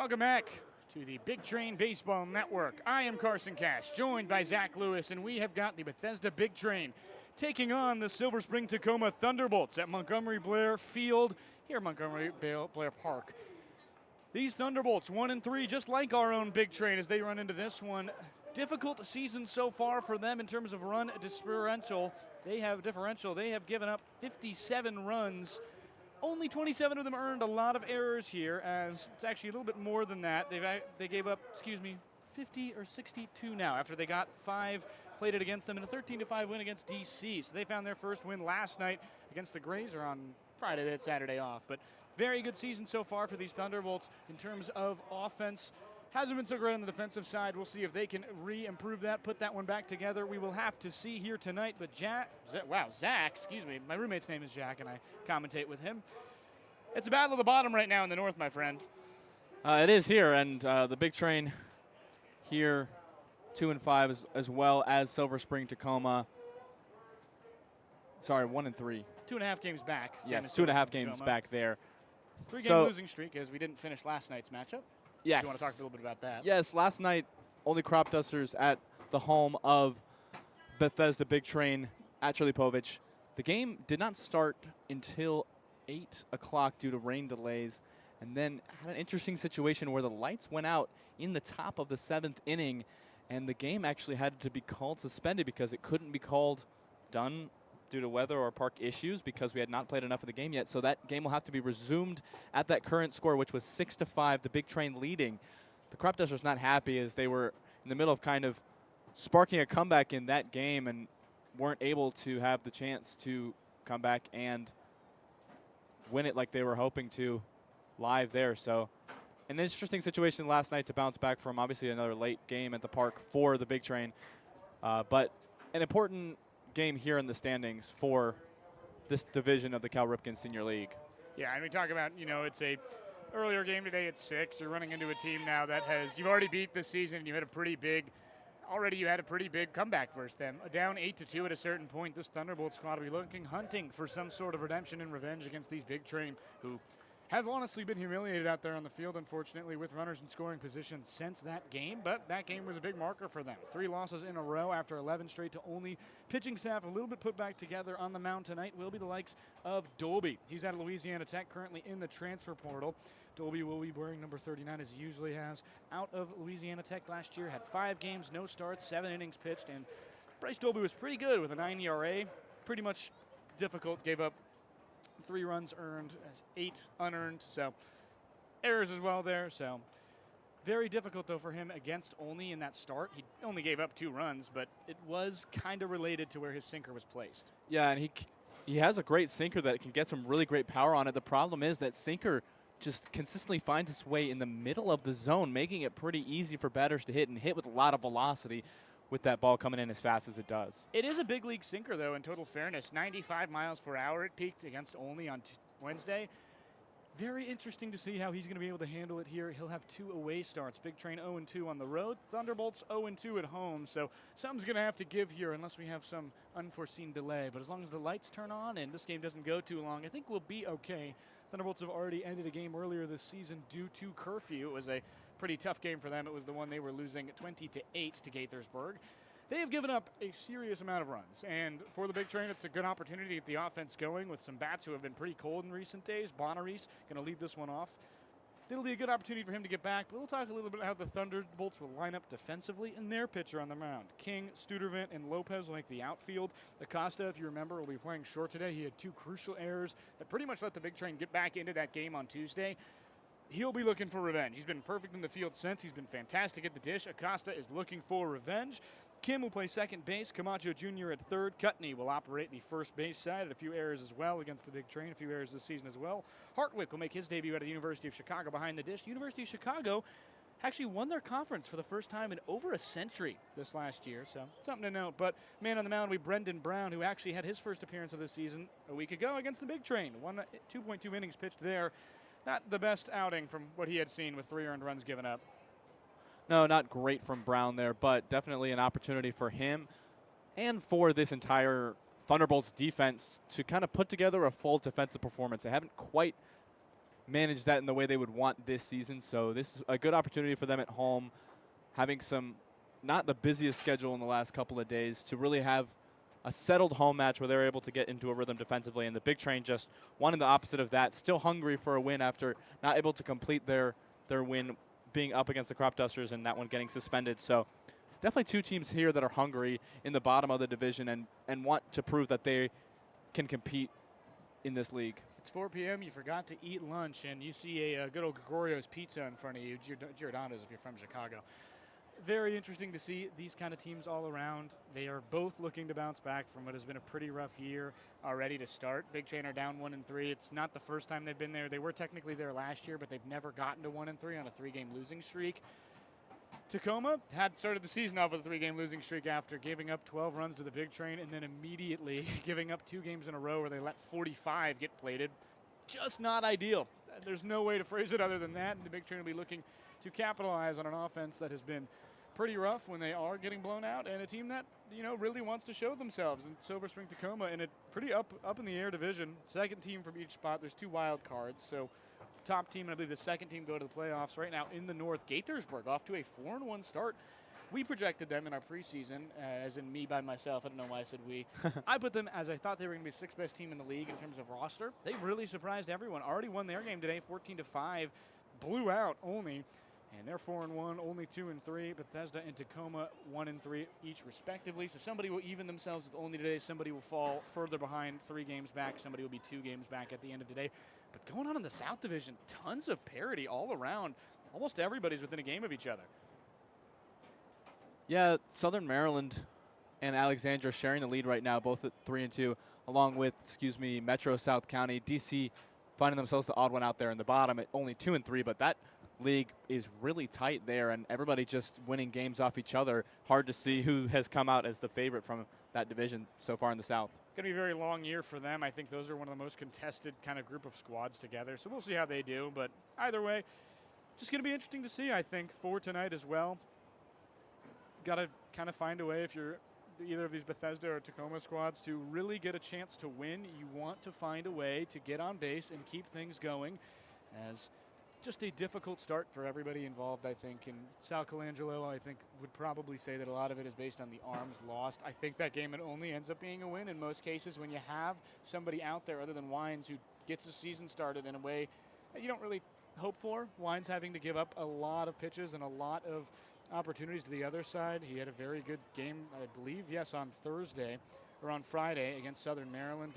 Welcome back to the Big Train Baseball Network. I am Carson Cash, joined by Zach Lewis, and we have got the Bethesda Big Train taking on the Silver Spring-Takoma Thunderbolts at Montgomery Blair Field here at Montgomery Blair Park. These Thunderbolts, 1-3, just like our own Big Train as they run into this one. Difficult season so far for them in terms of run differential. They have given up 57 runs. Only 27 of them earned. A lot of errors here, as it's actually a little bit more than that. They gave up, 50 or 62 now after they got 5 plated against them in a 13-5 win against DC. So they found their first win last night against the Grays, or on Friday. They had Saturday off. But very good season so far for these Thunderbolts in terms of offense. Hasn't been so great on the defensive side. We'll see if they can improve that, put that one back together. We will have to see here tonight. But Zach, my roommate's name is Jack, and I commentate with him. It's a battle of the bottom right now in the north, my friend. It is here, and the Big Train here, 2-5, as well as Silver Spring-Takoma. Sorry, 1-3. 2.5 games back. Yes, 2.5 games back there. 3-game losing streak, as we didn't finish last night's matchup. Yes. You want to talk a little bit about that? Yes, last night, only crop dusters at the home of Bethesda Big Train at Chilipovich. The game did not start until 8 o'clock due to rain delays, and then had an interesting situation where the lights went out in the top of the 7th inning, and the game actually had to be called suspended because it couldn't be called done due to weather or park issues because we had not played enough of the game yet. So that game will have to be resumed at that current score, which was 6-5, the Big Train leading. The crop dusters not happy as they were in the middle of kind of sparking a comeback in that game and weren't able to have the chance to come back and win it like they were hoping to live there. So an interesting situation last night to bounce back from, obviously another late game at the park for the Big Train. But an important game here in the standings for this division of the Cal Ripken Senior League. Yeah, and we talk about, it's a earlier game today at 6. You're running into a team now that you've already beat this season, and you had a pretty big comeback versus them. Down 8-2 at a certain point, this Thunderbolt squad will be hunting for some sort of redemption and revenge against these Big Train, who have honestly been humiliated out there on the field, unfortunately, with runners in scoring positions since that game. But that game was a big marker for them. 3 losses in a row after 11 straight to only. Pitching staff a little bit put back together on the mound tonight will be the likes of Dolby. He's out of Louisiana Tech, currently in the transfer portal. Dolby will be wearing number 39 as he usually has. Out of Louisiana Tech last year, had 5 games, no starts, 7 innings pitched, and Bryce Dolby was pretty good with a 9 ERA. Pretty much difficult, gave up 3 runs earned, 8 unearned, so errors as well there. So very difficult, though, for him against Olney in that start. He only gave up 2 runs, but it was kind of related to where his sinker was placed. Yeah, and he has a great sinker that can get some really great power on it. The problem is that sinker just consistently finds its way in the middle of the zone, making it pretty easy for batters to hit, and hit with a lot of velocity with that ball coming in as fast as it does. It is a big league sinker, though, in total fairness. 95 miles per hour it peaked against Olney on Wednesday. Very interesting to see how he's going to be able to handle it here. He'll have 2 away starts. Big Train 0-2 on the road. Thunderbolts 0-2 at home. So something's going to have to give here unless we have some unforeseen delay. But as long as the lights turn on and this game doesn't go too long, I think we'll be okay. Thunderbolts have already ended a game earlier this season due to curfew. It was a pretty tough game for them. It was the one they were losing 20-8 to Gaithersburg. They have given up a serious amount of runs, and for the Big Train, it's a good opportunity to get the offense going with some bats who have been pretty cold in recent days. Bonaris going to lead this one off. It'll be a good opportunity for him to get back, but we'll talk a little bit about how the Thunderbolts will line up defensively and their pitcher on the mound. King, Studervant, and Lopez will make the outfield. Acosta, if you remember, will be playing short today. He had 2 crucial errors that pretty much let the Big Train get back into that game on Tuesday. He'll be looking for revenge. He's been perfect in the field since. He's been fantastic at the dish. Acosta is looking for revenge. Kim will play second base. Camacho Jr. at third. Cutney will operate the first base side. Had a few errors as well against the Big Train. A few errors this season as well. Hartwick will make his debut at the University of Chicago behind the dish. University of Chicago actually won their conference for the first time in over a century this last year, so something to note. But man on the mound will be Brendan Brown, who actually had his first appearance of the season a week ago against the Big Train. 2.2 innings pitched there. Not the best outing from what he had seen with 3 earned runs given up. No, not great from Brown there, but definitely an opportunity for him and for this entire Thunderbolts defense to kind of put together a full defensive performance. They haven't quite manage that in the way they would want this season. So this is a good opportunity for them at home, having not the busiest schedule in the last couple of days, to really have a settled home match where they're able to get into a rhythm defensively. And the Big Train just wanting the opposite of that, still hungry for a win after not able to complete their win, being up against the Crop Dusters and that one getting suspended. So definitely two teams here that are hungry in the bottom of the division and want to prove that they can compete in this league. It's 4 p.m. You forgot to eat lunch, and you see a good old Gregorio's pizza in front of you, Giordano's if you're from Chicago. Very interesting to see these kind of teams all around. They are both looking to bounce back from what has been a pretty rough year already to start. Big Train are down 1-3. It's not the first time they've been there. They were technically there last year, but they've never gotten to 1-3 on a 3-game losing streak. Tacoma had started the season off with a 3-game losing streak after giving up 12 runs to the Big Train and then immediately giving up 2 games in a row where they let 45 get plated. Just not ideal. There's no way to phrase it other than that, and the Big Train will be looking to capitalize on an offense that has been pretty rough when they are getting blown out, and a team that, really wants to show themselves. And Silver Spring-Takoma in a pretty up in the air division. Second team from each spot. There's 2 wild cards, so top team and I believe the second team go to the playoffs. Right now in the North, Gaithersburg off to a 4-1 start. We projected them in our preseason, as in me by myself. I don't know why I said we. I put them as I thought they were going to be the 6th best team in the league in terms of roster. They really surprised everyone. Already won their game today, 14-5. Blew out only. And they're 4-1, only 2-3. Bethesda and Tacoma 1-3 each respectively. So somebody will even themselves with only today. Somebody will fall further behind 3 games back. Somebody will be 2 games back at the end of today. But going on in the South Division, tons of parity all around. Almost everybody's within a game of each other. Yeah, Southern Maryland and Alexandria sharing the lead right now, both at 3-2, along with, Metro South County. DC finding themselves the odd one out there in the bottom at only 2-3, but that league is really tight there, and everybody just winning games off each other. Hard to see who has come out as the favorite from that division so far in the South. Going to be a very long year for them. I think those are one of the most contested kind of group of squads together, so we'll see how they do. But either way, just going to be interesting to see, I think, for tonight as well. Got to kind of find a way, if you're either of these Bethesda or Tacoma squads, to really get a chance to win. You want to find a way to get on base and keep things going, as just a difficult start for everybody involved, I think. And Sal Colangelo, I think, would probably say that a lot of it is based on the arms lost. I think that game, it only ends up being a win in most cases when you have somebody out there other than Wines who gets the season started in a way that you don't really hope for. Wines having to give up a lot of pitches and a lot of opportunities to the other side. He had a very good game, I believe, on Thursday or on Friday against Southern Maryland.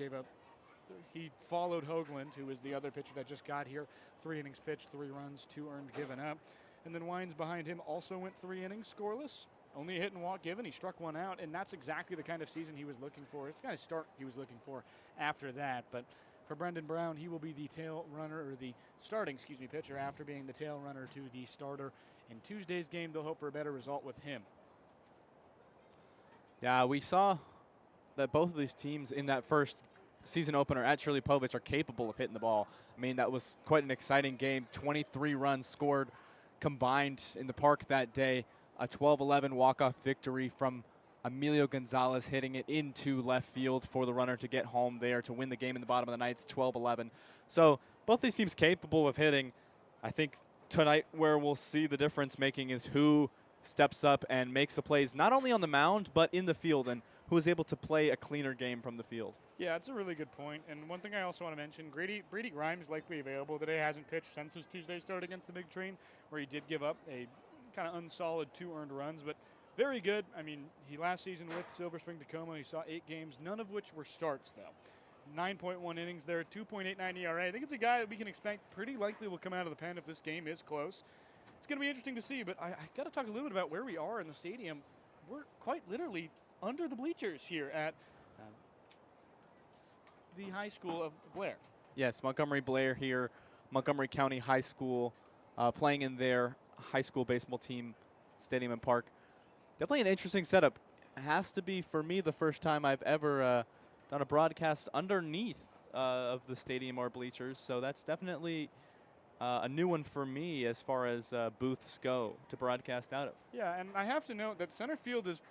He followed Hoagland, who was the other pitcher that just got here. 3 innings pitched, 3 runs, 2 earned, given up. And then Wines behind him also went 3 innings scoreless. Only a hit and walk given. He struck 1 out, and that's exactly the kind of season he was looking for. It's the kind of start he was looking for after that. But for Brendan Brown, he will be the tail runner, or the starting, pitcher after being the tail runner to the starter. In Tuesday's game, they'll hope for a better result with him. Yeah, we saw that both of these teams in that first season opener at Shirley Povich are capable of hitting the ball. I mean, that was quite an exciting game. 23 runs scored combined in the park that day. A 12-11 walk-off victory from Emilio Gonzalez, hitting it into left field for the runner to get home there to win the game in the bottom of the ninth, 12-11. So both these teams capable of hitting. I think tonight where we'll see the difference making is who steps up and makes the plays not only on the mound but in the field, and who is able to play a cleaner game from the field. Yeah, it's a really good point. And one thing I also want to mention, Brady Grimes likely available today. Hasn't pitched since his Tuesday start against the Big Train, where he did give up a kind of unsolid 2 earned runs, but very good. I mean, he last season with Silver Spring-Takoma, he saw 8 games, none of which were starts, though. 9.1 innings there, 2.89 ERA. I think it's a guy that we can expect pretty likely will come out of the pen if this game is close. It's going to be interesting to see, but I got to talk a little bit about where we are in the stadium. We're quite literally under the bleachers here at the high school of Blair. Yes, Montgomery Blair here, Montgomery County High School, playing in their high school baseball team stadium and park. Definitely an interesting setup. It has to be, for me, the first time I've ever done a broadcast underneath of the stadium or bleachers, so that's definitely a new one for me as far as booths go to broadcast out of. Yeah, and I have to note that center field is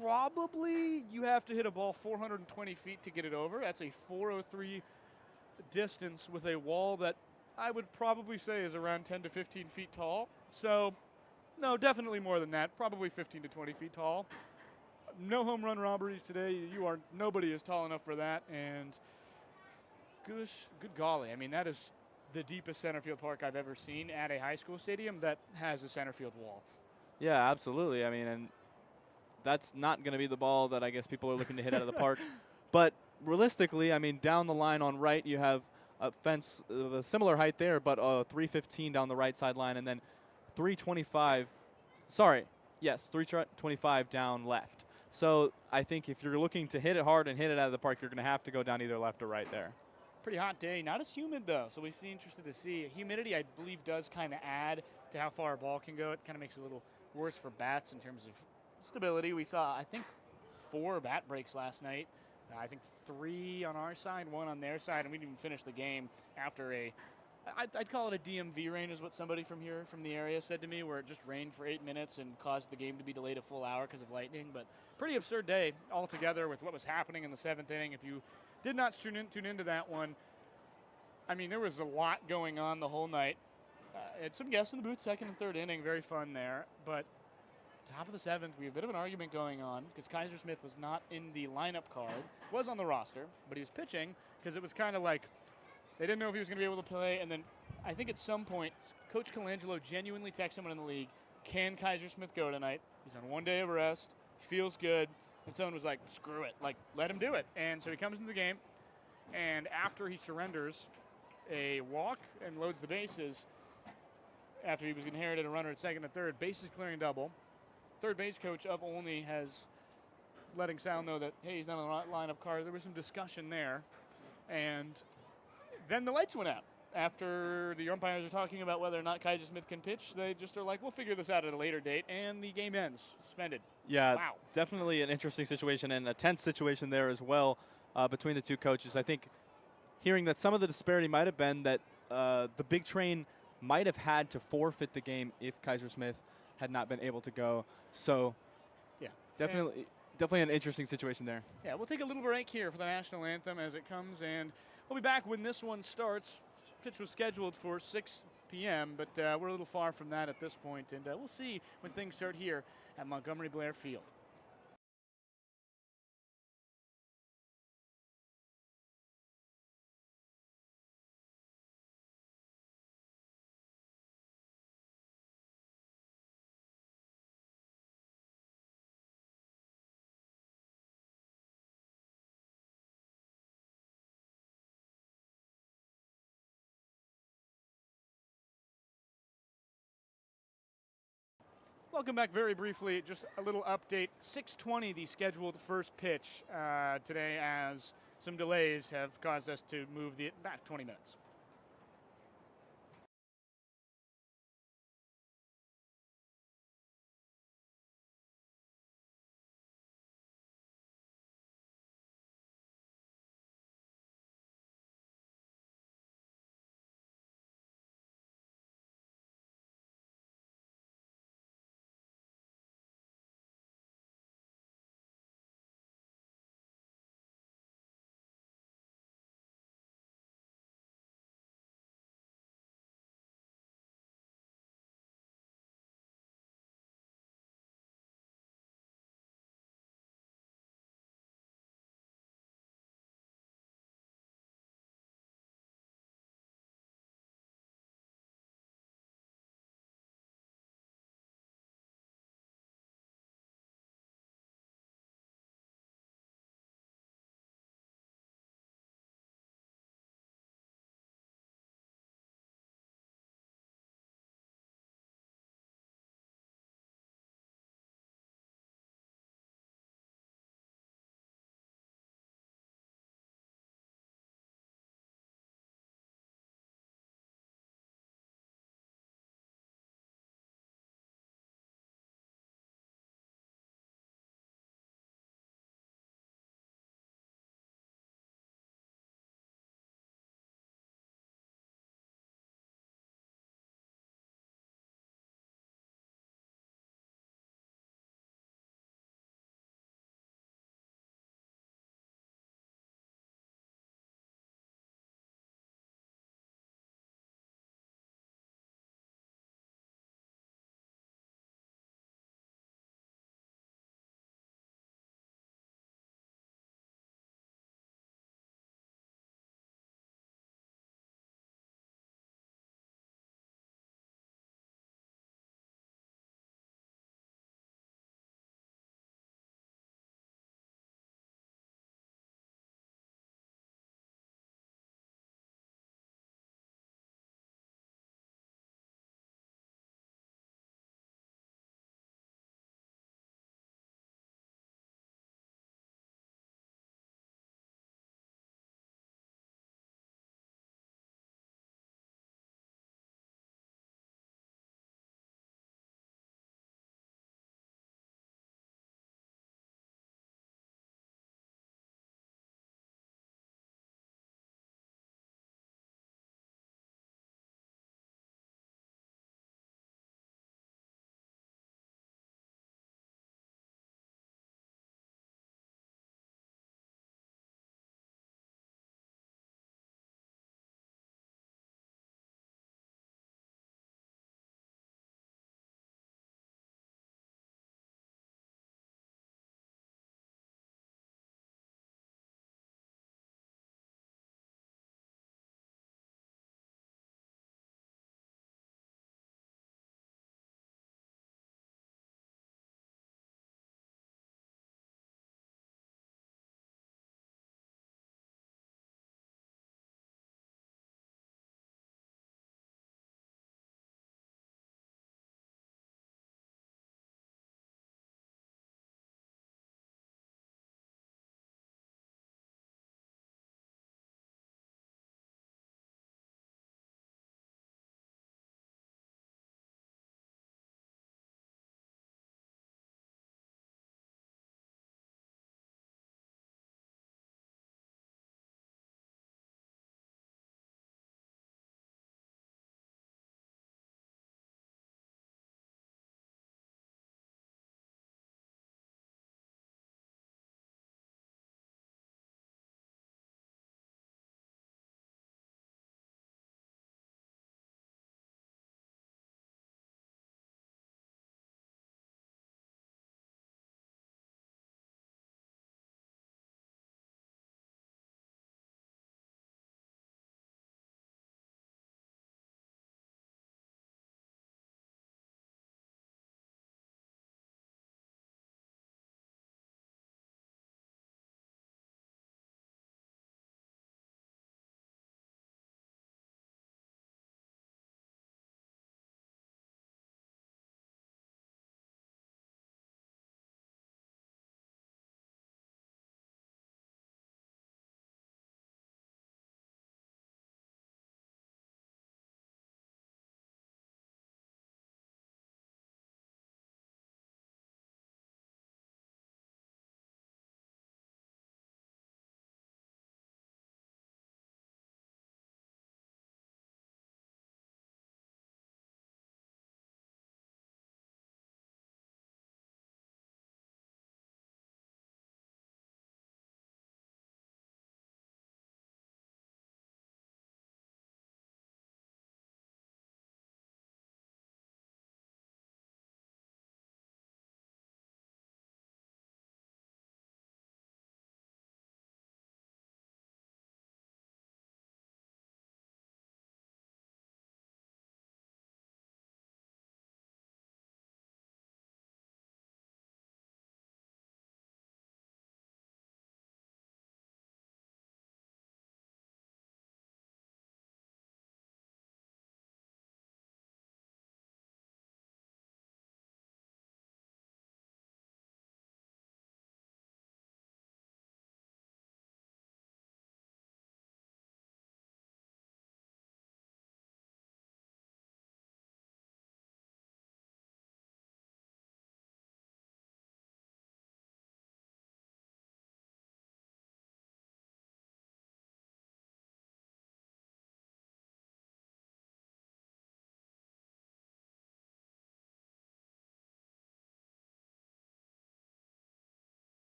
probably, you have to hit a ball 420 feet to get it over. That's a 403 distance with a wall that I would probably say is around 10 to 15 feet tall. So, no, definitely more than that. Probably 15 to 20 feet tall. No home run robberies today. Nobody is tall enough for that. And good golly. I mean, that is the deepest center field park I've ever seen at a high school stadium that has a center field wall. Yeah, absolutely. I mean, and that's not going to be the ball that I guess people are looking to hit out of the park. But realistically, I mean, down the line on right, you have a fence of a similar height there, but 315 down the right sideline, and then 325. Sorry, yes, 325 down left. So I think if you're looking to hit it hard and hit it out of the park, you're going to have to go down either left or right there. Pretty hot day. Not as humid, though, so we'll be interested to see. Humidity, I believe, does kind of add to how far a ball can go. It kind of makes it a little worse for bats in terms of stability. We saw, I think, 4 bat breaks last night. I think 3 on our side, 1 on their side, and we didn't even finish the game after I'd call it a DMV rain is what somebody from the area said to me, where it just rained for 8 minutes and caused the game to be delayed a full hour because of lightning. But pretty absurd day altogether with what was happening in the 7th inning. If you did not tune into that one, I mean, there was a lot going on the whole night. Had some guests in the booth, 2nd and 3rd inning, very fun there. But top of the 7th, we have a bit of an argument going on because Kaiser Smith was not in the lineup card, was on the roster, but he was pitching because it was kind of like they didn't know if he was going to be able to play. And then I think at some point, Coach Colangelo genuinely texted someone in the league, can Kaiser Smith go tonight? He's on 1 day of rest. He feels good. And someone was like, screw it. Like, let him do it. And so he comes into the game. And after he surrenders a walk and loads the bases, after he was inherited a runner at 2nd and 3rd, bases clearing double. Third base coach of Olney has letting sound though that, hey, he's not on the lineup card. There was some discussion there. And then the lights went out. After the umpires are talking about whether or not Kaiser Smith can pitch, they just are like, we'll figure this out at a later date, and the game ends. Suspended. Yeah, wow. Definitely an interesting situation and a tense situation there as well between the two coaches. I think hearing that some of the disparity might have been that the big train might have had to forfeit the game if Kaiser Smith had not been able to go. So, yeah, definitely an interesting situation there. Yeah, we'll take a little break here for the national anthem as it comes, and we'll be back when this one starts. Pitch was scheduled for 6 p.m., but we're a little far from that at this point, and we'll see when things start here at Montgomery Blair Field. Welcome back very briefly. Just a little update. 6:20, the scheduled first pitch today, as some delays have caused us to move back 20 minutes.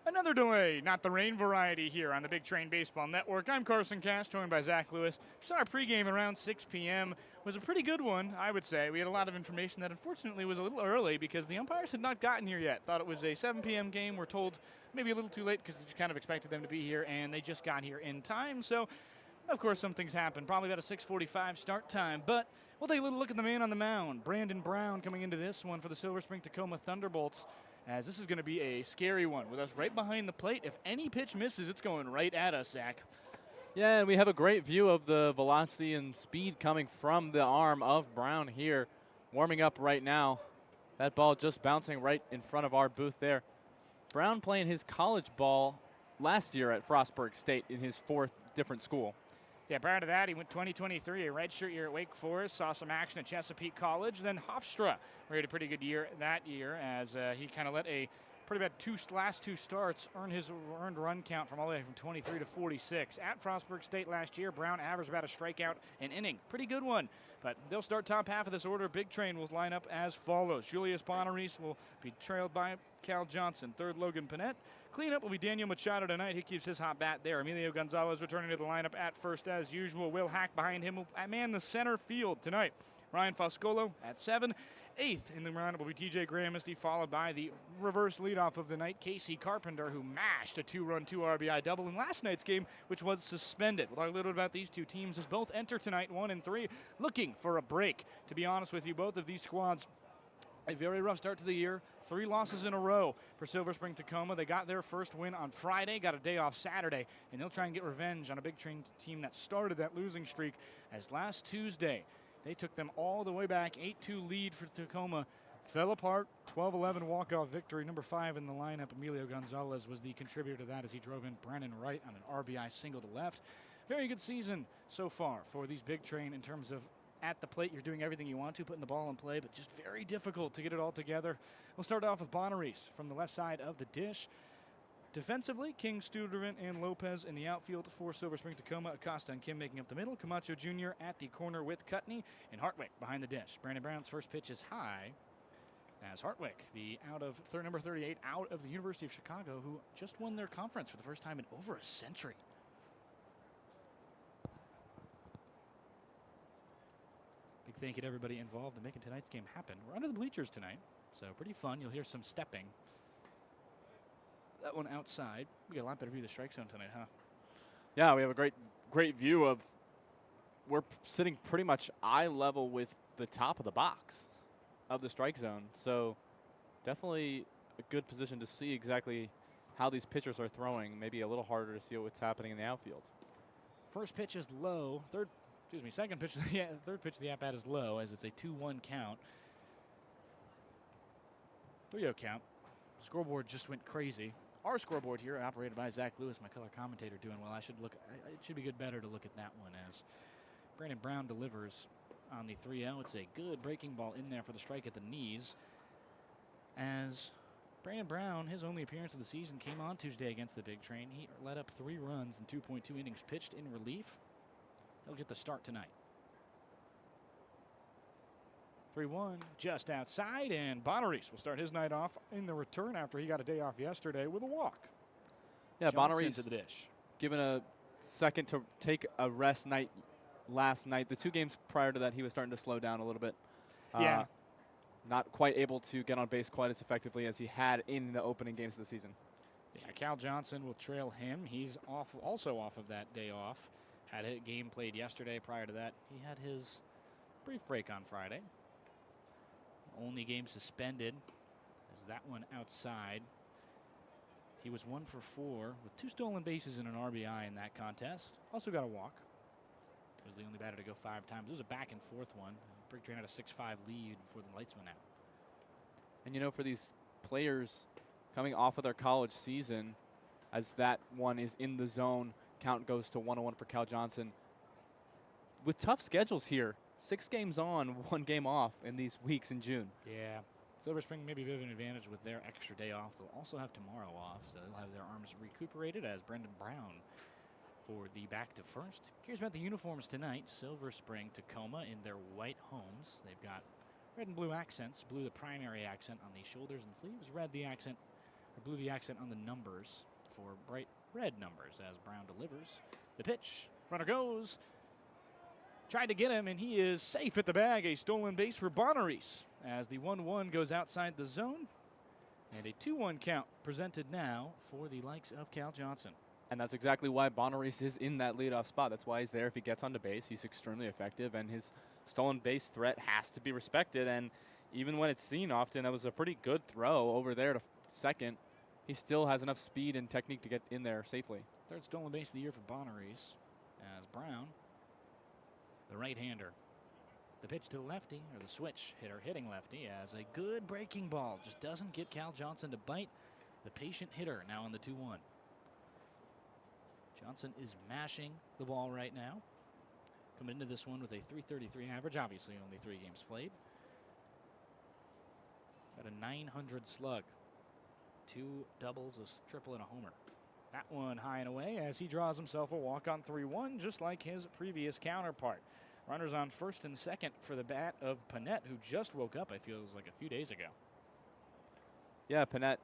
Another delay, not the rain variety here on the Big Train Baseball Network. I'm Carson Cash, joined by Zach Lewis. Saw our pregame around 6 p.m. was a pretty good one, I would say. We had a lot of information that unfortunately was a little early because the umpires had not gotten here yet. Thought it was a 7 p.m. game. We're told maybe a little too late because we kind of expected them to be here, and they just got here in time. So, of course, some things happen. Probably about a 6:45 start time, but we'll take a little look at the man on the mound. Brandon Brown coming into this one for the Silver Spring-Takoma Thunderbolts, as this is going to be a scary one with us right behind the plate. If any pitch misses, it's going right at us, Zach. Yeah, and we have a great view of the velocity and speed coming from the arm of Brown here, warming up right now. That ball just bouncing right in front of our booth there. Brown playing his college ball last year at Frostburg State in his 4th different school. Yeah, prior to that, he went 2023, a redshirt year at Wake Forest, saw some action at Chesapeake College. Then Hofstra, where he had a pretty good year that year, as he kind of let a pretty bad last two starts earn his earned run count from all the way from 23 to 46. At Frostburg State last year, Brown averaged about a strikeout an inning. Pretty good one. But they'll start top half of this order. Big Train will line up as follows. Julius Bonaris will be trailed by Cal Johnson. Third, Logan Panette. Cleanup will be Daniel Machado tonight. He keeps his hot bat there. Emilio Gonzalez returning to the lineup at first as usual. Will Hack behind him will man the center field tonight. Ryan Foscolo at 7. 8th in the lineup will be TJ Gramisty, followed by the reverse leadoff of the night, Casey Carpenter, who mashed a 2-run, 2 RBI double in last night's game, which was suspended. We'll talk a little bit about these two teams as both enter tonight, 1 and 3, looking for a break. To be honest with you, both of these squads, a very rough start to the year. 3 losses in a row for Silver Spring-Takoma. They got their first win on Friday, got a day off Saturday, and they'll try and get revenge on a Big Train team that started that losing streak, as last Tuesday they took them all the way back. 8-2 lead for Tacoma fell apart. 12-11 walk-off victory. Number 5 in the lineup, Emilio Gonzalez, was the contributor to that as he drove in Brennan Wright on an RBI single to left. Very good season so far for these Big Train in terms of at the plate, you're doing everything you want to, putting the ball in play, but just very difficult to get it all together. We'll start off with Bonaris from the left side of the dish. Defensively, King, Studevant, and Lopez in the outfield for Silver Spring-Takoma. Acosta and Kim making up the middle. Camacho Jr. at the corner with Cutney, and Hartwick behind the dish. Brandon Brown's first pitch is high, as Hartwick, the number 38 out of the University of Chicago, who just won their conference for the first time in over a century. Big thank you to everybody involved in making tonight's game happen. We're under the bleachers tonight, so pretty fun. You'll hear some stepping. That one outside. We got a lot better view of the strike zone tonight, huh? Yeah, we have a great view of, we're sitting pretty much eye level with the top of the box of the strike zone. So definitely a good position to see exactly how these pitchers are throwing. Maybe a little harder to see what's happening in the outfield. First pitch is low. Second pitch, yeah, third pitch of the at-bat is low as it's a 2-1 count. 3-0 count. Scoreboard just went crazy. Our scoreboard here, operated by Zach Lewis, my color commentator, doing well. It should be better to look at that one as Brandon Brown delivers on the 3-0. It's a good breaking ball in there for the strike at the knees. As Brandon Brown, his only appearance of the season came on Tuesday against the Big Train. He let up 3 runs in 2.2 innings pitched in relief. He'll get the start tonight. 3-1 just outside, and Bonaris will start his night off in the return after he got a day off yesterday with a walk. Yeah, Bonaris to the dish. Given a second to take a rest night last night. The 2 games prior to that, he was starting to slow down a little bit. Yeah. Not quite able to get on base quite as effectively as he had in the opening games of the season. Yeah, Cal Johnson will trail him. He's also off of that day off. Had a game played yesterday. Prior to that, he had his brief break on Friday. Only game suspended is that one outside. He was 1 for 4 with 2 stolen bases and an RBI in that contest. Also got a walk. Was the only batter to go 5 times. It was a back and forth one. Big Train had a 6-5 lead before the lights went out. And you know, for these players coming off of their college season, as that one is in the zone, count goes to 1-1 for Cal Johnson. With tough schedules here, 6 games on, 1 game off in these weeks in June. Yeah. Silver Spring maybe a bit of an advantage with their extra day off. They'll also have tomorrow off, so they'll have their arms recuperated as Brendan Brown for the back to first. Curious about the uniforms tonight. Silver Spring-Takoma in their white homes. They've got red and blue accents. Blue the primary accent on the shoulders and sleeves. Red the accent I blew the accent on the numbers for bright red numbers as Brown delivers. The pitch. Runner goes. Tried to get him, and he is safe at the bag. A stolen base for Bonaris as the 1-1 goes outside the zone. And a 2-1 count presented now for the likes of Cal Johnson. And that's exactly why Bonaris is in that leadoff spot. That's why he's there. If he gets onto base, he's extremely effective, and his stolen base threat has to be respected. And even when it's seen often, that was a pretty good throw over there to second. He still has enough speed and technique to get in there safely. Third stolen base of the year for Bonaris as Brown, the right-hander. The pitch to the lefty, or the switch hitter hitting lefty, as a good breaking ball just doesn't get Cal Johnson to bite. The patient hitter now on the 2-1. Johnson is mashing the ball right now. Coming into this one with a .333 average, obviously only 3 games played. Got a .900 slug. 2 doubles, a triple, and a homer. That one high and away as he draws himself a walk on 3-1, just like his previous counterpart. Runners on first and second for the bat of Panette, who just woke up, I feel, it was like a few days ago. Yeah, Panette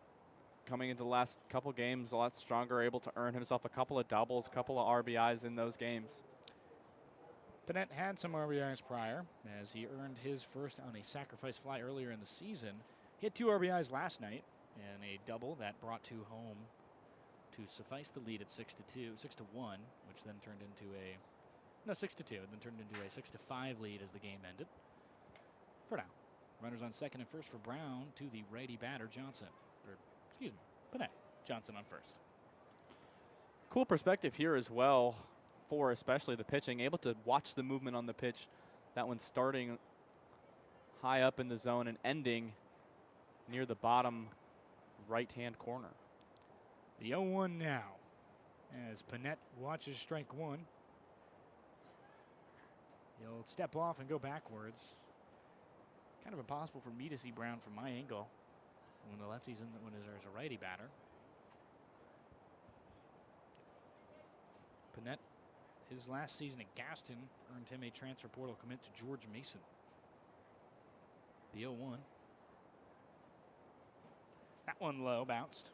coming into the last couple games a lot stronger, able to earn himself a couple of doubles, a couple of RBIs in those games. Panette had some RBIs prior as he earned his first on a sacrifice fly earlier in the season. He had 2 RBIs last night and a double that brought 2 home to suffice the lead at 6-1, which then turned into a 6-2, then turned into a 6-5 lead as the game ended. For now, runners on second and first for Brown to the righty batter Johnson. Panette. Johnson on first. Cool perspective here as well for especially the pitching. Able to watch the movement on the pitch. That one starting high up in the zone and ending near the bottom right-hand corner. The 0-1 now as Panette watches strike 1. He'll step off and go backwards. Kind of impossible for me to see Brown from my angle when the lefty's in, when there's a righty batter. Panette, his last season at Gaston, earned him a transfer portal commit to George Mason. The 0-1. That one low, bounced.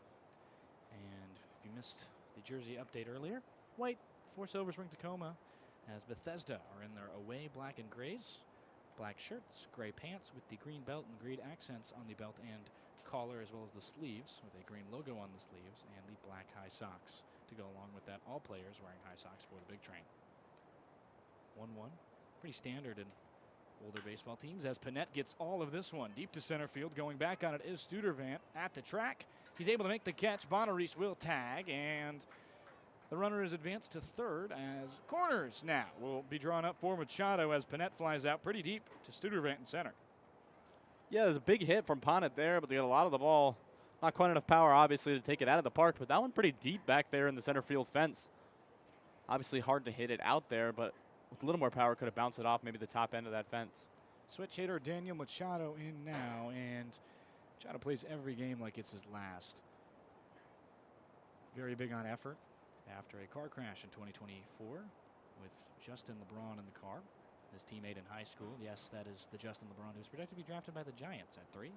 And if you missed the jersey update earlier, white force over Spring-Takoma as Bethesda are in their away black and grays. Black shirts, gray pants with the green belt and green accents on the belt and collar, as well as the sleeves with a green logo on the sleeves, and the black high socks to go along with that. All players wearing high socks for the big train. 1-1. Pretty standard in older baseball teams as Panette gets all of this one. Deep to center field. Going back on it is Studervant at the track. He's able to make the catch. Bonaris will tag, and the runner is advanced to third as corners now will be drawn up for Machado as Panette flies out pretty deep to Studervant in center. Yeah, there's a big hit from Panette there, but they got a lot of the ball. Not quite enough power, obviously, to take it out of the park, but that one pretty deep back there in the center field fence. Obviously hard to hit it out there, but with a little more power could have bounced it off maybe the top end of that fence. Switch hitter Daniel Machado in now, and Machado plays every game like it's his last. Very big on effort after a car crash in 2024 with Justin LeBron in the car. His teammate in high school. Yes, that is the Justin LeBron who's projected to be drafted by the Giants at 3.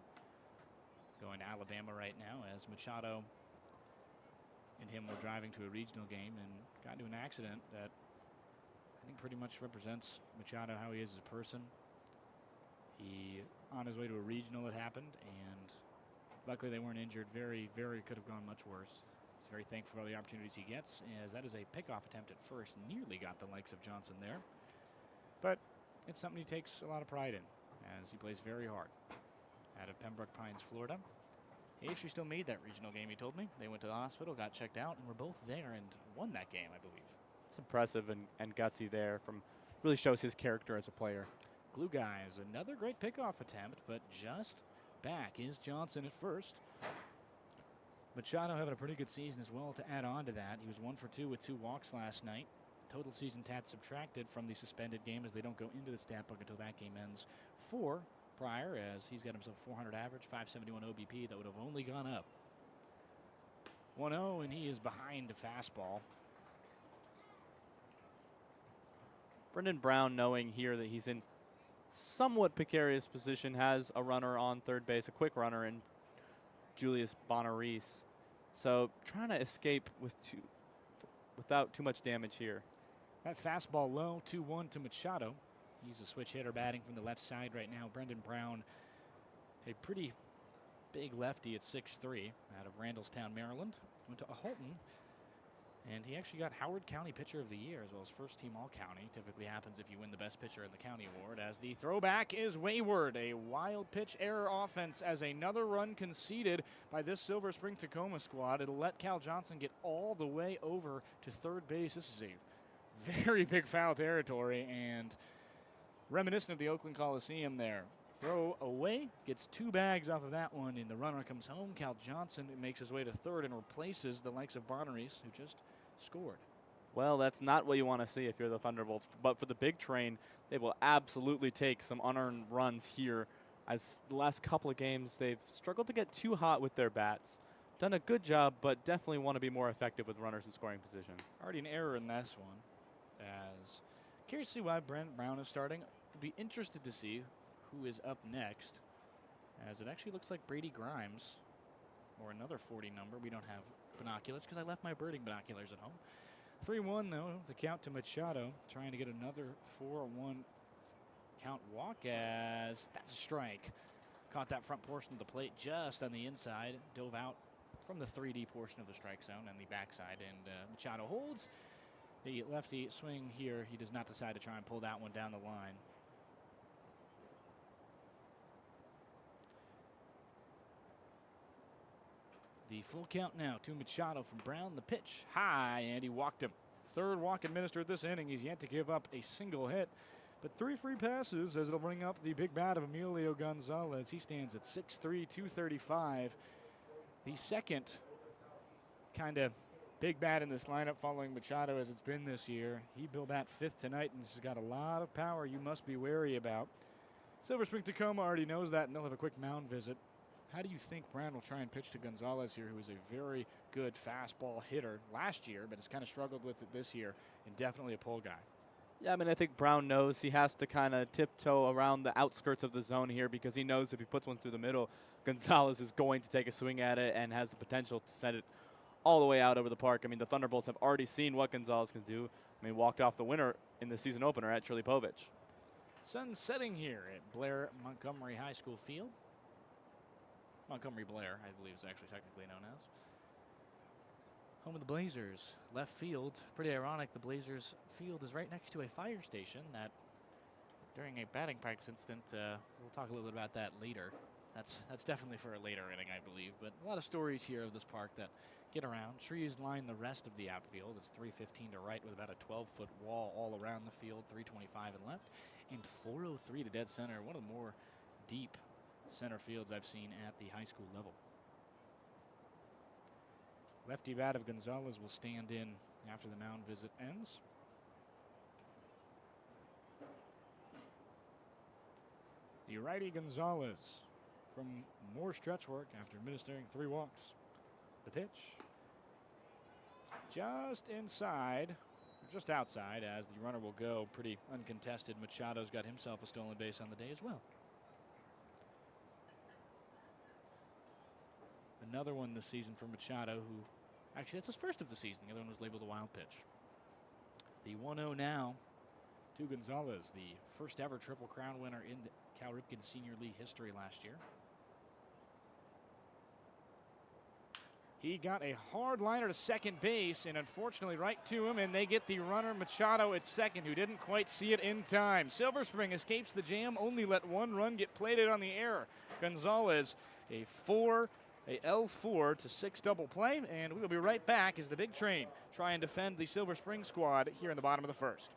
Going to Alabama right now as Machado and him were driving to a regional game and got into an accident that I think pretty much represents Machado, how he is as a person. He, on his way to a regional, it happened, and luckily they weren't injured. Very could have gone much worse. He's very thankful for all the opportunities he gets, as that is a pickoff attempt at first. Nearly got the likes of Johnson there. But it's something he takes a lot of pride in, as he plays very hard. Out of Pembroke Pines, Florida. He actually still made that regional game, he told me. They went to the hospital, got checked out, and were both there and won that game, I believe. It's impressive and gutsy there. Really shows his character as a player. Glue guys, another great pickoff attempt, but just back is Johnson at first. Machado having a pretty good season as well to add on to that. He was 1 for 2 with 2 walks last night. Total season tats subtracted from the suspended game as they don't go into the stat book until that game ends. 4 prior, as he's got himself 400 average, 571 OBP. That would have only gone up. 1-0, and he is behind the fastball. Brendan Brown, knowing here that he's in somewhat precarious position, has a runner on third base, a quick runner in Julius Bonaris. So trying to escape without too much damage here. That fastball low, 2-1 to Machado. He's a switch hitter batting from the left side right now. Brendan Brown, a pretty big lefty at 6'3", out of Randallstown, Maryland. Went to Holton, and he actually got Howard County Pitcher of the Year as well as first team All-County. Typically happens if you win the best pitcher in the county award, as the throwback is wayward. A wild pitch error offense as another run conceded by this Silver Spring-Takoma squad. It'll let Cal Johnson get all the way over to third base. This is a very big foul territory, and reminiscent of the Oakland Coliseum there. Throw away, gets 2 bags off of that one, and the runner comes home. Cal Johnson makes his way to third and replaces the likes of Bonaris, who just scored. Well, that's not what you want to see if you're the Thunderbolts. But for the big train, they will absolutely take some unearned runs here, as the last couple of games they've struggled to get too hot with their bats. Done a good job, but definitely want to be more effective with runners in scoring position. Already an error in this one. As curious to see why Brent Brown is starting. Be interested to see who is up next, as it actually looks like Brady Grimes, or another 40 number. We don't have binoculars because I left my birding binoculars at home. 3-1 though, the count to Machado, trying to get another 4-1 count walk, as that's a strike. Caught that front portion of the plate just on the inside, dove out from the 3D portion of the strike zone and the backside, and Machado holds. The lefty swing here, he does not decide to try and pull that one down the line. The full count now to Machado from Brown. The pitch high, and he walked him. Third walk administered this inning. He's yet to give up a single hit, but 3 free passes as it'll bring up the big bat of Emilio Gonzalez. He stands at 6'3", 235. The second kind of big bat in this lineup following Machado as it's been this year. He will bat 5th tonight, and he's got a lot of power you must be wary about. Silver Spring-Takoma already knows that, and they'll have a quick mound visit. How do you think Brown will try and pitch to Gonzalez here, who is a very good fastball hitter last year, but has kind of struggled with it this year, and definitely a pull guy? Yeah, I mean, I think Brown knows he has to kind of tiptoe around the outskirts of the zone here, because he knows if he puts one through the middle, Gonzalez is going to take a swing at it and has the potential to send it all the way out over the park. I mean, the Thunderbolts have already seen what Gonzalez can do. I mean, walked off the winner in the season opener at Shirley Povich. Sun setting here at Blair Montgomery High School Field. Montgomery Blair, I believe, is actually technically known as. Home of the Blazers, left field. Pretty ironic, the Blazers field is right next to a fire station that, during a batting practice incident, we'll talk a little bit about that later. That's definitely for a later inning, I believe. But a lot of stories here of this park that get around. Trees line the rest of the outfield. It's 315 to right with about a 12-foot wall all around the field, 325 and left, and 403 to dead center. One of the more deep center fields I've seen at the high school level. Lefty bat of Gonzalez will stand in after the mound visit ends. The righty Gonzalez from more stretch work after administering 3 walks. The pitch just inside, or just outside, as the runner will go pretty uncontested. Machado's got himself a stolen base on the day as well. Another one this season for Machado, who actually that's his first of the season. The other one was labeled a wild pitch. The 1-0 now to Gonzalez, the first ever Triple Crown winner in the Cal Ripken Senior League history last year. He got a hard liner to second base, and unfortunately right to him, and they get the runner Machado at second, who didn't quite see it in time. Silver Spring escapes the jam, only let 1 run get plated on the error. Gonzalez, a L4 to 6 double play, and we will be right back as the big train try and defend the Silver Spring squad here in the bottom of the first.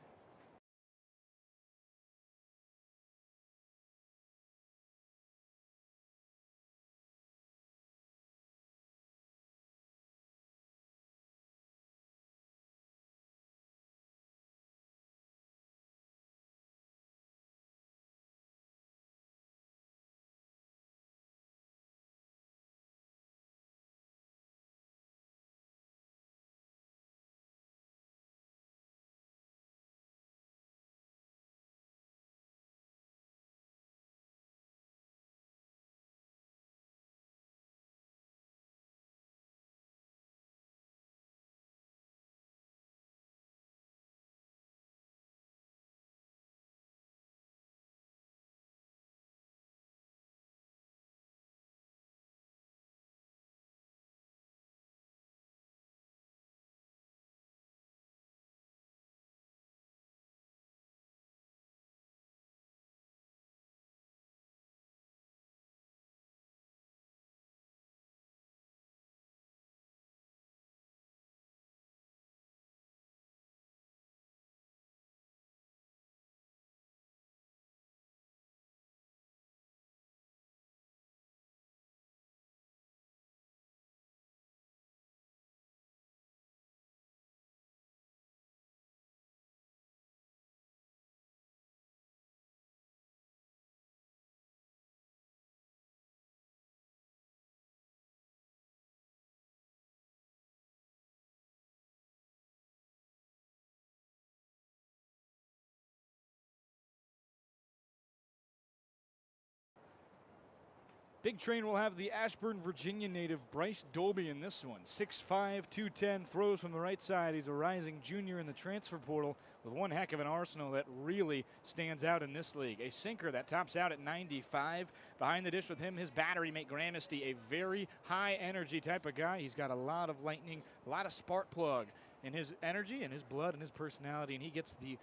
Big Train will have the Ashburn, Virginia native Bryce Dolby in this one. 6'5", 210, throws from the right side. He's a rising junior in the transfer portal with one heck of an arsenal that really stands out in this league. A sinker that tops out at 95. Behind the dish with him, his battery mate Gramisty, a very high energy type of guy. He's got a lot of lightning, a lot of spark plug in his energy and his blood and his personality, and he gets the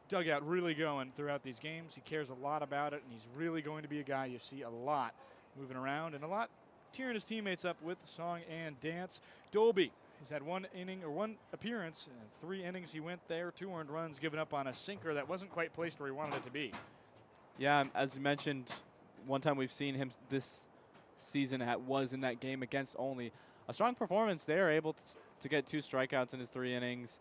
dugout really going throughout these games. He cares a lot about it, and he's really going to be a guy you see a lot moving around and a lot tearing his teammates up with song and dance. Dolby, he's had one inning or one appearance, 3 innings he went there, 2 earned runs, given up on a sinker that wasn't quite placed where he wanted it to be. Yeah, as you mentioned, one time we've seen him this season was in that game against Only. A strong performance there, able to get 2 strikeouts in his 3 innings.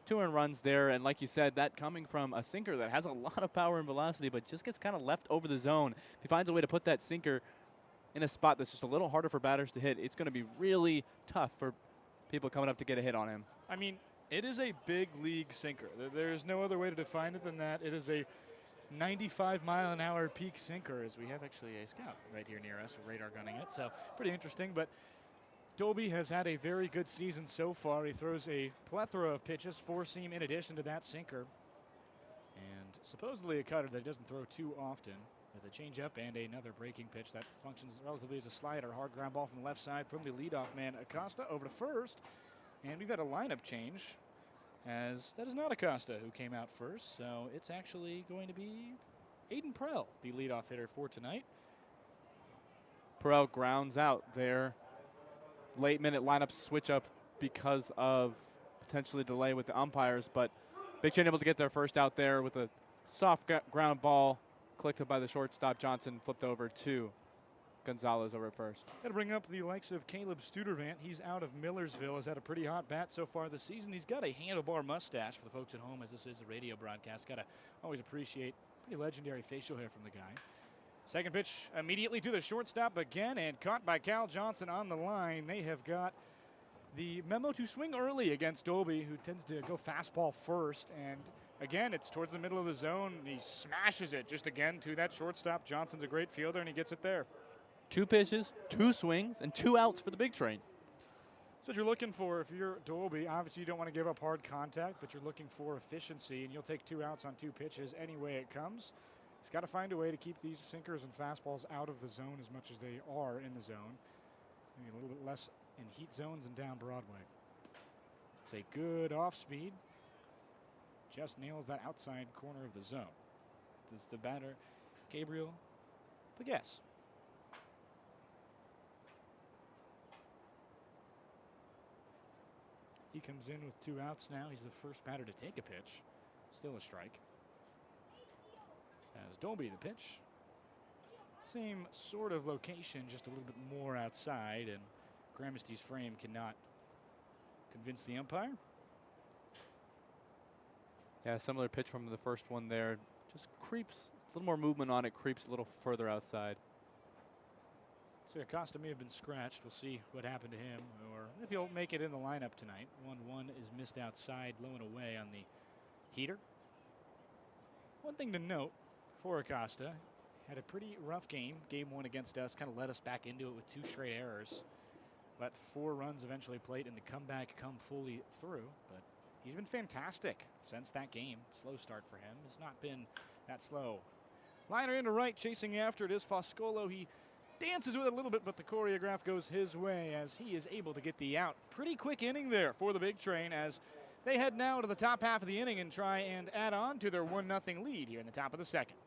2 earned runs there, and like you said, that coming from a sinker that has a lot of power and velocity, but just gets kind of left over the zone. If he finds a way to put that sinker in a spot that's just a little harder for batters to hit, it's going to be really tough for people coming up to get a hit on him. I mean, it is a big league sinker. There's no other way to define it than that. It is a 95-mile-an-hour peak sinker, as we have actually a scout right here near us, radar gunning it, so pretty interesting. But Dolby has had a very good season so far. He throws a plethora of pitches, 4-seam in addition to that sinker, and supposedly a cutter that he doesn't throw too often, with a changeup and another breaking pitch that functions relatively as a slider. Hard ground ball from the left side from the leadoff man Acosta over to first, and we've had a lineup change, as that is not Acosta who came out first, so it's actually going to be Aiden Prell, the leadoff hitter for tonight. Perel grounds out there. Late minute lineup switch up because of potentially delay with the umpires, but Big Train able to get their first out there with a soft ground ball clicked by the shortstop. Johnson flipped over to Gonzalez over at first. Got to bring up the likes of Caleb Studervant. He's out of Millersville, has had a pretty hot bat so far this season. He's got a handlebar mustache for the folks at home, as this is a radio broadcast. Got to always appreciate pretty legendary facial hair from the guy. Second pitch immediately to the shortstop again, and caught by Cal Johnson on the line. They have got the memo to swing early against Dolby, who tends to go fastball first. And again, it's towards the middle of the zone. He smashes it just again to that shortstop. Johnson's a great fielder, and he gets it there. 2 pitches, 2 swings, and 2 outs for the Big Train. So what you're looking for if you're Dolby, obviously you don't want to give up hard contact, but you're looking for efficiency, and you'll take 2 outs on 2 pitches any way it comes. He's got to find a way to keep these sinkers and fastballs out of the zone as much as they are in the zone. Maybe a little bit less in heat zones and down Broadway. It's a good off speed. Just nails that outside corner of the zone. This is the batter, Gabriel Pagues. He comes in with 2 outs now. He's the first batter to take a pitch. Still a strike. As Dolby the pitch. Same sort of location, just a little bit more outside, and Gramisty's frame cannot convince the umpire. Yeah, similar pitch from the first one there. Just creeps, a little more movement on it, creeps a little further outside. So Acosta may have been scratched. We'll see what happened to him, or if he'll make it in the lineup tonight. 1-1 is missed outside, low and away on the heater. One thing to note for Acosta, had a pretty rough game. Game 1 against us, kind of led us back into it with 2 straight errors. Let 4 runs eventually plate and the comeback come fully through. But he's been fantastic since that game. Slow start for him. It's not been that slow. Liner into right, chasing after it is Foscolo. He dances with it a little bit, but the choreograph goes his way as he is able to get the out. Pretty quick inning there for the Big Train as they head now to the top half of the inning and try and add on to their 1-0 lead here in the top of the second.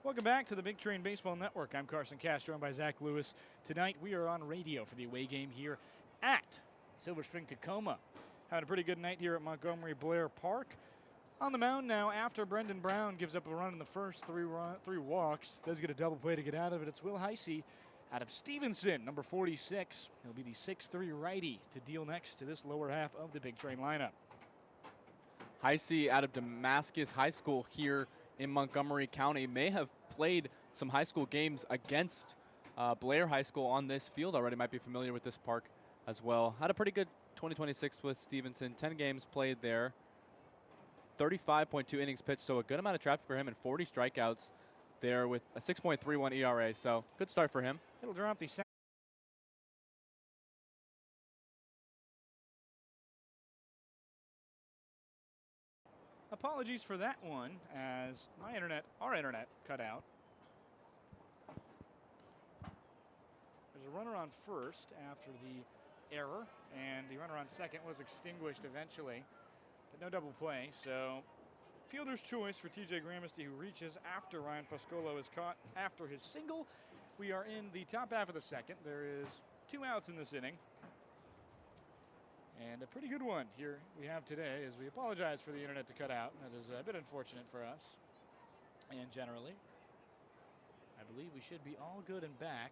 Welcome back to the Big Train Baseball Network. I'm Carson Cash, joined by Zach Lewis. Tonight we are on radio for the away game here at Silver Spring-Takoma. Having a pretty good night here at Montgomery Blair Park. On the mound now, after Brendan Brown gives up a run in the first three walks, does get a double play to get out of it. It's Will Heisey out of Stevenson, number 46. He'll be the 6'3" righty to deal next to this lower half of the Big Train lineup. Heisey out of Damascus High School here in Montgomery County, may have played some high school games against Blair High School on this field already, might be familiar with this park as well. Had a pretty good 2026 with Stevenson, 10 games played there, 35.2 innings pitched, so a good amount of traffic for him and 40 strikeouts there with a 6.31 ERA, so good start for him. It'll drop the second. Apologies for that one, as our internet cut out. There's a runner on first after the error, and the runner on second was extinguished eventually, but no double play. So fielder's choice for TJ Gramisty, who reaches after Ryan Foscolo is caught after his single. We are in the top half of the second. There is 2 outs in this inning. And a pretty good one here we have today, as we apologize for the internet to cut out. That is a bit unfortunate for us. And generally, I believe we should be all good and back.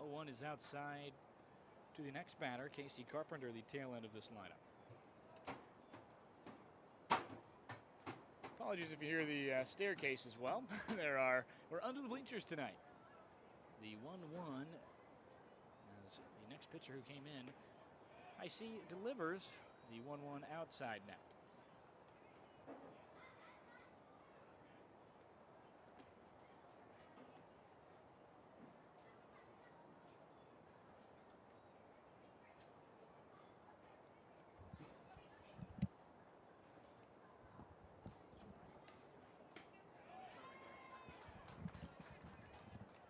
0-1 is outside to the next batter, Casey Carpenter, the tail end of this lineup. Apologies if you hear the staircase as well. We're under the bleachers tonight. The 1-1 as the next pitcher who came in, Heisey, delivers the 1-1 outside now.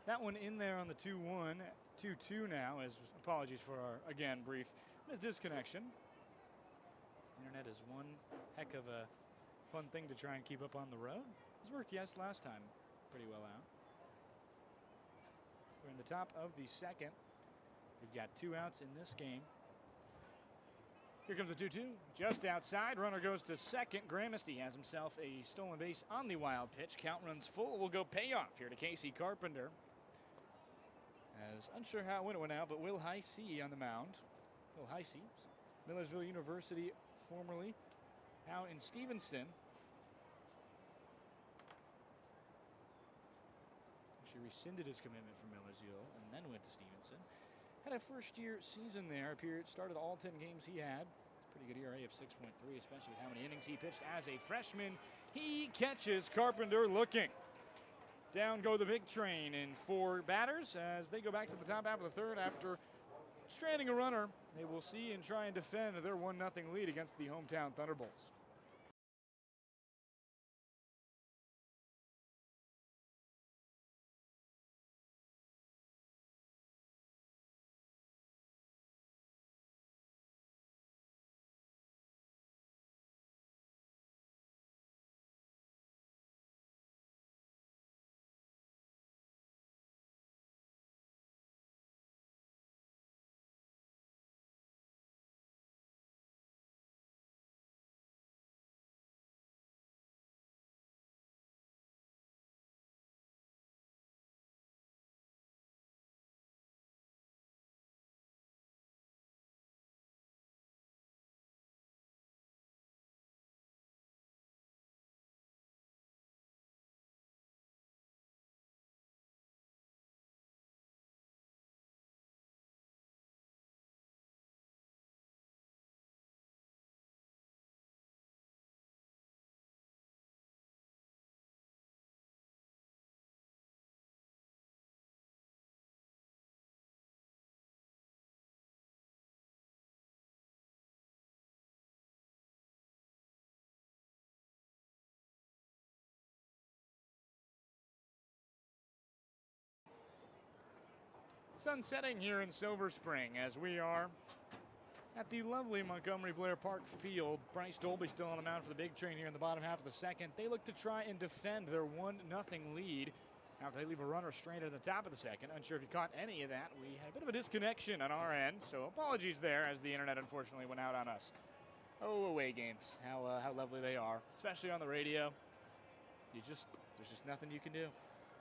That one in there on the 2-1, 2-2 now, as apologies for our, again, brief disconnection. Internet is one heck of a fun thing to try and keep up on the road. It worked, yes, last time pretty well out. We're in the top of the second. We've got 2 outs in this game. Here comes the 2-2, just outside. Runner goes to second. Gramisty has himself a stolen base on the wild pitch. Count runs full. We'll go payoff here to Casey Carpenter. As unsure when it went out, but Will Heisey on the mound. Will Heisey, Millersville University formerly, now in Stevenson. Actually rescinded his commitment from Millersville and then went to Stevenson. Had a first-year season there. Started all 10 games he had. Pretty good ERA of 6.3, especially with how many innings he pitched as a freshman. He catches Carpenter looking. Down go the Big Train in 4 batters as they go back to the top half of the third after stranding a runner. They will see and try and defend their 1-0 lead against the hometown Thunderbolts. Sun setting here in Silver Spring as we are At the lovely Montgomery Blair Park field, Bryce Dolby still on the mound for the Big Train here in the bottom half of the second. They look to try and defend their 1-0 lead after they leave a runner stranded at the top of the second. Unsure if you caught any of that. We had a bit of a disconnection on our end, so apologies there as the internet unfortunately went out on us. Oh, away games, how lovely they are, especially on the radio. There's just nothing you can do.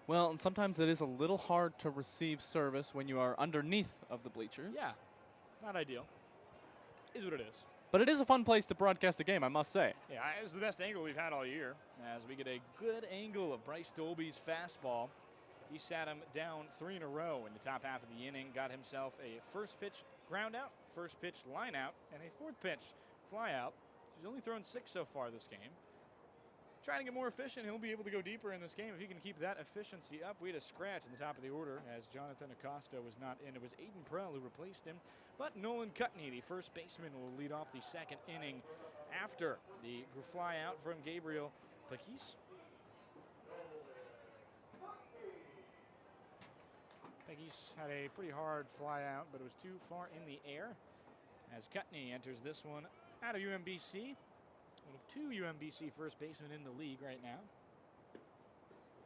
Well, and sometimes it is a little hard to receive service when you are underneath of the bleachers. Yeah, not ideal. Is what it is. But it is a fun place to broadcast a game, I must say. Yeah, it's the best angle we've had all year as we get a good angle of Bryce Dolby's fastball. He sat him down 3 in a row in the top half of the inning, got himself a first pitch ground out, first pitch line out, and a fourth pitch fly out. He's only thrown 6 so far this game. Trying to get more efficient, he'll be able to go deeper in this game. If he can keep that efficiency up, we had a scratch in the top of the order as Jonathan Acosta was not in. It was Aiden Prell who replaced him. But Nolan Cutney, the first baseman, will lead off the second inning after the fly out from Gabriel Pekis. Pekis had a pretty hard fly out, but it was too far in the air as Cutney enters this one out of UMBC. One of 2 UMBC first basemen in the league right now.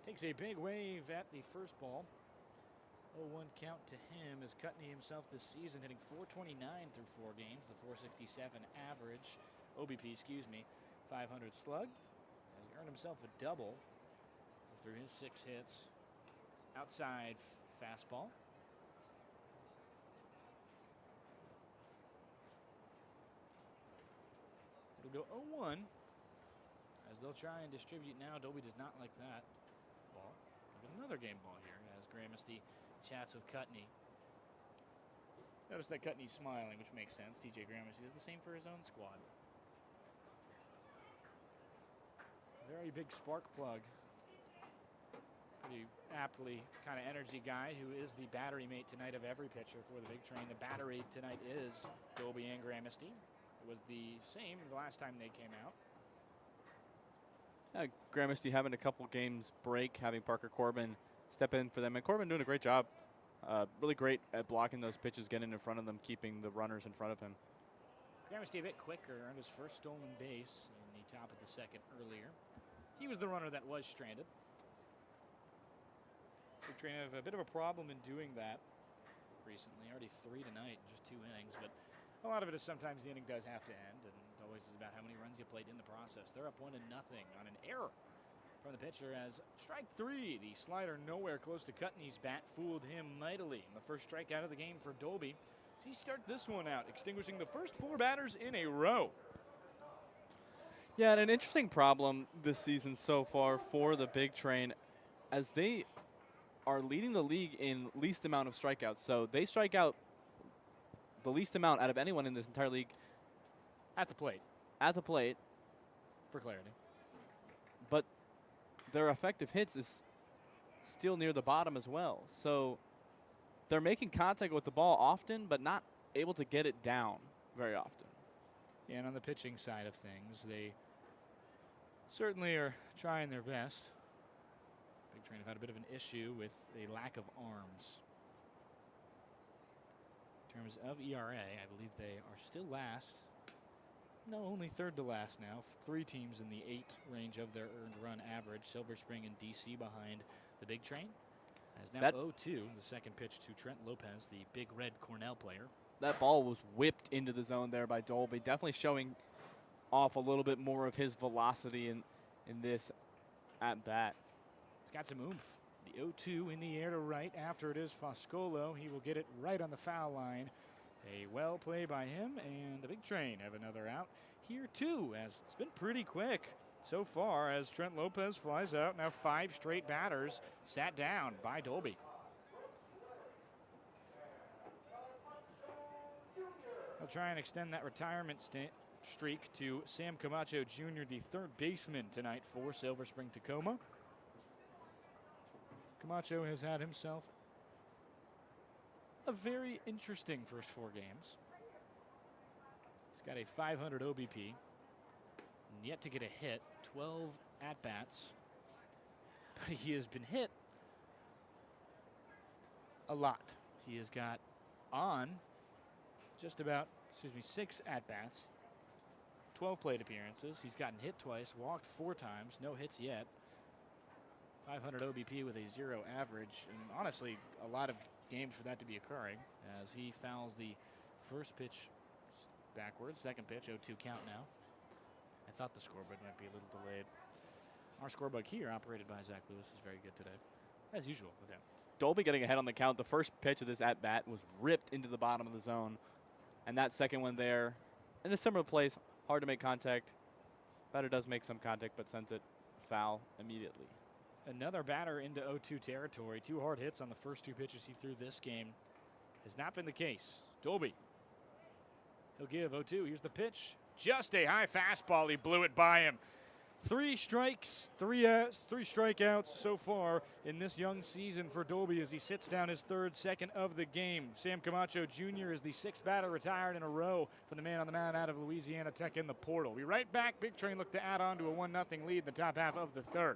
Takes a big wave at the first ball. 0-1 count to him as Cutney himself this season hitting .429 through 4 games, the .467 average, OBP, 500 slug. Has earned himself a double through his 6 hits. Outside fastball. It'll go 0-1 as they'll try and distribute now. Dolby does not like that ball. We've got another game ball here as Gramisty chats with Cutney. Notice that Cutney's smiling, which makes sense. TJ Gramisty does the same for his own squad. Very big spark plug. Pretty aptly kind of energy guy who is the battery mate tonight of every pitcher for the Big Train. The battery tonight is Dolby and Gramisty. It was the same the last time they came out. Gramisty having a couple games break, having Parker Corbin step in for them. And Corbin doing a great job. Really great at blocking those pitches, getting in front of them, keeping the runners in front of him. Gramisty a bit quicker, earned his first stolen base in the top of the second earlier. He was the runner that was stranded. Big Train have a bit of a problem in doing that recently. Already 3 tonight in just 2 innings, but a lot of it is sometimes the inning does have to end, and it always is about how many runs you played in the process. They're up 1-0 on an error from the pitcher as strike 3. The slider nowhere close to Cutney's bat fooled him mightily. And the first strikeout of the game for Dolby. So he start this one out, extinguishing the first 4 batters in a row. Yeah, and an interesting problem this season so far for the Big Train as they are leading the league in least amount of strikeouts. So they strike out the least amount out of anyone in this entire league. At the plate. At the plate. For clarity. But their effective hits is still near the bottom as well. So they're making contact with the ball often, but not able to get it down very often. Yeah, and on the pitching side of things, they certainly are trying their best. Big Train have had a bit of an issue with a lack of arms. In terms of ERA, I believe they are still last. No, only 3rd to last now. 3 teams in the 8 range of their earned run average. Silver Spring and DC behind the Big Train. As now 0-2, the second pitch to Trent Lopez, the big red Cornell player. That ball was whipped into the zone there by Dolby, definitely showing off a little bit more of his velocity in this at bat. He's got some oomph. The 0-2 in the air to right after it is Foscolo. He will get it right on the foul line. A well play by him, and the Big Train have another out here too, as it's been pretty quick so far as Trent Lopez flies out. Now 5 straight batters sat down by Dolby. They'll try and extend that retirement streak to Sam Camacho Jr., the 3rd baseman tonight for Silver Spring-Takoma. Camacho has had himself a very interesting first 4 games. He's got a 500 OBP, and yet to get a hit, 12 at-bats. But he has been hit a lot. He has got on just about 6 at-bats, 12 plate appearances. He's gotten hit twice, walked 4 times, no hits yet. 500 OBP with a 0 average, and honestly, a lot of games for that to be occurring as he fouls the first pitch backwards, second pitch, 0-2 count now. I thought the scoreboard might be a little delayed. Our scoreboard here, operated by Zach Lewis, is very good today, as usual with him. Dolby getting ahead on the count. The first pitch of this at-bat was ripped into the bottom of the zone, and that second one there, in a similar place, hard to make contact. Batter does make some contact, but sends it foul immediately. Another batter into 0-2 territory. 2 hard hits on the first 2 pitches he threw this game. Has not been the case. Dolby. He'll give 0-2. Here's the pitch. Just a high fastball. He blew it by him. 3 strikes, 3 strikeouts so far in this young season for Dolby as he sits down his 3rd second of the game. Sam Camacho Jr. is the 6th batter retired in a row for the man on the mound out of Louisiana Tech in the portal. Be right back. Big Train look to add on to a 1-0 lead in the top half of the 3rd.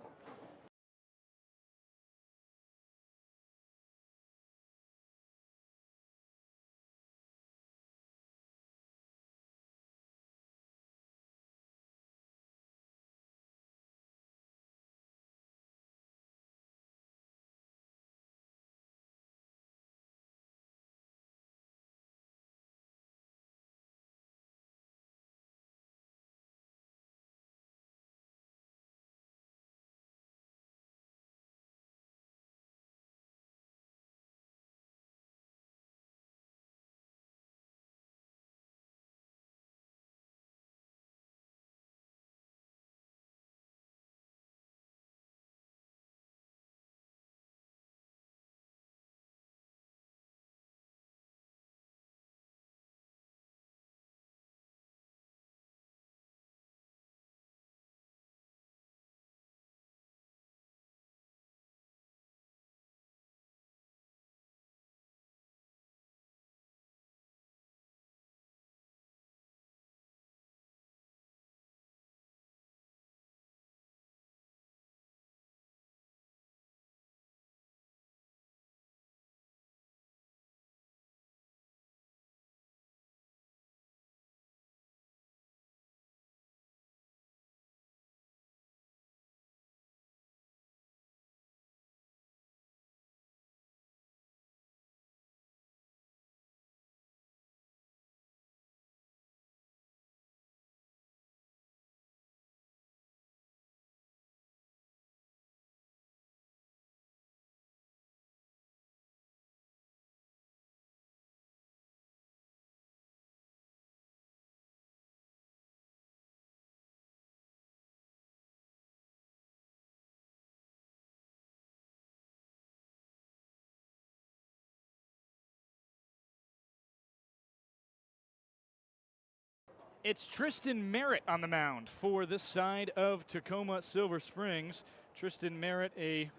It's Tristan Merritt on the mound for this side of Tacoma Silver Springs. Tristan Merritt, a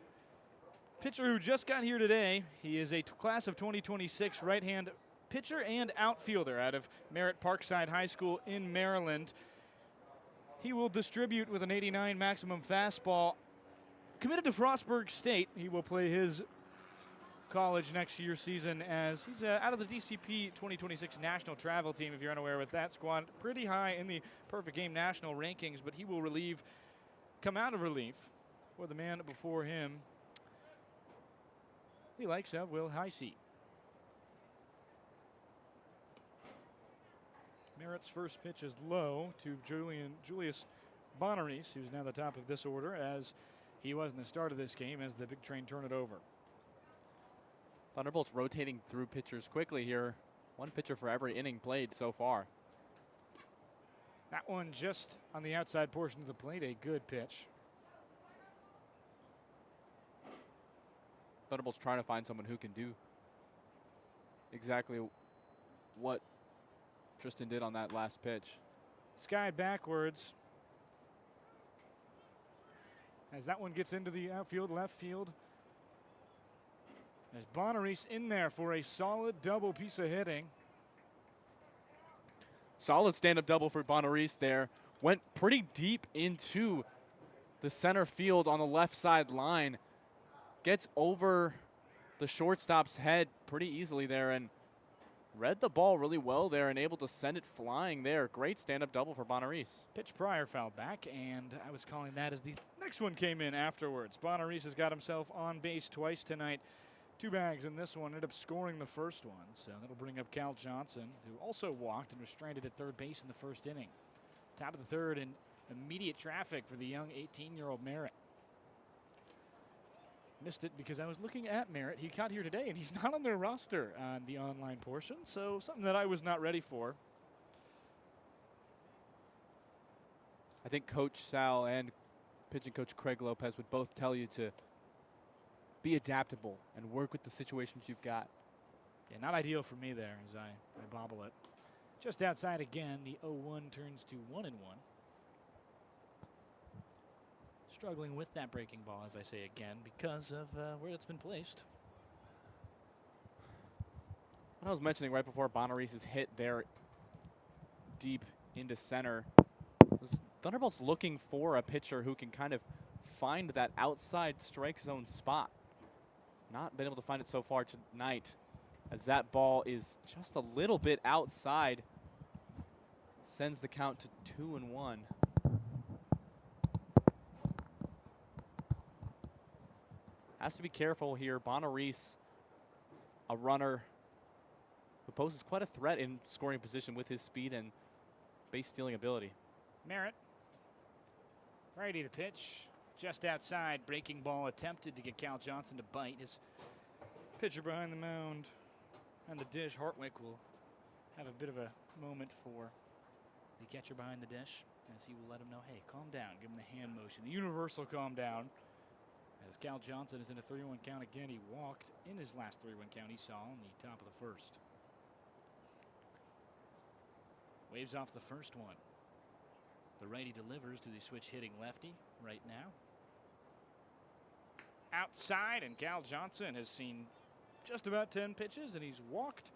pitcher who just got here today. He is a class of 2026 right-hand pitcher and outfielder out of Merritt Parkside High School in Maryland. He will distribute with an 89 maximum fastball. Committed to Frostburg State. He will play his college next year's season as he's out of the DCP 2026 national travel team, if you're unaware with that squad. Pretty high in the Perfect Game national rankings, but he will come out of relief for the man before him. He likes of Will Heisey. Merritt's first pitch is low to Julius Bonaris, who's now the top of this order, as he was in the start of this game as the Big Train turn it over. Thunderbolts rotating through pitchers quickly here. 1 pitcher for every inning played so far. That one just on the outside portion of the plate, a good pitch. Thunderbolts trying to find someone who can do exactly what Tristan did on that last pitch. Sky backwards. As that one gets into the outfield, left field. There's Bonaris in there for a solid double piece of hitting. Solid stand-up double for Bonaris there. Went pretty deep into the center field on the left side line. Gets over the shortstop's head pretty easily there, and read the ball really well there and able to send it flying there. Great stand-up double for Bonaris. Pitch prior fouled back, and I was calling that as the next one came in afterwards. Bonaris has got himself on base twice tonight. 2 bags in this one, ended up scoring the first one. So that'll bring up Cal Johnson, who also walked and was stranded at third base in the first inning. Top of the third and immediate traffic for the young 18-year-old Merritt. Missed it because I was looking at Merritt. He got here today, and he's not on their roster on the online portion, so something that I was not ready for. I think Coach Sal and pitching coach Craig Lopez would both tell you to be adaptable and work with the situations you've got. Yeah, not ideal for me there as I bobble it. Just outside again, the 0-1 turns to 1-1. Struggling with that breaking ball, as I say again, because of where it's been placed. What I was mentioning right before Bonaris' hit there deep into center was Thunderbolts looking for a pitcher who can kind of find that outside strike zone spot. Not been able to find it so far tonight, as that ball is just a little bit outside. Sends the count to 2-1. Has to be careful here. Bonaris, a runner who poses quite a threat in scoring position with his speed and base stealing ability. Merritt, righty the pitch, just outside. Breaking ball attempted to get Cal Johnson to bite. His pitcher behind the mound and the dish, Hartwick, will have a bit of a moment for the catcher behind the dish, as he will let him know, hey, calm down, give him the hand motion, the universal calm down. As Cal Johnson is in a 3-1 count again, he walked in his last 3-1 count he saw in the top of the first. Waves off the first one. The righty delivers to the switch hitting lefty right now. Outside, and Cal Johnson has seen just about 10 pitches, and he's walked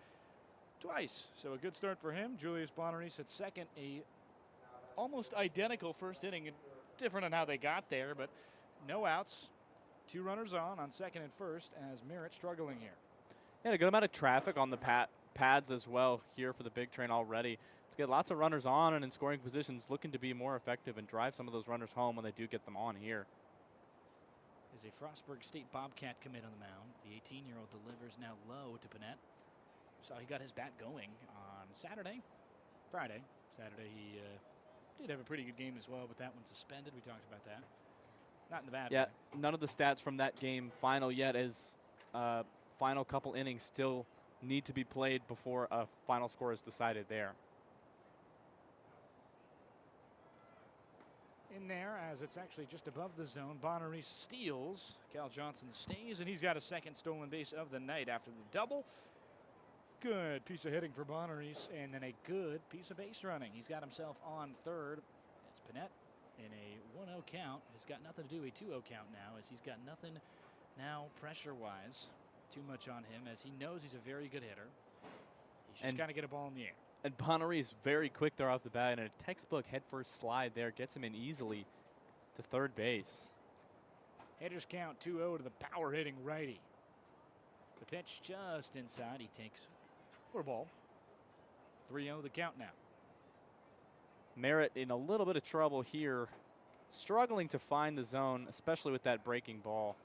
twice. So a good start for him. Julius Bonaris at second, a almost identical first inning, different on how they got there, but no outs. 2 runners on second and first, as Merritt struggling here. And a good amount of traffic on the pads as well here for the big train already. To get lots of runners on and in scoring positions, looking to be more effective and drive some of those runners home when they do get them on here. Is a Frostburg State Bobcat commit on the mound. The 18-year-old delivers now low to Panett. So he got his bat going on Friday. Saturday he did have a pretty good game as well, but that one's suspended. We talked about that. Not in the bad way. None of the stats from that game final yet, as final couple innings still need to be played before a final score is decided there. In there, as it's actually just above the zone, Bonaris steals. Cal Johnson stays, and he's got a second stolen base of the night after the double. Good piece of hitting for Bonaris, and then a good piece of base running. He's got himself on third. It's Panett in a 1-0 count. Has got nothing to do a 2-0 count now, as he's got nothing now pressure-wise too much on him, as he knows he's a very good hitter. He's just got to get a ball in the air. And Bonaris very quick there off the bat, and a textbook head-first slide there gets him in easily to third base. Hitters count 2-0 to the power-hitting righty. The pitch just inside. He takes for a ball. 3-0 the count now. Merritt in a little bit of trouble here, struggling to find the zone, especially with that breaking ball.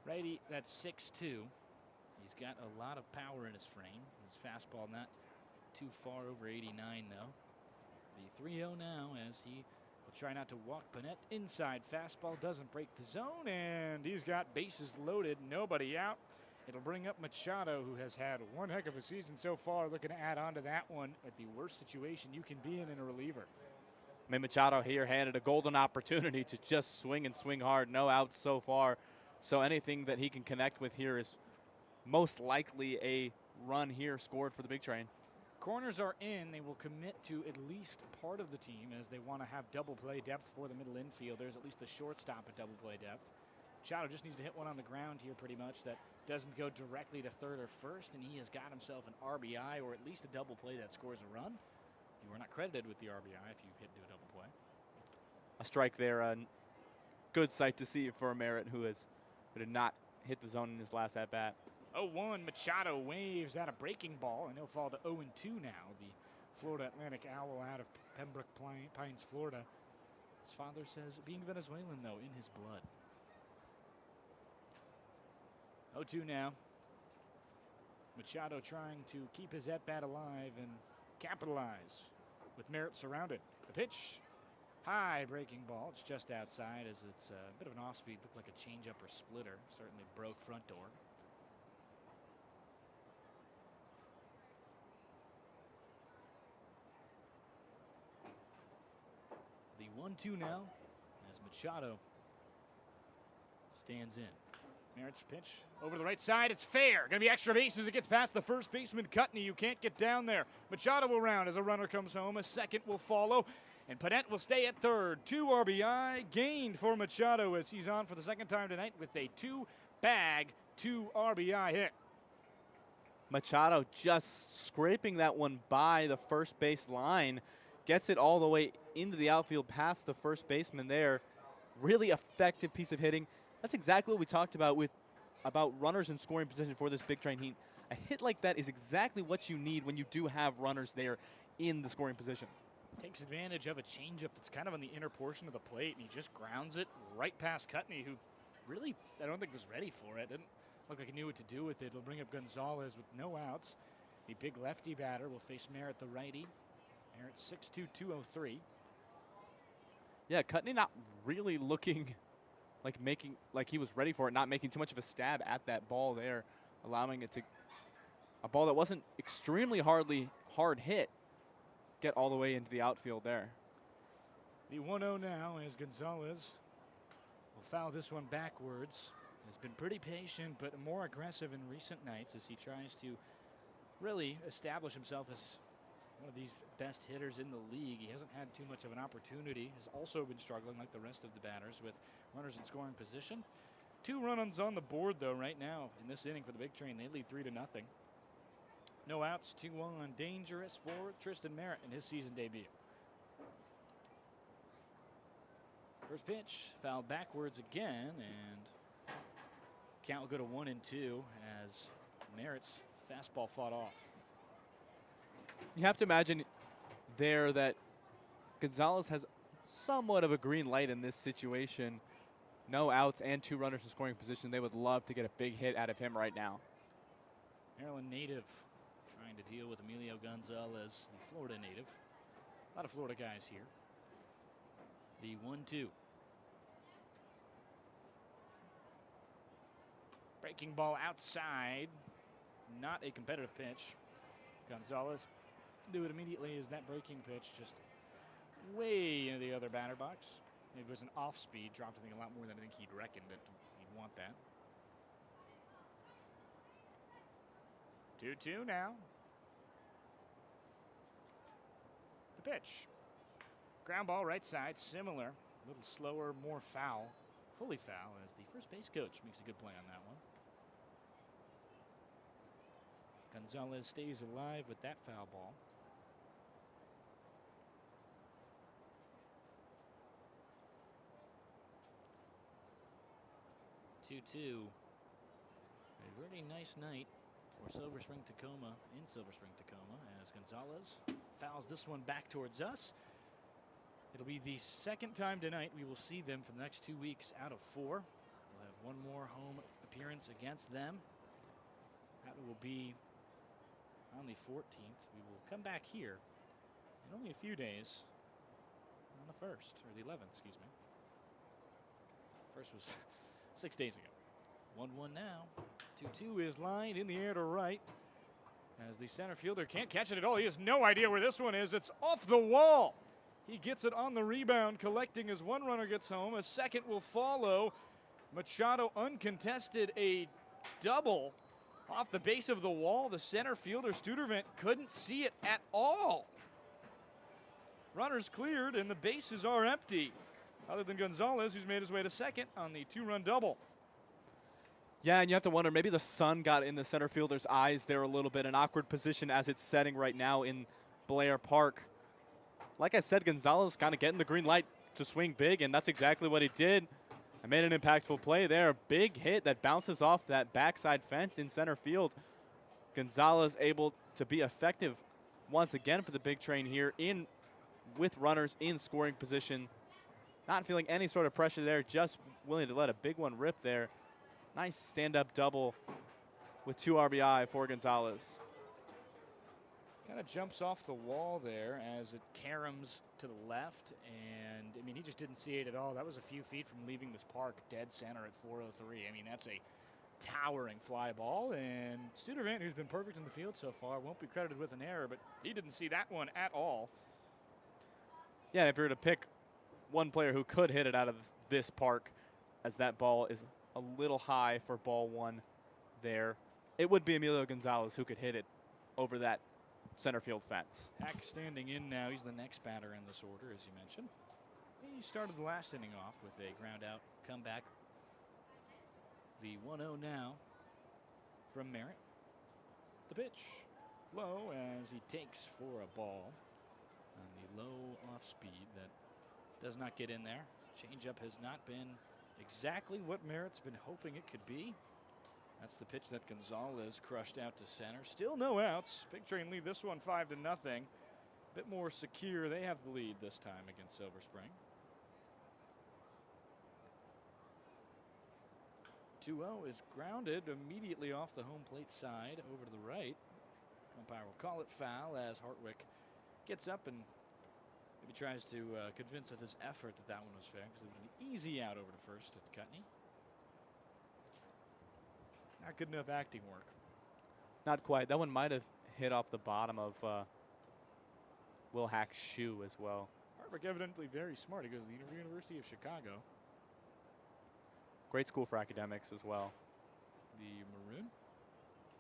Righty, that's 6-2. He's got a lot of power in his frame. His fastball not too far over 89, though. The 3-0 now, as he will try not to walk Panett inside. Fastball doesn't break the zone, and he's got bases loaded, nobody out. It'll bring up Machado, who has had one heck of a season so far, looking to add on to that one at the worst situation you can be in a reliever. I mean, Machado here handed a golden opportunity to just swing and swing hard. No outs so far. So anything that he can connect with here is most likely a run here scored for the big train. Corners are in. They will commit to at least part of the team, as they want to have double play depth for the middle infield. There's at least the shortstop at double play depth. Machado just needs to hit one on the ground here pretty much that doesn't go directly to third or first, and he has got himself an RBI, or at least a double play that scores a run. You are not credited with the RBI if you hit into a double play. A strike there. A good sight to see for Merritt, who did not hit the zone in his last at-bat. 0-1, Machado waves out a breaking ball, and he'll fall to 0-2 now. The Florida Atlantic Owl out of Pembroke Pines, Florida. His father says being Venezuelan, though, in his blood. 0-2 now. Machado trying to keep his at-bat alive and capitalize with Merritt surrounded. The pitch, high breaking ball. It's just outside as it's a bit of an off-speed. Looked like a changeup or splitter. Certainly broke front door. The 1-2 now as Machado stands in. Merritt's pitch over the right side. It's fair. Going to be extra base as it gets past the first baseman, Cutney. You can't get down there. Machado will round as a runner comes home. A second will follow. And Padette will stay at third. 2 RBI gained for Machado as he's on for the second time tonight with a 2-bag, 2 RBI hit. Machado just scraping that one by the first base line. Gets it all the way into the outfield past the first baseman there. Really effective piece of hitting. That's exactly what we talked about about runners in scoring position for this Big Train Heat. A hit like that is exactly what you need when you do have runners there in the scoring position. Takes advantage of a changeup that's kind of on the inner portion of the plate, and he just grounds it right past Cutney, who really, I don't think was ready for it. Didn't look like he knew what to do with it. It'll bring up Gonzalez with no outs. The big lefty batter will face Merritt, the righty. Merritt 6'2", 203. Yeah, Cutney not really looking like he was ready for it, not making too much of a stab at that ball there, allowing it to, a ball that wasn't extremely hard hit, get all the way into the outfield there. The 1-0 now as Gonzalez will foul this one backwards. Has been pretty patient, but more aggressive in recent nights as he tries to really establish himself as one of these best hitters in the league. He hasn't had too much of an opportunity. Has also been struggling like the rest of the batters with runners in scoring position. 2 runs on the board though right now in this inning for the Big Train. They lead 3-0. No outs, 2-1. Dangerous for Tristan Merritt in his season debut. First pitch fouled backwards again, and count will go to 1-2 as Merritt's fastball fought off. You have to imagine there that Gonzalez has somewhat of a green light in this situation. No outs and 2 runners in scoring position. They would love to get a big hit out of him right now. Maryland native trying to deal with Emilio Gonzalez, the Florida native. A lot of Florida guys here. The 1-2. Breaking ball outside. Not a competitive pitch. Gonzalez do it immediately as that breaking pitch just way into the other batter box. It was an off speed, dropped I think a lot more than I think he'd reckoned that he'd want that. 2-2 now. The pitch. Ground ball right side, similar. A little slower, more foul. Fully foul as the first base coach makes a good play on that one. Gonzalez stays alive with that foul ball. A very nice night for Silver Spring-Takoma in Silver Spring-Takoma as Gonzalez fouls this one back towards us. It'll be the second time tonight we will see them for the next 2 weeks out of 4. We'll have one more home appearance against them. That will be on the 14th. We will come back here in only a few days on the 1st, or the 11th, excuse me. First was 6 days ago. 1-1 now. 2-2 is lined in the air to right as the center fielder can't catch it at all. He has no idea where this one is. It's off the wall. He gets it on the rebound, collecting as one runner gets home. A second will follow. Machado uncontested, a double off the base of the wall. The center fielder, Studervant, couldn't see it at all. Runners cleared and the bases are empty, other than Gonzalez, who's made his way to second on the 2-run double. Yeah, and you have to wonder, maybe the sun got in the center fielder's eyes there a little bit. An awkward position as it's setting right now in Blair Park. Like I said, Gonzalez kind of getting the green light to swing big, and that's exactly what he did. I made an impactful play there. A big hit that bounces off that backside fence in center field. Gonzalez able to be effective once again for the big train here with runners in scoring position. Not feeling any sort of pressure there, just willing to let a big one rip there. Nice stand-up double with 2 RBI for Gonzalez. Kind of jumps off the wall there as it caroms to the left, and I mean, he just didn't see it at all. That was a few feet from leaving this park, dead center at 403. I mean, that's a towering fly ball, and Studervant, who's been perfect in the field so far, won't be credited with an error, but he didn't see that one at all. Yeah, if you were to pick one player who could hit it out of this park, as that ball is a little high for ball one there, it would be Emilio Gonzalez who could hit it over that center field fence. Hack standing in now. He's the next batter in this order, as you mentioned. He started the last inning off with a ground out comeback. The 1-0 now from Merritt. The pitch low as he takes for a ball on the low off speed that does not get in there. Changeup has not been exactly what Merritt's been hoping it could be. That's the pitch that Gonzalez crushed out to center. Still no outs. Big Train lead this one 5-0. A bit more secure. They have the lead this time against Silver Spring. 2-0 is grounded immediately off the home plate side over to the right. Umpire will call it foul as Hartwick gets up and maybe tries to convince with his effort that one was fair, because it was an easy out over to first at Cutney. Not good enough acting work. Not quite. That one might have hit off the bottom of Will Hack's shoe as well. Hartwick evidently very smart. He goes to the University of Chicago. Great school for academics as well. The maroon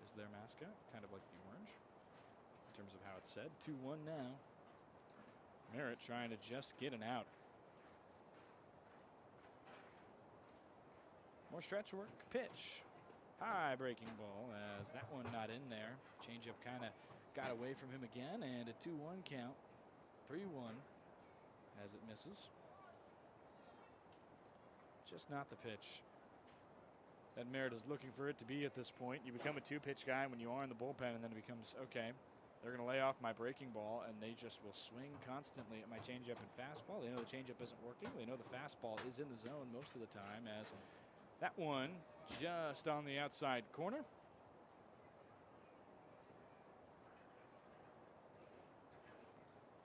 is their mascot, kind of like the orange in terms of how it's said. 2-1 now. Merritt trying to just get an out. More stretch work. Pitch. High breaking ball as that one not in there. Changeup kind of got away from him again, and a 2-1 count. 3-1 as it misses. Just not the pitch that Merritt is looking for it to be at this point. You become a 2-pitch guy when you are in the bullpen, and then it becomes, okay, they're going to lay off my breaking ball, and they just will swing constantly at my changeup and fastball. They know the changeup isn't working. They know the fastball is in the zone most of the time, as that one just on the outside corner.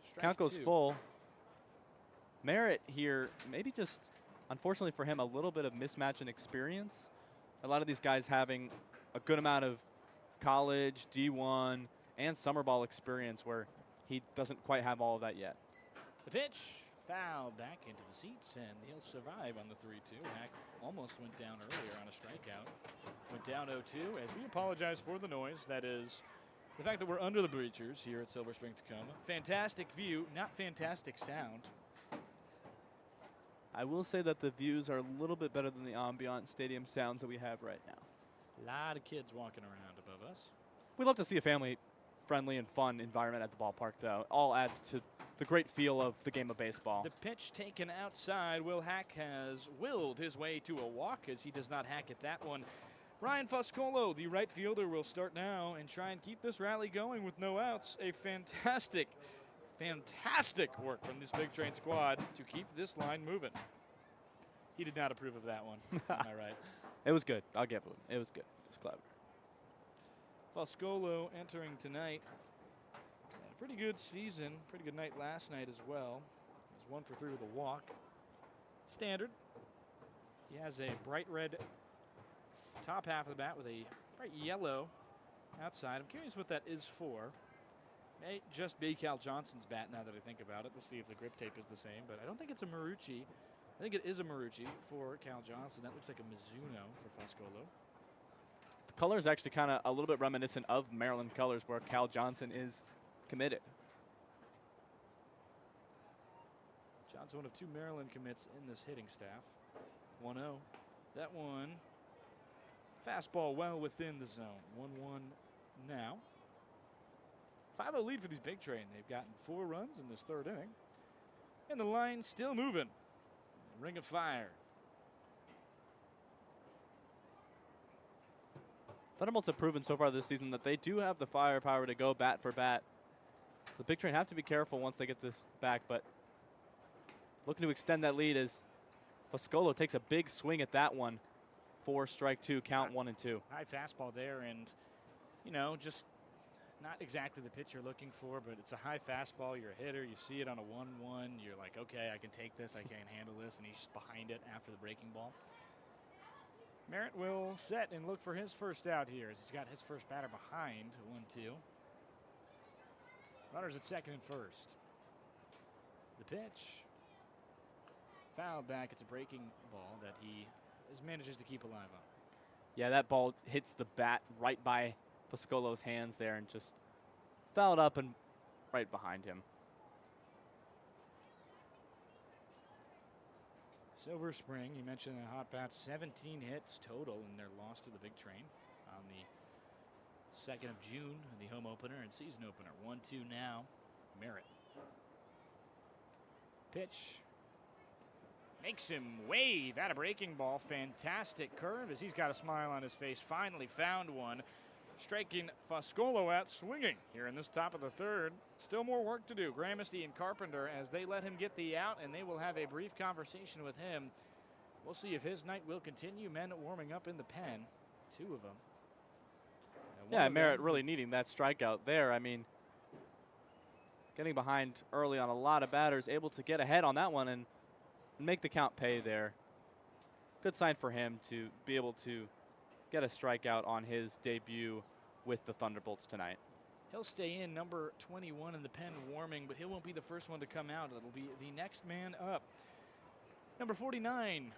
Strike Count goes 2. full. Merritt here, maybe just, unfortunately for him, a little bit of mismatch in experience. A lot of these guys having a good amount of college, D1, and summer ball experience where he doesn't quite have all of that yet. The pitch fouled back into the seats, and he'll survive on the 3-2. Hack almost went down earlier on a strikeout. Went down 0-2 as we apologize for the noise. That is the fact that we're under the bleachers here at Silver Spring-Takoma. Fantastic view, not fantastic sound. I will say that the views are a little bit better than the ambient stadium sounds that we have right now. A lot of kids walking around above us. We love to see a family-friendly and fun environment at the ballpark, though. All adds to the great feel of the game of baseball. The pitch taken outside. Will Hack has willed his way to a walk as he does not hack at that one. Ryan Fuscolo, the right fielder, will start now and try and keep this rally going with no outs. A fantastic work from this Big Train squad to keep this line moving. He did not approve of that one. Am I right? It was good. I'll give it. It was good. It was clever. Fuscolo entering tonight. Had a pretty good season. Pretty good night last night as well. He was 1 for 3 with a walk. Standard. He has a bright red top half of the bat with a bright yellow outside. I'm curious what that is for. May just be Cal Johnson's bat now that I think about it. We'll see if the grip tape is the same, but I don't think it's a Marucci. I think it is a Marucci for Cal Johnson. That looks like a Mizuno for Fuscolo. The color is actually kind of a little bit reminiscent of Maryland colors where Cal Johnson is committed. Johnson, one of 2 Maryland commits in this hitting staff. 1-0. That one, fastball well within the zone. 1-1 now. 5-0 lead for these Big Train. They've gotten 4 runs in this 3rd inning. And the line still moving. Ring of fire. Thunderbolts have proven so far this season that they do have the firepower to go bat for bat. The Big Train have to be careful once they get this back, but looking to extend that lead as Foscolo takes a big swing at that one for strike two, count 1 and 2. High fastball there, and, you know, just not exactly the pitch you're looking for, but it's a high fastball. You're a hitter. You see it on a 1-1. You're like, okay, I can take this. I can't handle this. And he's just behind it after the breaking ball. Merritt will set and look for his first out here as he's got his first batter behind 1-2. Runners at second and first. The pitch. Fouled back. It's a breaking ball that he manages to keep alive on. Yeah, that ball hits the bat right by Foscolo's hands there and just fouled up and right behind him. Silver Spring, you mentioned the hot bats, 17 hits total in their loss to the Big Train on the 2nd of June, the home opener and season opener. 1-2 now. Merritt. Pitch. Makes him wave at a breaking ball. Fantastic curve as he's got a smile on his face. Finally found one. Striking Foscolo out swinging here in this top of the third. Still more work to do. Gramesty and Carpenter as they let him get the out, and they will have a brief conversation with him. We'll see if his night will continue. Men warming up in the pen. 2 of them. Yeah, Merritt really needing that strikeout there. I mean, getting behind early on a lot of batters, able to get ahead on that one and make the count pay there. Good sign for him to be able to get a strikeout on his debut with the Thunderbolts tonight. He'll stay in, number 21 in the pen warming, but he won't be the first one to come out. It'll be the next man up. Number 49,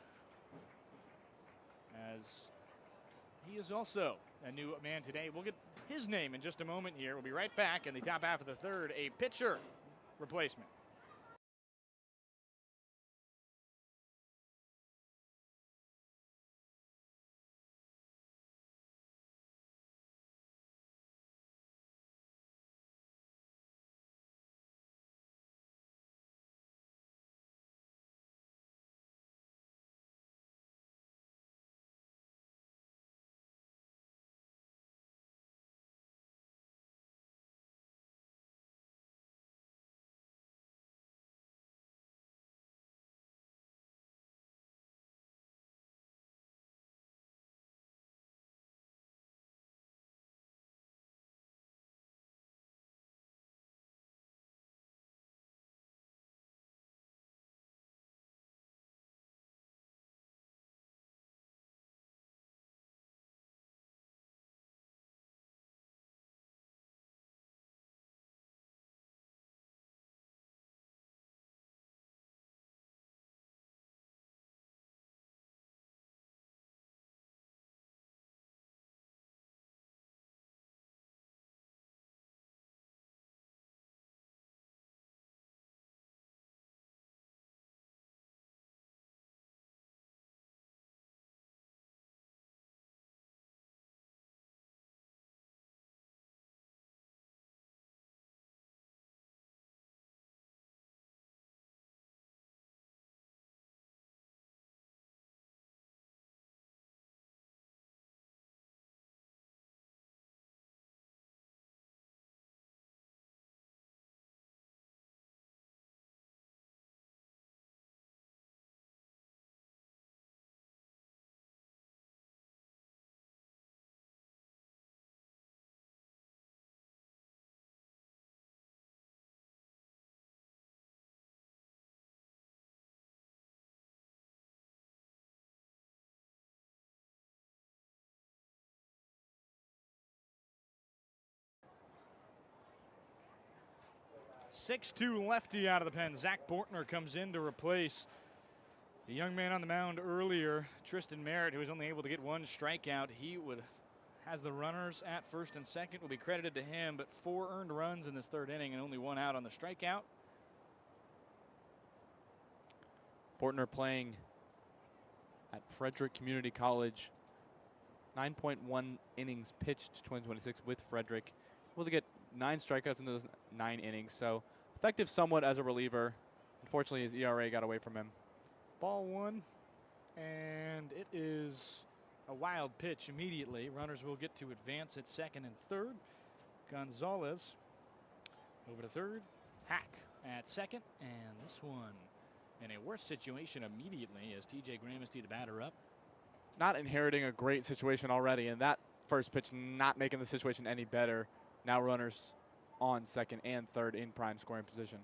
as he is also a new man today. We'll get his name in just a moment here. We'll be right back in the top half of the third, a pitcher replacement. Six-two lefty out of the pen. Zach Bortner comes in to replace the young man on the mound earlier, Tristan Merritt, who was only able to get 1 strikeout. He has the runners at first and second. Will be credited to him, but 4 earned runs in this third inning and only 1 out on the strikeout. Bortner playing at Frederick Community College. 9.1 innings pitched 2026 with Frederick. Able to get 9 strikeouts in those 9 innings, so effective somewhat as a reliever. Unfortunately, his ERA got away from him. Ball 1, and it is a wild pitch immediately. Runners will get to advance at second and third. Gonzalez over to third. Hack at second. And this one in a worse situation immediately as TJ Gramesty, the batter, up. Not inheriting a great situation already, and that first pitch not making the situation any better. Now runners on second and third in prime scoring position.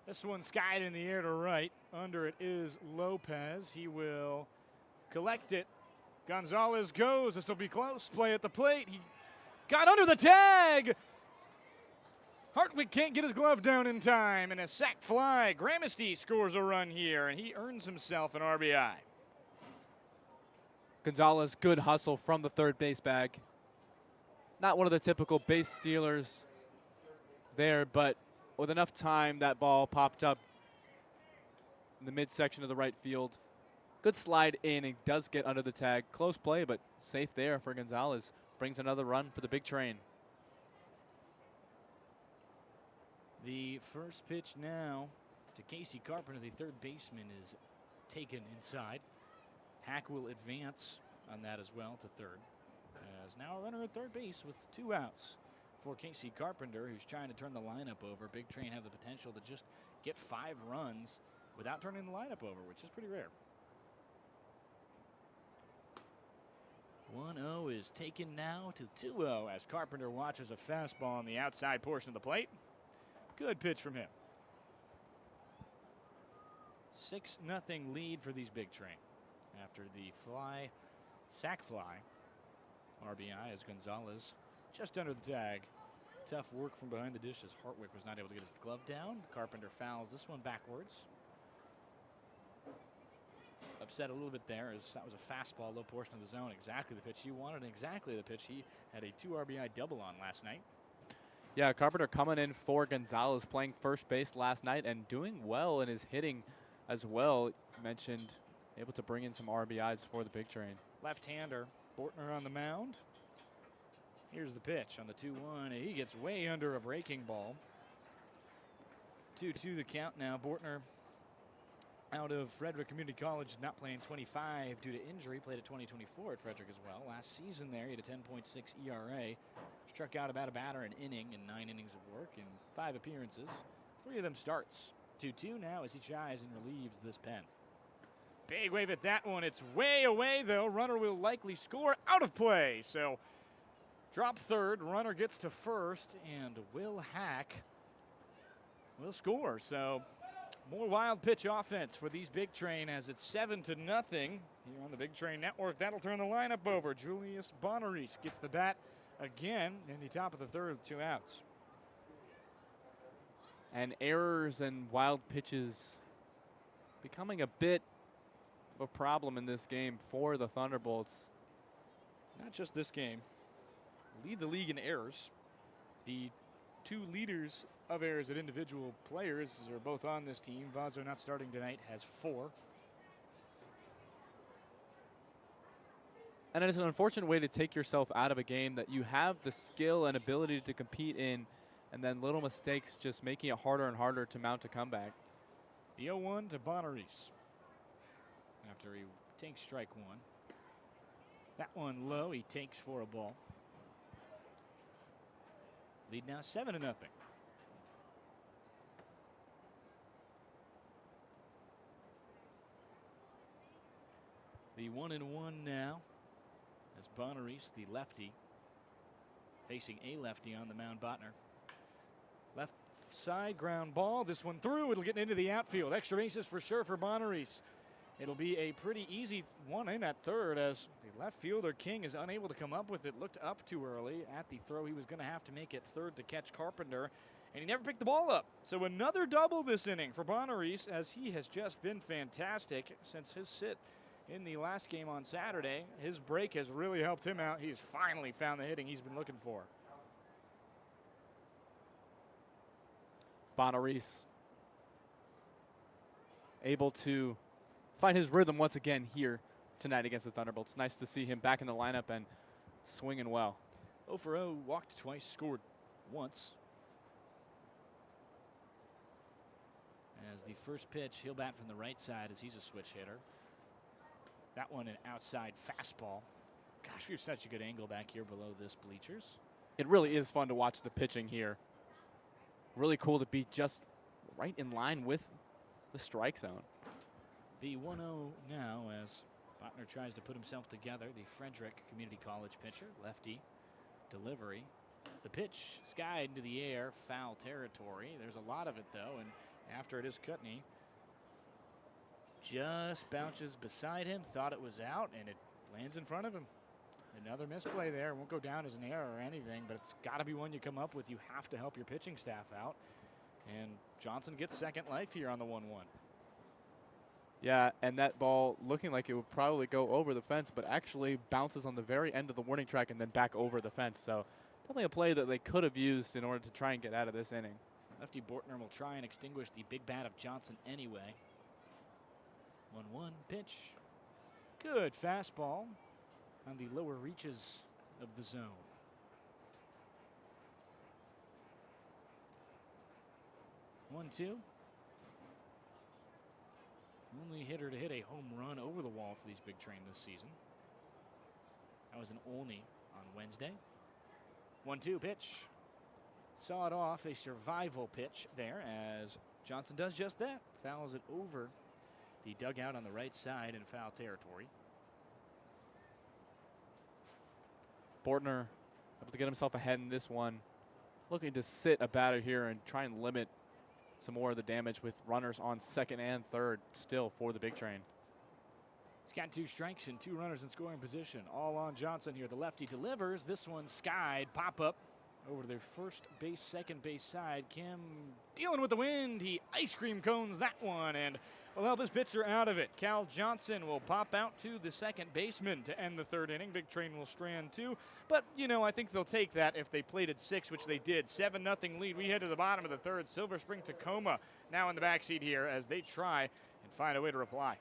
This one skied in the air to right. Under it is Lopez. He will collect it. Gonzalez goes. This will be close. Play at the plate. He got under the tag. Hartwig can't get his glove down in time, and a sac fly. Gramesty scores a run here, and he earns himself an RBI. Gonzalez, good hustle from the third base bag. Not one of the typical base stealers there, but with enough time, that ball popped up in the midsection of the right field. Good slide in. It does get under the tag. Close play, but safe there for Gonzalez. Brings another run for the big train. The first pitch now to Casey Carpenter, the third baseman, is taken inside. Hack will advance on that as well to third. As now a runner at third base with 2 outs for Casey Carpenter, who's trying to turn the lineup over. Big Train have the potential to just get 5 runs without turning the lineup over, which is pretty rare. 1-0 is taken now to 2-0 as Carpenter watches a fastball on the outside portion of the plate. Good pitch from him. 6-0 lead for these Big Train after the sac fly. RBI as Gonzalez just under the tag. Tough work from behind the dish as Hartwig was not able to get his glove down. Carpenter fouls this one backwards. Upset a little bit there as that was a fastball, low portion of the zone. Exactly the pitch he wanted and exactly the pitch he had a 2 RBI double on last night. Yeah, Carpenter coming in for Gonzalez, playing first base last night and doing well in his hitting as well. You mentioned able to bring in some RBIs for the Big Train. Left-hander, Bortner on the mound. Here's the pitch on the 2-1. He gets way under a breaking ball. 2-2 the count now. Bortner out of Frederick Community College, not playing 25 due to injury. Played at 2024 at Frederick as well. Last season there, he had a 10.6 ERA. Struck out about a batter an inning in 9 innings of work in 5 appearances. 3 of them starts. 2-2 now as he tries and relieves this pen. Big wave at that one. It's way away, though. Runner will likely score out of play. So drop third. Runner gets to first, and Will Hack will score. So more wild pitch offense for these Big Train as it's 7-0 here on the Big Train Network. That'll turn the lineup over. Julius Bonaris gets the bat again in the top of the third with 2 outs. And errors and wild pitches becoming a bit of a problem in this game for the Thunderbolts. Not just this game. Lead the league in errors. The 2 leaders of errors at individual players are both on this team. Vazo, not starting tonight, has 4. And it's an unfortunate way to take yourself out of a game that you have the skill and ability to compete in, and then little mistakes just making it harder and harder to mount a comeback. The 0-1 to Bonaris after he takes strike 1. That one low, he takes for a ball. Lead now 7-0. The 1-1 now as Bonaris, the lefty, facing a lefty on the mound, Botner. Left side ground ball. This one through. It'll get into the outfield. Extra bases for sure for Bonaris. It'll be a pretty easy one in at third as the left fielder King is unable to come up with it. Looked up too early at the throw. He was going to have to make it third to catch Carpenter, and he never picked the ball up. So another double this inning for Bonaris as he has just been fantastic since his sit in the last game on Saturday. His break has really helped him out. He's finally found the hitting he's been looking for. Bonaris able to find his rhythm once again here tonight against the Thunderbolts. Nice to see him back in the lineup and swinging well. 0 for 0, walked twice, scored once. As the first pitch, he'll bat from the right side as he's a switch hitter. That one an outside fastball. Gosh, we have such a good angle back here below this bleachers. It really is fun to watch the pitching here. Really cool to be just right in line with the strike zone. The 1-0 now as Botner tries to put himself together. The Frederick Community College pitcher, lefty delivery. The pitch skied into the air, foul territory. There's a lot of it though, and after it is Kutney, just bounces beside him, thought it was out, and it lands in front of him. Another misplay there. Won't go down as an error or anything, but it's got to be one you come up with. You have to help your pitching staff out. And Johnson gets second life here on the 1-1. Yeah, and that ball looking like it would probably go over the fence, but actually bounces on the very end of the warning track and then back over the fence. So definitely a play that they could have used in order to try and get out of this inning. Lefty Bortner will try and extinguish the big bat of Johnson anyway. 1-1 pitch. Good fastball on the lower reaches of the zone. One, two. Only hitter to hit a home run over the wall for these Big Train this season. That was an Olney on Wednesday. 1-2 pitch. Saw it off, a survival pitch there as Johnson does just that. Fouls it over the dugout on the right side in foul territory. Bortner able to get himself ahead in this one. Looking to sit a batter here and try and limit some more of the damage with runners on second and third still for the Big Train. He's got 2 strikes and 2 runners in scoring position. All on Johnson here. The lefty delivers. This one skied. Pop up over to their first base, second base side. Kim dealing with the wind. He ice cream cones that one and will help his pitcher out of it. Cal Johnson will pop out to the second baseman to end the third inning. Big Train will strand 2. But, you know, I think they'll take that if they played at 6, which they did. 7-0 lead. We head to the bottom of the third. Silver Spring-Takoma now in the backseat here as they try and find a way to reply.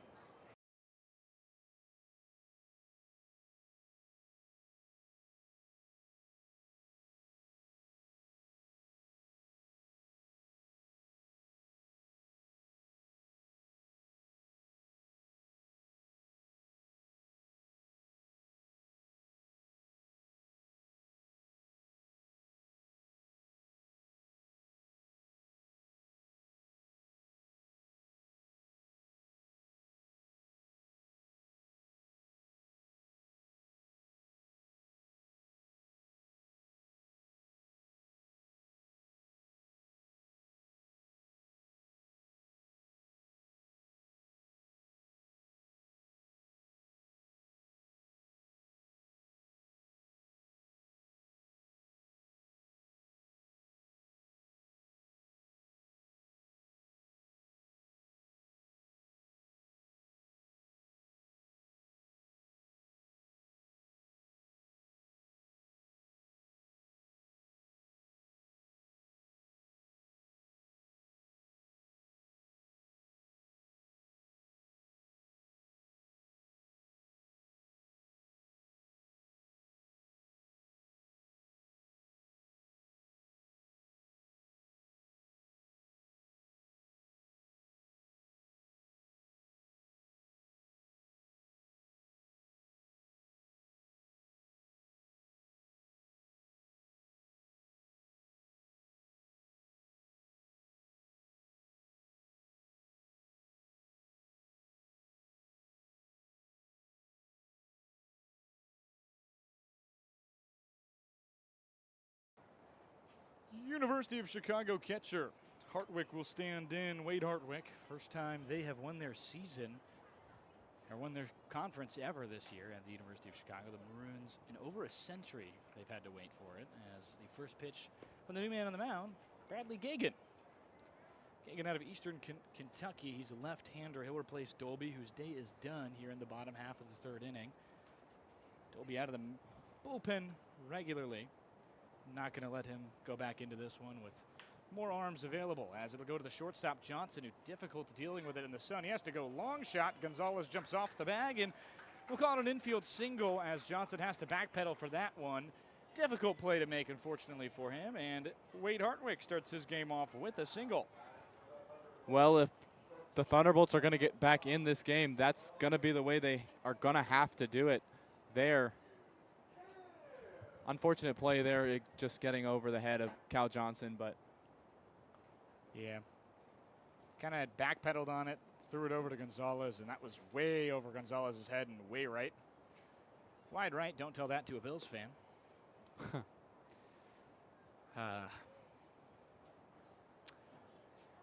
University of Chicago catcher Hartwick will stand in. Wade Hartwick, first time they have won their season or won their conference ever this year at the University of Chicago. The Maroons, in over a century, they've had to wait for it as the first pitch from the new man on the mound, Bradley Gagan. Gagan out of Eastern Kentucky. He's a left-hander. He'll replace Dolby, whose day is done here in the bottom half of the third inning. Dolby out of the bullpen regularly. Not going to let him go back into this one with more arms available as it'll go to the shortstop Johnson, who's difficult dealing with it in the sun. He has to go long shot. Gonzalez jumps off the bag, and we'll call it an infield single as Johnson has to backpedal for that one. Difficult play to make, unfortunately, for him, and Wade Hartwick starts his game off with a single. Well, if the Thunderbolts are going to get back in this game, that's going to be the way they are going to have to do it there. Unfortunate play there, just getting over the head of Cal Johnson, but. Yeah. Kind of backpedaled on it, threw it over to Gonzalez, and that was way over Gonzalez's head and way right. Wide right, don't tell that to a Bills fan.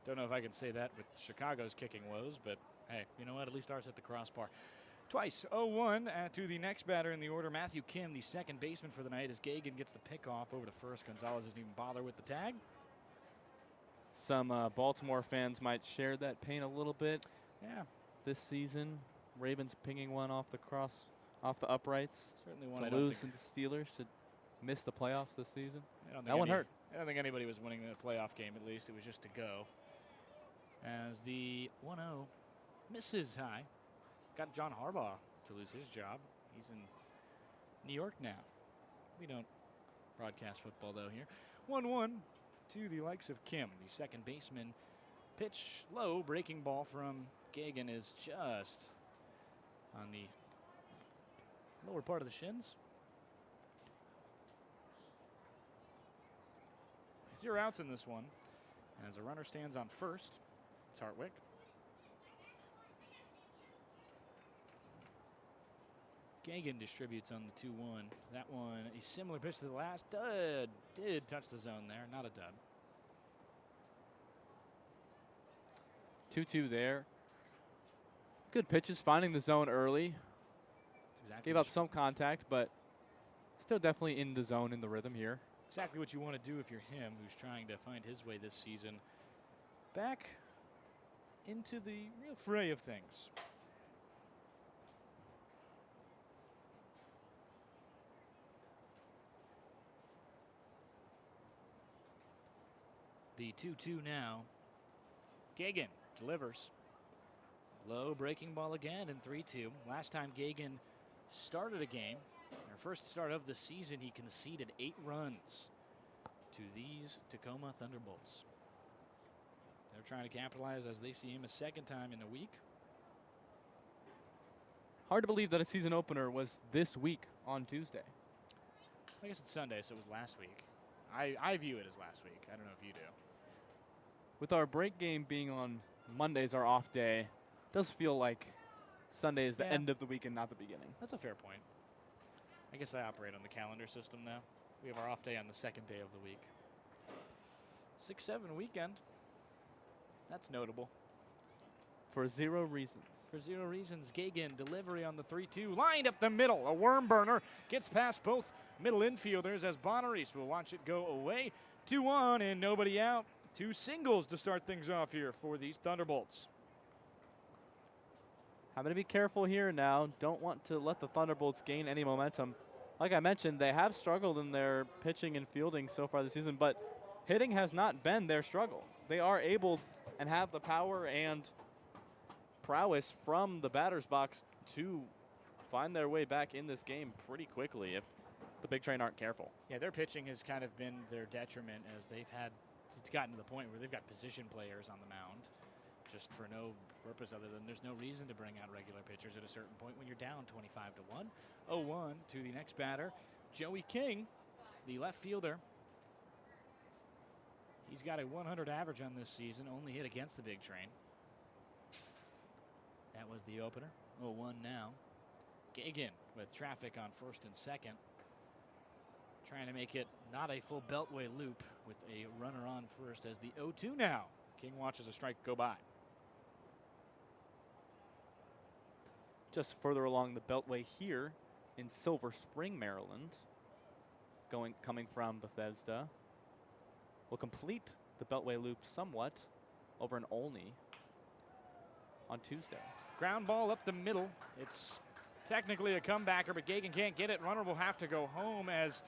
Don't know if I can say that with Chicago's kicking woes, but hey, you know what? At least ours hit the crossbar. Twice, 0-1 to the next batter in the order, Matthew Kim, the second baseman for the night, as Gagan gets the pickoff over to first. Gonzalez doesn't even bother with the tag. Some Baltimore fans might share that pain a little bit. Yeah. This season, Ravens pinging one off the uprights. Certainly one to lose, and the Steelers to miss the playoffs this season. That one hurt. I don't think anybody was winning the playoff game, at least. It was just to go. As the 1-0 misses high. Got John Harbaugh to lose his job. He's in New York now. We don't broadcast football, though, here. 1-1 to the likes of Kim, the second baseman. Pitch low, breaking ball from Gagan is just on the lower part of the shins. 0 outs in this one, as a runner stands on first. It's Hartwick. Gagan distributes on the 2-1. That one, a similar pitch to the last. Did touch the zone there, not a dud. 2-2 there. Good pitches, finding the zone early. Exactly. Gave up some contact, but still definitely in the zone, in the rhythm here. Exactly what you want to do if you're him, who's trying to find his way this season back into the real fray of things. The 2-2 now. Gagan delivers. Low breaking ball again in 3-2. Last time Gagan started a game, our first start of the season, he conceded 8 runs to these Tacoma Thunderbolts. They're trying to capitalize as they see him a second time in a week. Hard to believe that a season opener was this week on Tuesday. I guess it's Sunday, so it was last week. I view it as last week. I don't know if you do. With our break game being on Mondays, our off day, it does feel like Sunday is the end of the week and not the beginning. That's a fair point. I guess I operate on the calendar system now. We have our off day on the second day of the week. 6-7 weekend. That's notable. For 0 reasons. For 0 reasons, Gagan delivery on the 3-2. Lined up the middle. A worm burner. Gets past both middle infielders as Bonaris will watch it go away. 2-1 and nobody out. 2 singles to start things off here for these Thunderbolts. Having to be careful here now. Don't want to let the Thunderbolts gain any momentum. Like I mentioned, they have struggled in their pitching and fielding so far this season, but hitting has not been their struggle. They are able and have the power and prowess from the batter's box to find their way back in this game pretty quickly if the Big Train aren't careful. Yeah, their pitching has kind of been their detriment as they've gotten to the point where they've got position players on the mound just for no purpose other than there's no reason to bring out regular pitchers at a certain point when you're down 25-1. 0-1 to the next batter, Joey King, the left fielder. He's got a 100 average on this season, only hit against the Big Train. That was the opener. 0-1 now. Gagan with traffic on first and second. Trying to make it not a full beltway loop with a runner on first as the 0-2 now. King watches a strike go by. Just further along the beltway here in Silver Spring, Maryland. Coming from Bethesda. Will complete the beltway loop somewhat over in Olney on Tuesday. Ground ball up the middle. It's technically a comebacker, but Gagan can't get it. Runner will have to go home as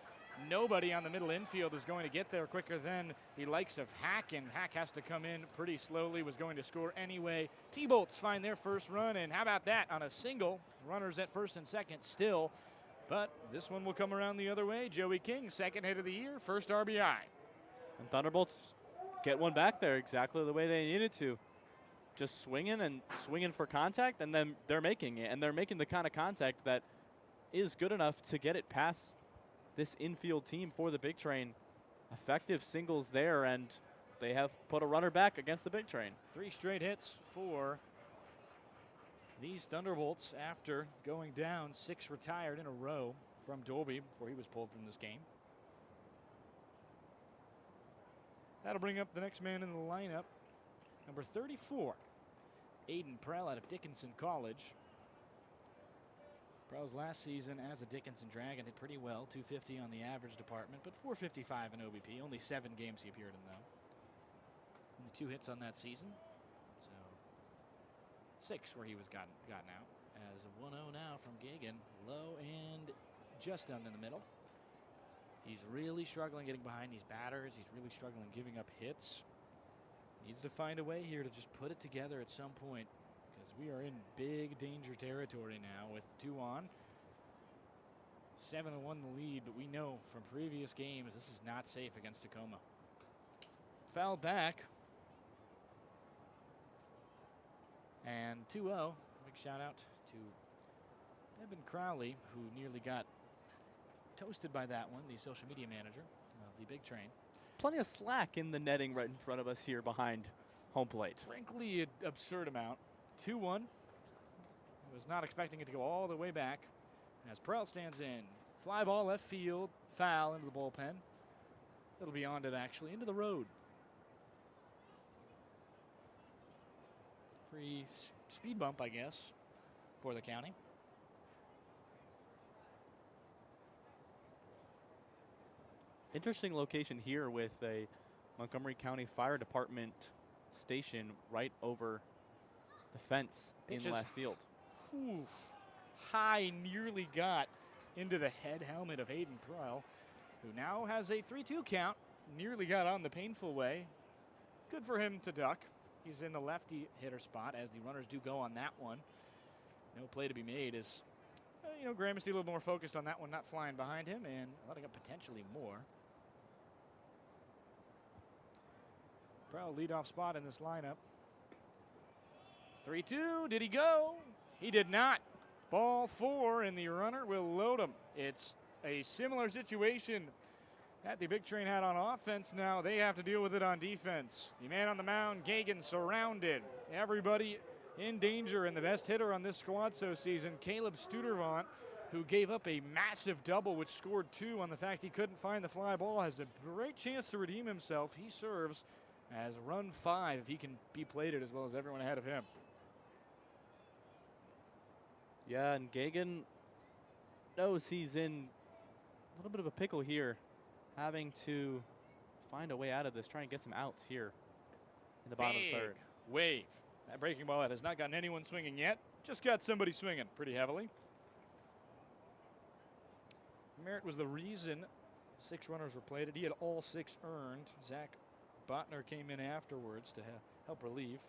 nobody on the middle infield is going to get there quicker than the likes of Hack, and Hack has to come in pretty slowly, was going to score anyway. T-Bolts find their first run, and how about that on a single? Runners at first and second still, but this one will come around the other way. Joey King, second hit of the year, first RBI. And Thunderbolts get one back there exactly the way they needed to. just swinging and swinging for contact, and then they're making it. And they're making the kind of contact that is good enough to get it past this infield team for the Big Train. Effective singles there, and they have put a runner back against the Big Train. 3 straight hits for these Thunderbolts after going down 6 retired in a row from Dolby before he was pulled from this game. That'll bring up the next man in the lineup, number 34, Aiden Prell out of Dickinson College. Prell's last season as a Dickinson Dragon did pretty well, 250 on the average department, but 455 in OBP. Only 7 games he appeared in, though. Only 2 hits on that season. So 6 where he was gotten out. As a 1-0 now from Gagan, low and just down in the middle. He's really struggling getting behind these batters. He's really struggling giving up hits. Needs to find a way here to just put it together at some point, because we are in big danger territory now with 2 on. 7-1 the lead, but we know from previous games this is not safe against Takoma. Foul back. And 2-0. Big shout out to Evan Crowley, who nearly got toasted by that one, the social media manager of the Big Train. Plenty of slack in the netting right in front of us here behind home plate. Frankly, an absurd amount. 2-1. I was not expecting it to go all the way back. As Prell stands in, fly ball left field, foul into the bullpen. It'll be on it actually, into the road. Free speed bump, I guess, for the county. Interesting location here with a Montgomery County Fire Department station right over the fence in left field. High nearly got into the head helmet of Aiden Prell, who now has a 3-2 count. Nearly got on the painful way. Good for him to duck. He's in the lefty hitter spot as the runners do go on that one. No play to be made as, Gramercy a little more focused on that one, not flying behind him and letting up potentially more. Prell leadoff spot in this lineup. 3-2, did he go? He did not. Ball 4, and the runner will load him. It's a similar situation that the Big Train had on offense. Now they have to deal with it on defense. The man on the mound, Gagan, surrounded. Everybody in danger, and the best hitter on this squad so season, Caleb Studervant, who gave up a massive double, which scored 2 on the fact he couldn't find the fly ball, has a great chance to redeem himself. He serves as run 5 if he can be plated as well as everyone ahead of him. Yeah, and Gagan knows he's in a little bit of a pickle here, having to find a way out of this, trying to get some outs here in the bottom of the 3rd. Wave. That breaking ball that has not gotten anyone swinging yet, just got somebody swinging pretty heavily. Merritt was the reason 6 runners were plated. He had all 6 earned. Zach Botner came in afterwards to help relieve.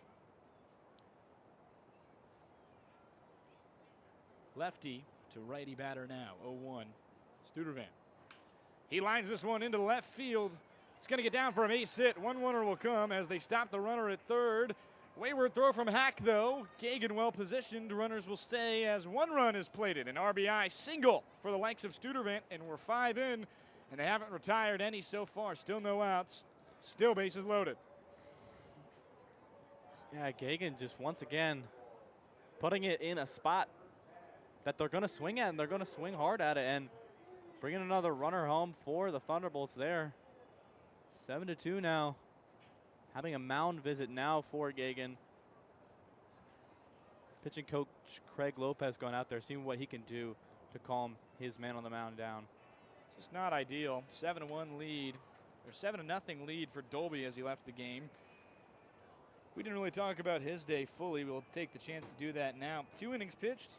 Lefty to righty batter now, 0-1. Studervant. He lines this one into the left field. It's going to get down for a base hit. 1 runner will come as they stop the runner at 3rd. Wayward throw from Hack, though. Gagan well positioned. Runners will stay as 1 run is plated. An RBI single for the likes of Studervant, and we're 5 in, and they haven't retired any so far. Still no outs. Still bases loaded. Yeah, Gagan just once again putting it in a spot that they're going to swing at, and they're going to swing hard at it, and bringing another runner home for the Thunderbolts there. 7-2 now. Having a mound visit now for Gagan. Pitching coach Craig Lopez going out there, seeing what he can do to calm his man on the mound down. Just not ideal. 7-1 lead, or 7-0 lead for Dolby as he left the game. We didn't really talk about his day fully. We'll take the chance to do that now. 2 innings pitched.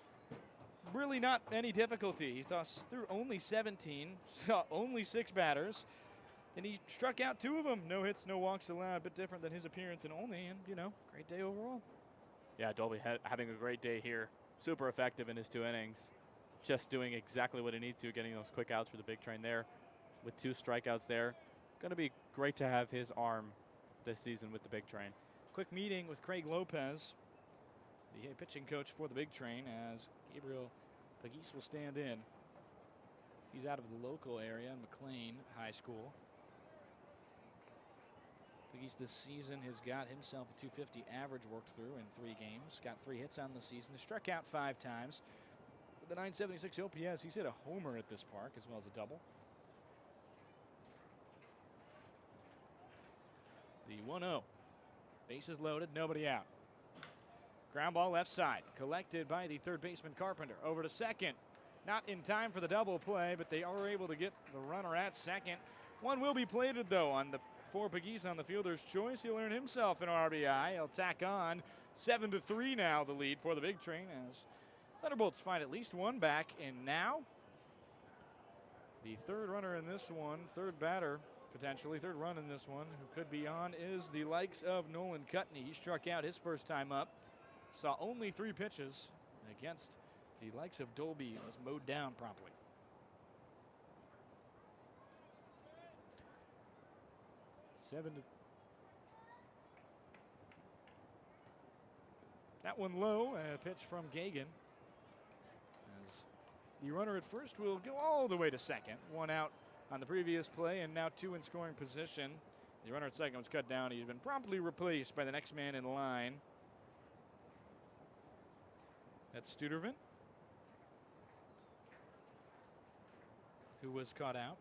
Really not any difficulty. He tossed through only 17, saw only 6 batters, and he struck out 2 of them. No hits, no walks allowed, a bit different than his appearance in only, and, great day overall. Yeah, Dolby having a great day here. Super effective in his 2 innings. Just doing exactly what he needs to, getting those quick outs for the Big Train there with 2 strikeouts there. Going to be great to have his arm this season with the Big Train. quick meeting with Craig Lopez, the pitching coach for the Big Train, as Gabriel Pagis will stand in. He's out of the local area, McLean High School. Pagis this season has got himself a 250 average worked through in 3 games. Got 3 hits on the season. He struck out 5 times. With the 976 OPS, he's hit a homer at this park as well as a double. The 1-0. Bases loaded, nobody out. Ground ball left side, collected by the third baseman Carpenter. Over to second. Not in time for the double play, but they are able to get the runner at second. One will be plated, though, on the for Pagis on the fielder's choice. He'll earn himself an RBI. He'll tack on 7-3 now, the lead for the Big Train, as Thunderbolts find at least one back. And now the third runner in this one, third batter, potentially third run in this one, who could be on, is the likes of Nolan Cutney. He struck out his first time up. Saw only 3 pitches against the likes of Dolby and was mowed down promptly. That one low, a pitch from Gagan. As the runner at first will go all the way to second. 1 out on the previous play, and now 2 in scoring position. The runner at second was cut down. He's been promptly replaced by the next man in line. That's Studervant, who was caught out.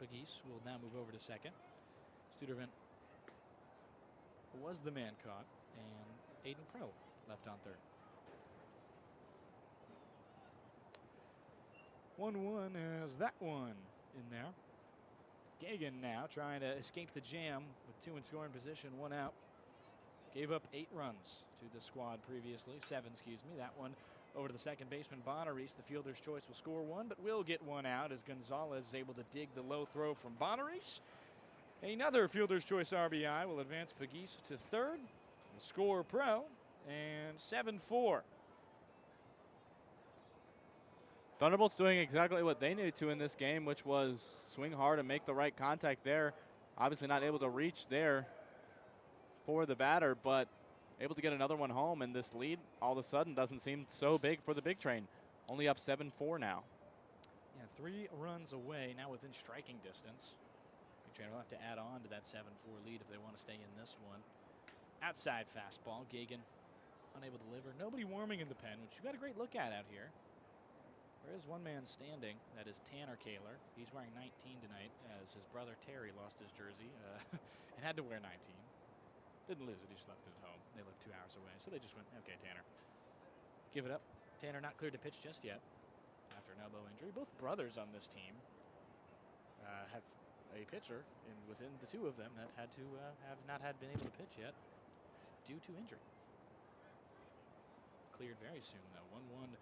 Pagis will now move over to second. Studervant was the man caught, and Aiden Pro left on third. 1-1 as that one in there. Gagan now trying to escape the jam with 2 in scoring position, 1 out. Gave up 8 runs to the squad previously, 7, excuse me. That one over to the second baseman, Bonaris. The fielder's choice will score 1, but will get 1 out as Gonzalez is able to dig the low throw from Bonaris. Another fielder's choice RBI will advance Pagis to third. Score Pro, and 7-4. Thunderbolts doing exactly what they needed to in this game, which was swing hard and make the right contact there. Obviously not able to reach there for the batter, but able to get another one home, and this lead all of a sudden doesn't seem so big for the Big Train. Only up 7-4 now. Yeah, 3 runs away, now within striking distance. Big Train will have to add on to that 7-4 lead if they want to stay in this one. Outside fastball, Gagan unable to deliver. Nobody warming in the pen, which you've got a great look at out here. There is one man standing. That is Tanner Kaler. He's wearing 19 tonight, as his brother Terry lost his jersey and had to wear 19. Didn't lose it, he just left it at home. They live 2 hours away, so they just went, okay, Tanner, give it up. Tanner not cleared to pitch just yet after an elbow injury. Both brothers on this team have a pitcher, and within the 2 of them that had to have not been able to pitch yet due to injury. Cleared very soon, though. 1-1 to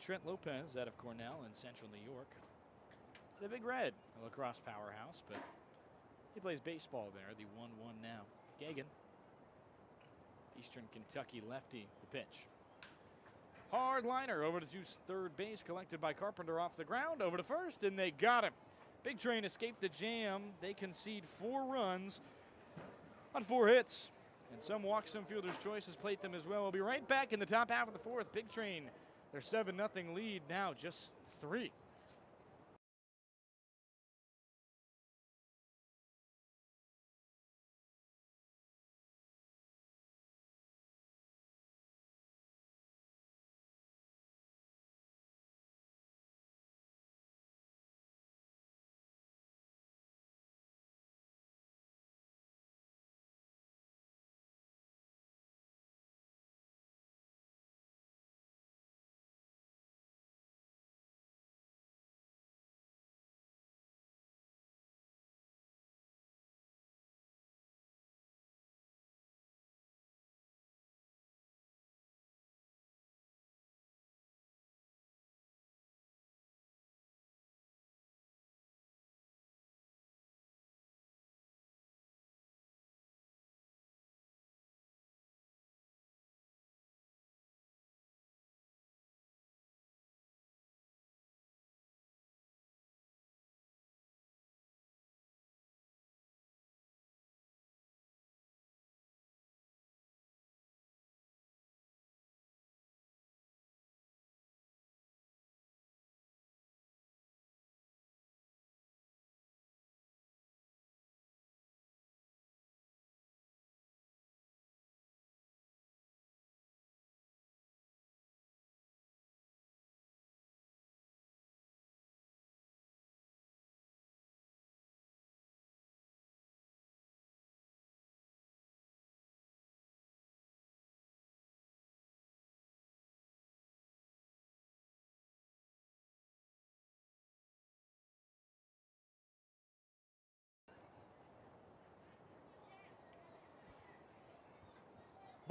Trent Lopez out of Cornell in Central New York. The Big Red, a lacrosse powerhouse, but he plays baseball there. The 1-1 now. Gagan, Eastern Kentucky lefty, the pitch. Hard liner over to third base, collected by Carpenter off the ground, over to first, and they got him. Big Train escaped the jam. They concede 4 runs on 4 hits. And some walks, some fielder's choices plate them as well. We'll be right back in the top half of the 4th. Big Train, their 7-0 lead, now just 3.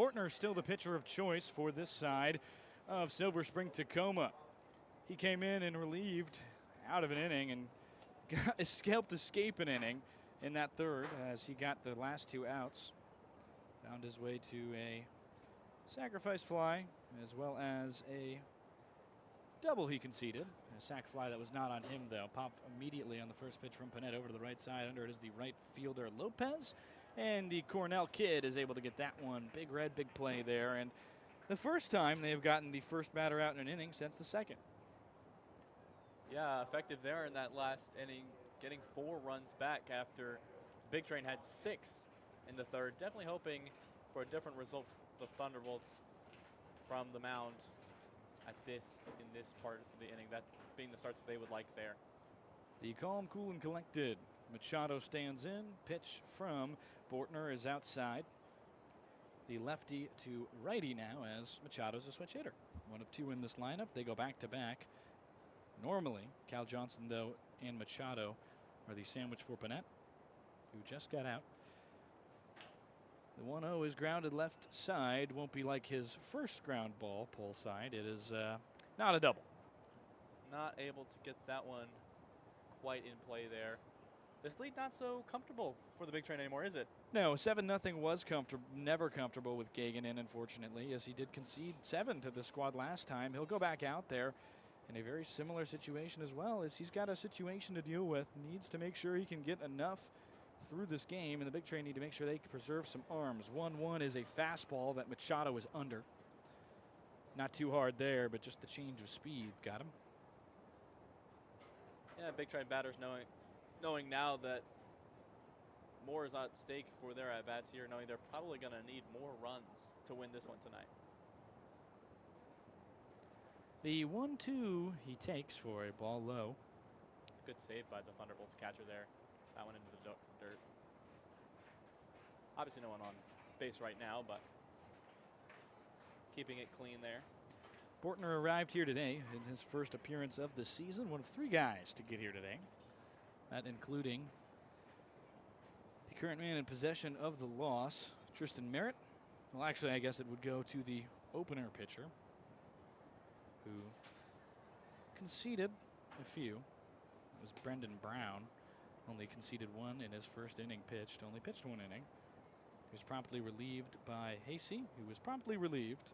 Bortner still the pitcher of choice for this side of Silver Spring-Takoma. He came in and relieved out of an inning and helped escape an inning in that third as he got the last 2 outs. Found his way to a sacrifice fly as well as a double he conceded. A sac fly that was not on him, though. Popped immediately on the first pitch from Panetta over to the right side. Under it is the right fielder Lopez. And the Cornell kid is able to get that one. Big red, big play there. And the first time they have gotten the first batter out in an inning since the second. Yeah, effective there in that last inning, getting 4 runs back after Big Train had 6 in the third. Definitely hoping for a different result for the Thunderbolts from the mound in this part of the inning, that being the start that they would like there. The calm, cool, and collected Machado stands in. Pitch from Bortner is outside. The lefty to righty now as Machado's a switch hitter. 1 of 2 in this lineup. They go back to back. Normally, Cal Johnson, though, and Machado are the sandwich for Panett, who just got out. The 1-0 is grounded left side. Won't be like his first ground ball, pull side. It is not a double. Not able to get that one quite in play there. This lead not so comfortable for the Big Train anymore, is it? No, 7-0 was never comfortable with Gagan in, unfortunately, as he did concede 7 to the squad last time. He'll go back out there in a very similar situation as well, as he's got a situation to deal with. Needs to make sure he can get enough through this game, and the Big Train need to make sure they can preserve some arms. 1-1 is a fastball that Machado is under. Not too hard there, but just the change of speed got him. Yeah, Big Train batters knowing now that more is at stake for their at-bats here, knowing they're probably going to need more runs to win this one tonight. The 1-2 he takes for a ball low. Good save by the Thunderbolts catcher there. That one into the dirt. Obviously no one on base right now, but keeping it clean there. Bortner arrived here today in his first appearance of the season. 1 of 3 guys to get here today. That including the current man in possession of the loss, Tristan Merritt. Well, actually, I guess it would go to the opener pitcher, who conceded a few. It was Brendan Brown. Only conceded 1 in his first inning pitched. Only pitched 1 inning. He was promptly relieved by Hasey, who was promptly relieved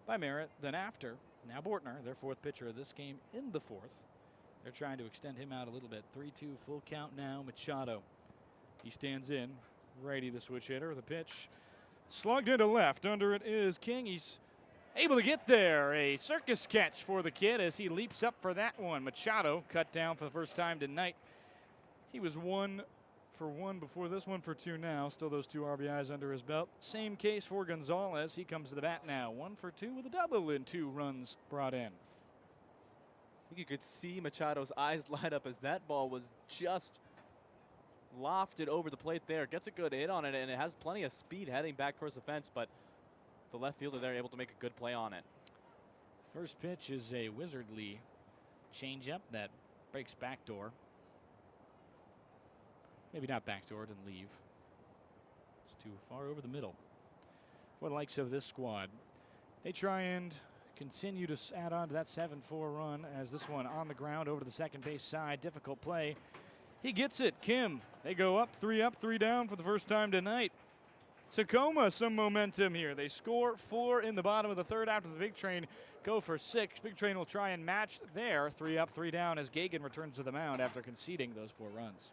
by Merritt. Then after, now Bortner, their 4th pitcher of this game in the 4th. They're trying to extend him out a little bit. 3-2 full count now. Machado. He stands in. Righty, the switch hitter. The pitch slugged into left. Under it is King. He's able to get there. A circus catch for the kid as he leaps up for that one. Machado cut down for the first time tonight. He was 1 for 1 before this, 1 for 2 now. Still those 2 RBIs under his belt. Same case for Gonzalez. He comes to the bat now. 1 for 2 with a double and 2 runs brought in. I think you could see Machado's eyes light up as that ball was just lofted over the plate there. Gets a good hit on it, and it has plenty of speed heading back towards the fence, but the left fielder there able to make a good play on it. First pitch is a wizardly changeup that breaks backdoor. Maybe not backdoor, didn't leave. It's too far over the middle for the likes of this squad. They try and continue to add on to that 7-4 run as this one on the ground over to the second base side. Difficult play. He gets it. Kim. They go up, 3 down for the first time tonight. Takoma, some momentum here. They score 4 in the bottom of the third after the Big Train go for 6. Big Train will try and match there. 3 up, 3 down as Gagan returns to the mound after conceding those 4 runs.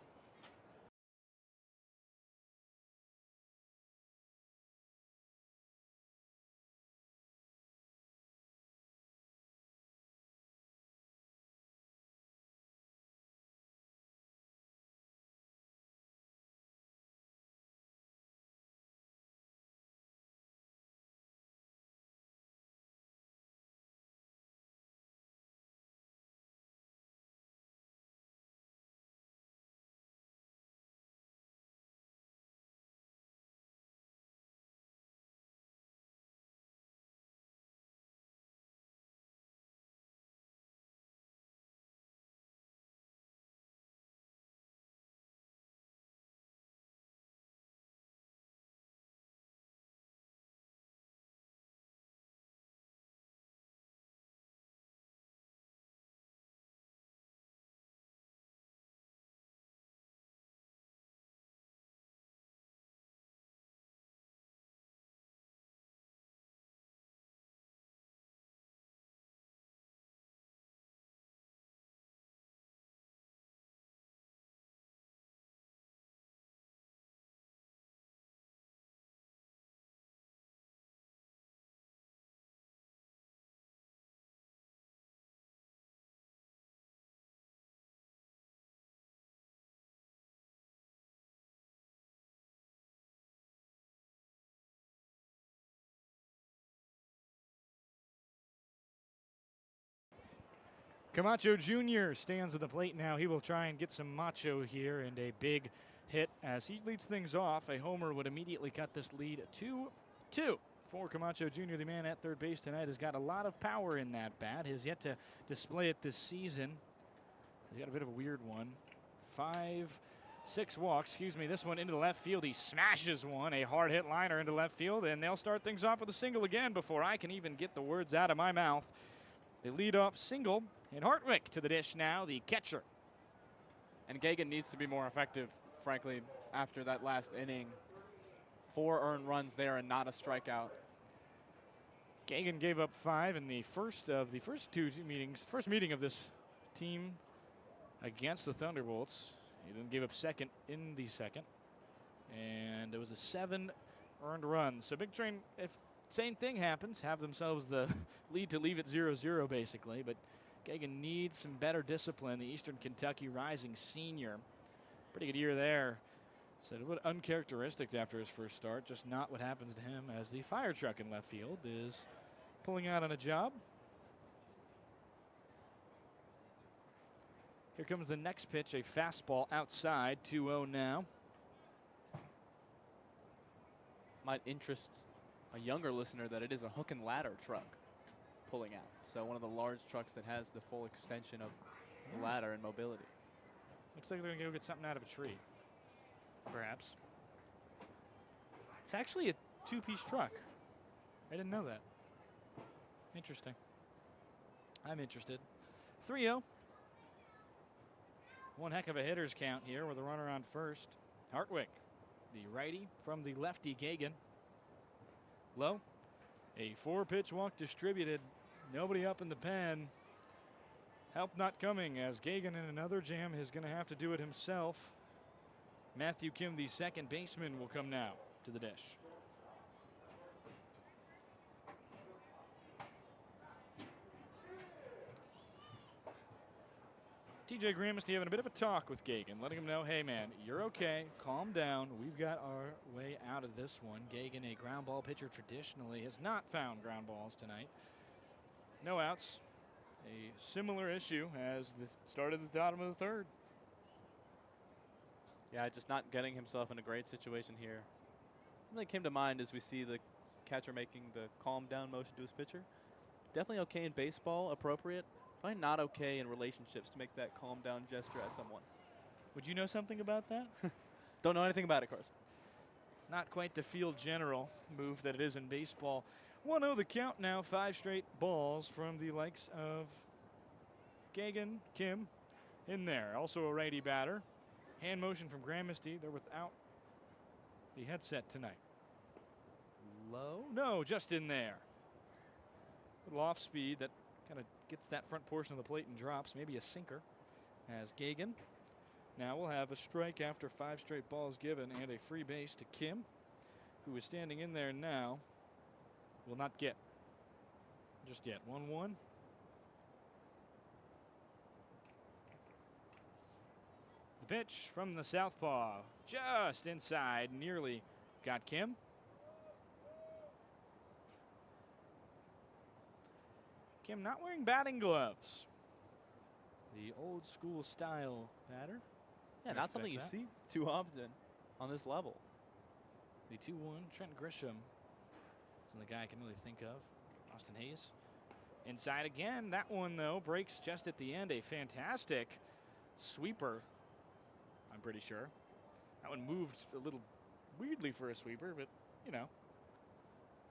Camacho Jr. stands at the plate now. He will try and get some macho here, and a big hit as he leads things off. A homer would immediately cut this lead 2-2 for Camacho Jr. The man at third base tonight has got a lot of power in that bat. Has yet to display it this season. He's got a bit of a weird one. 6 walks, excuse me. This one into the left field. He smashes one, a hard hit liner into left field, and they'll start things off with a single again before I can even get the words out of my mouth. The leadoff single, and Hartwick to the dish now, the catcher. And Gagan needs to be more effective, frankly, after that last inning. 4 earned runs there and not a strikeout. Gagan gave up 5 in the first meeting of this team against the Thunderbolts. He then gave up second in the second. And there was a 7 earned runs. So Big Train, if same thing happens, have themselves the lead to leave it 0-0 basically. But Gagan needs some better discipline. The Eastern Kentucky rising senior. Pretty good year there. Said it was uncharacteristic after his first start. Just not what happens to him as the fire truck in left field is pulling out on a job. Here comes the next pitch, a fastball outside, 2-0 now. Might interest a younger listener that it is a hook and ladder truck pulling out. So one of the large trucks that has the full extension of the ladder and mobility. Looks like they're going to go get something out of a tree, perhaps. It's actually a 2-piece truck. I didn't know that. Interesting. I'm interested. 3-0. One heck of a hitter's count here with a runner on first. Hartwick, the righty from the lefty Gagan. Low. A 4-pitch walk distributed. Nobody up in the pen. Help not coming as Gagan in another jam is going to have to do it himself. Matthew Kim, the second baseman, will come now to the dish. TJ Gramsty having a bit of a talk with Gagan, letting him know, hey man, you're okay, calm down, we've got our way out of this one. Gagan, a ground ball pitcher, traditionally has not found ground balls tonight. No outs. A similar issue as this started at the bottom of the third. Yeah, just not getting himself in a great situation here. Something that came to mind as we see the catcher making the calm down motion to his pitcher. Definitely okay in baseball, appropriate. Probably not okay in relationships to make that calm down gesture at someone. Would you know something about that? Don't know anything about it, Carson. Not quite the field general move that it is in baseball. 1-0 the count now, 5 straight balls from the likes of Gagan, Kim in there. Also a righty batter. Hand motion from Gramsty. They're without the headset tonight. Low? No, just in there. A little off speed that kind of gets that front portion of the plate and drops. Maybe a sinker as Gagan. Now we'll have a strike after 5 straight balls given and a free base to Kim, who is standing in there now. Will not get just yet. 1-1. The pitch from the southpaw, just inside, nearly got Kim. Kim not wearing batting gloves. The old school style batter. Yeah, not something you see too often on this level. The 2-1, Trent Grisham. The guy I can really think of. Austin Hayes. Inside again. That one, though, breaks just at the end. A fantastic sweeper, I'm pretty sure. That one moved a little weirdly for a sweeper, but, you know,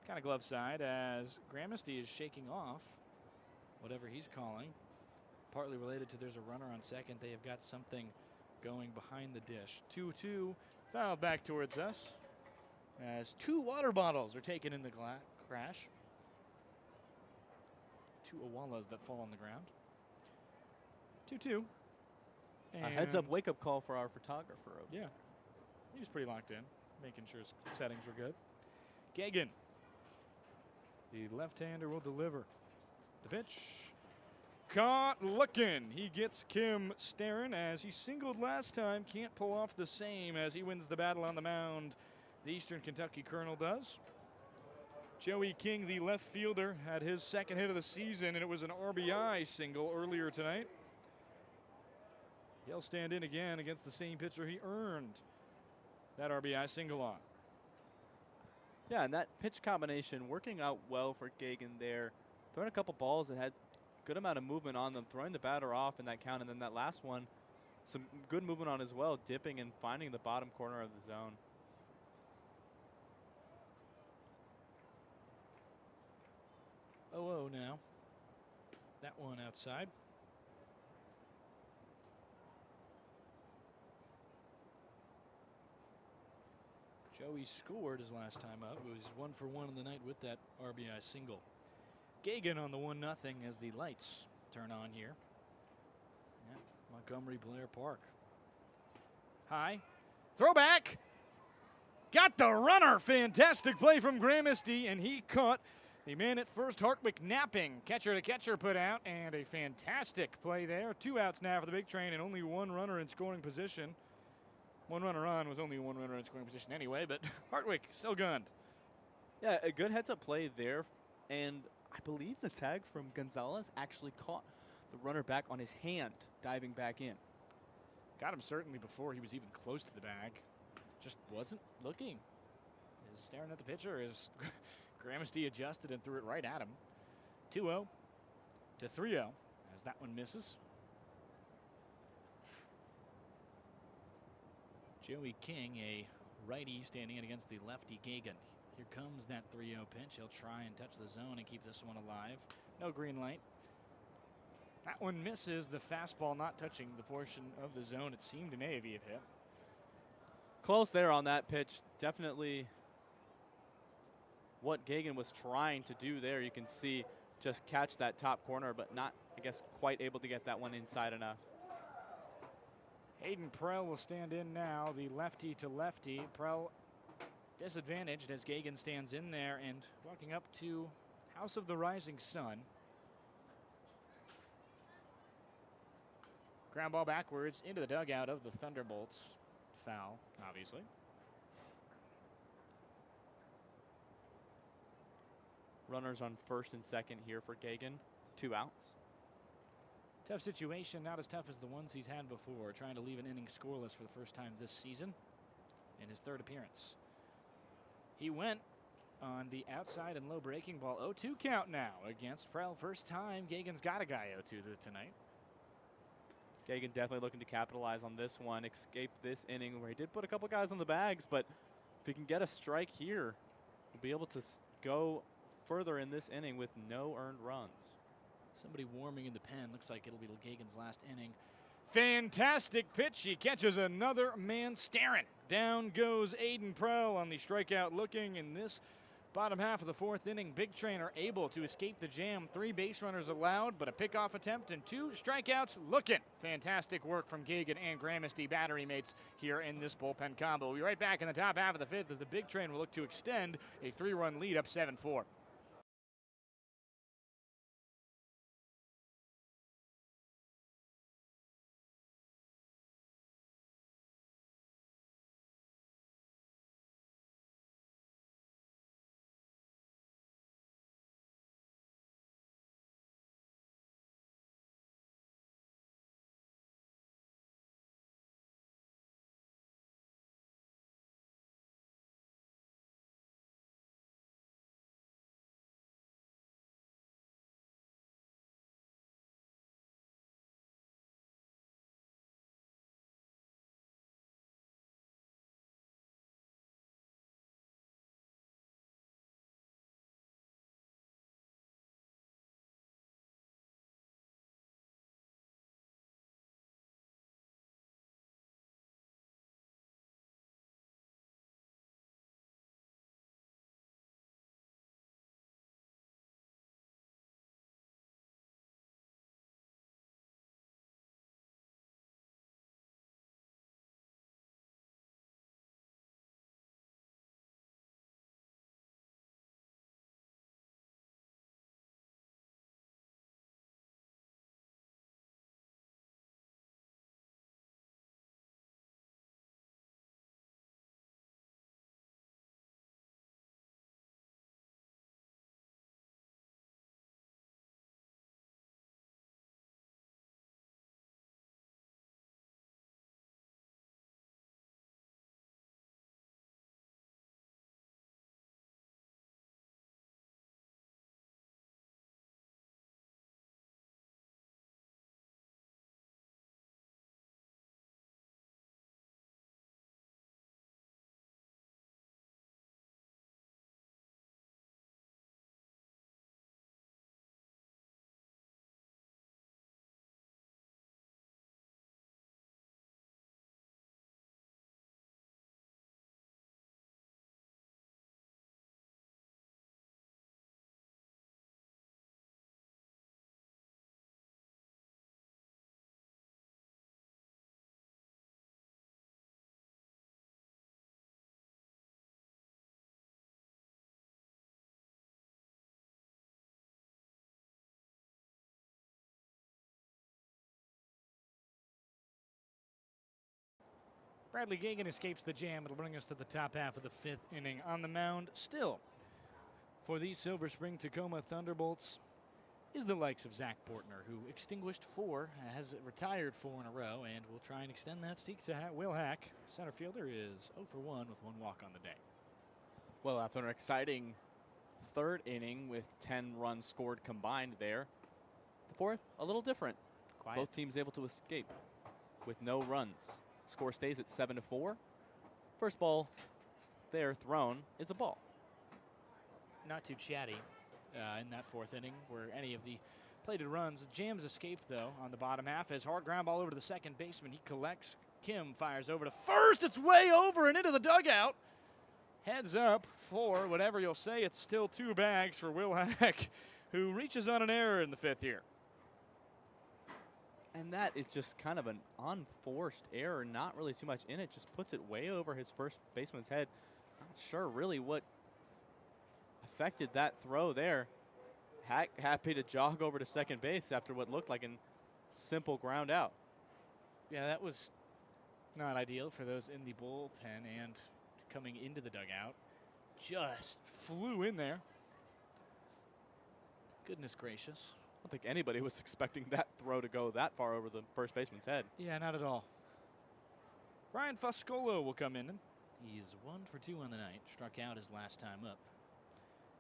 kind of glove side as Gramsty is shaking off whatever he's calling. Partly related to there's a runner on second. They have got something going behind the dish. 2-2, fouled back towards us. As 2 water bottles are taken in the crash. 2 Awalas that fall on the ground. 2-2. A heads-up wake-up call for our photographer. Yeah. He was pretty locked in, making sure his settings were good. Gagan. The left-hander will deliver. The pitch. Caught looking. He gets Kim staring as he singled last time. Can't pull off the same as he wins the battle on the mound. The Eastern Kentucky Colonel does. Joey King, the left fielder, had his second hit of the season, and it was an RBI single earlier tonight. He'll stand in again against the same pitcher he earned that RBI single on. Yeah, and that pitch combination working out well for Gagan there. Throwing a couple balls that had good amount of movement on them, throwing the batter off in that count, and then that last one, some good movement on as well, dipping and finding the bottom corner of the zone. Oh, now. That one outside. Joey scored his last time up. It was 1 for 1 in the night with that RBI single. Gagan on the 1-0 as the lights turn on here at Montgomery Blair Park. High. Throwback. Got the runner. Fantastic play from Gramesty, and he caught the man at first, Hartwick, napping. Catcher to catcher put out, and a fantastic play there. 2 outs now for the Big Train and only 1 runner in scoring position. 1 runner on was only 1 runner in scoring position anyway, but Hartwick still gunned. Yeah, a good heads-up play there, and I believe the tag from Gonzalez actually caught the runner back on his hand, diving back in. Got him certainly before he was even close to the bag. Just wasn't looking. Is staring at the pitcher as Gramesty adjusted and threw it right at him. 2-0 to 3-0 as that one misses. Joey King, a righty, standing in against the lefty Gagan. Here comes that 3-0 pitch. He'll try and touch the zone and keep this one alive. No green light. That one misses. The fastball not touching the portion of the zone it seemed to maybe have hit. Close there on that pitch. Definitely what Gagan was trying to do there. You can see just catch that top corner, but not, I guess, quite able to get that one inside enough. Hayden Prell will stand in now, the lefty to lefty. Prell disadvantaged as Gagan stands in there and walking up to House of the Rising Sun. Ground ball backwards into the dugout of the Thunderbolts. Foul, obviously. Runners on first and second here for Gagan. 2 outs. Tough situation, not as tough as the ones he's had before. Trying to leave an inning scoreless for the first time this season in his 3rd appearance. He went on the outside and low breaking ball. 0-2 count now against Prell. First time Gagan's got a guy 0-2 tonight. Gagan definitely looking to capitalize on this one. Escape this inning where he did put a couple guys on the bags, but if he can get a strike here, he'll be able to go further in this inning with no earned runs. Somebody warming in the pen. Looks like it'll be Gagan's last inning. Fantastic pitch. He catches another man staring. Down goes Aiden Prell on the strikeout looking in this bottom half of the 4th inning. Big Train are able to escape the jam. 3 base runners allowed, but a pickoff attempt and 2 strikeouts looking. Fantastic work from Gagan and Gramesty, battery mates, here in this bullpen combo. We'll be right back in the top half of the 5th as the Big Train will look to extend a 3-run lead up 7-4. Bradley Gagan escapes the jam. It'll bring us to the top half of the 5th inning. On the mound, still, for the Silver Spring-Takoma Thunderbolts, is the likes of Zach Bortner, who extinguished 4, has retired 4 in a row, and will try and extend that streak to Will Hack. Center fielder is 0 for 1 with 1 walk on the day. Well, after an exciting 3rd inning with 10 runs scored combined there, the 4th, a little different. Quiet. Both teams able to escape with no runs. Score stays at 7-4. First ball there thrown is a ball. Not too chatty in that 4th inning where any of the plated runs. Jams escaped, though, on the bottom half as hard ground ball over to the second baseman. He collects. Kim fires over to first. It's way over and into the dugout. Heads up for whatever you'll say. It's still 2 bags for Will Hack, who reaches on an error in the 5th here. And that is just kind of an unforced error, not really too much in it, just puts it way over his first baseman's head. Not sure really what affected that throw there. Hack happy to jog over to second base after what looked like a simple ground out. Yeah, that was not ideal for those in the bullpen and coming into the dugout. Just flew in there. Goodness gracious. I don't think anybody was expecting that throw to go that far over the first baseman's head. Yeah, not at all. Brian Fuscolo will come in. He's 1 for 2 on the night. Struck out his last time up.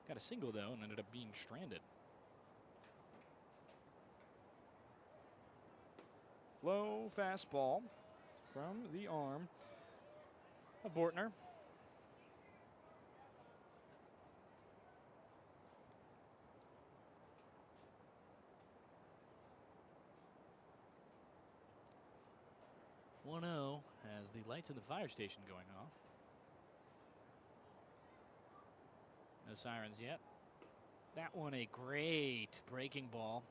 Got a single, though, and ended up being stranded. Low fastball from the arm of Bortner. (1-0) has the lights in the fire station going off. No sirens yet. That one a great breaking ball.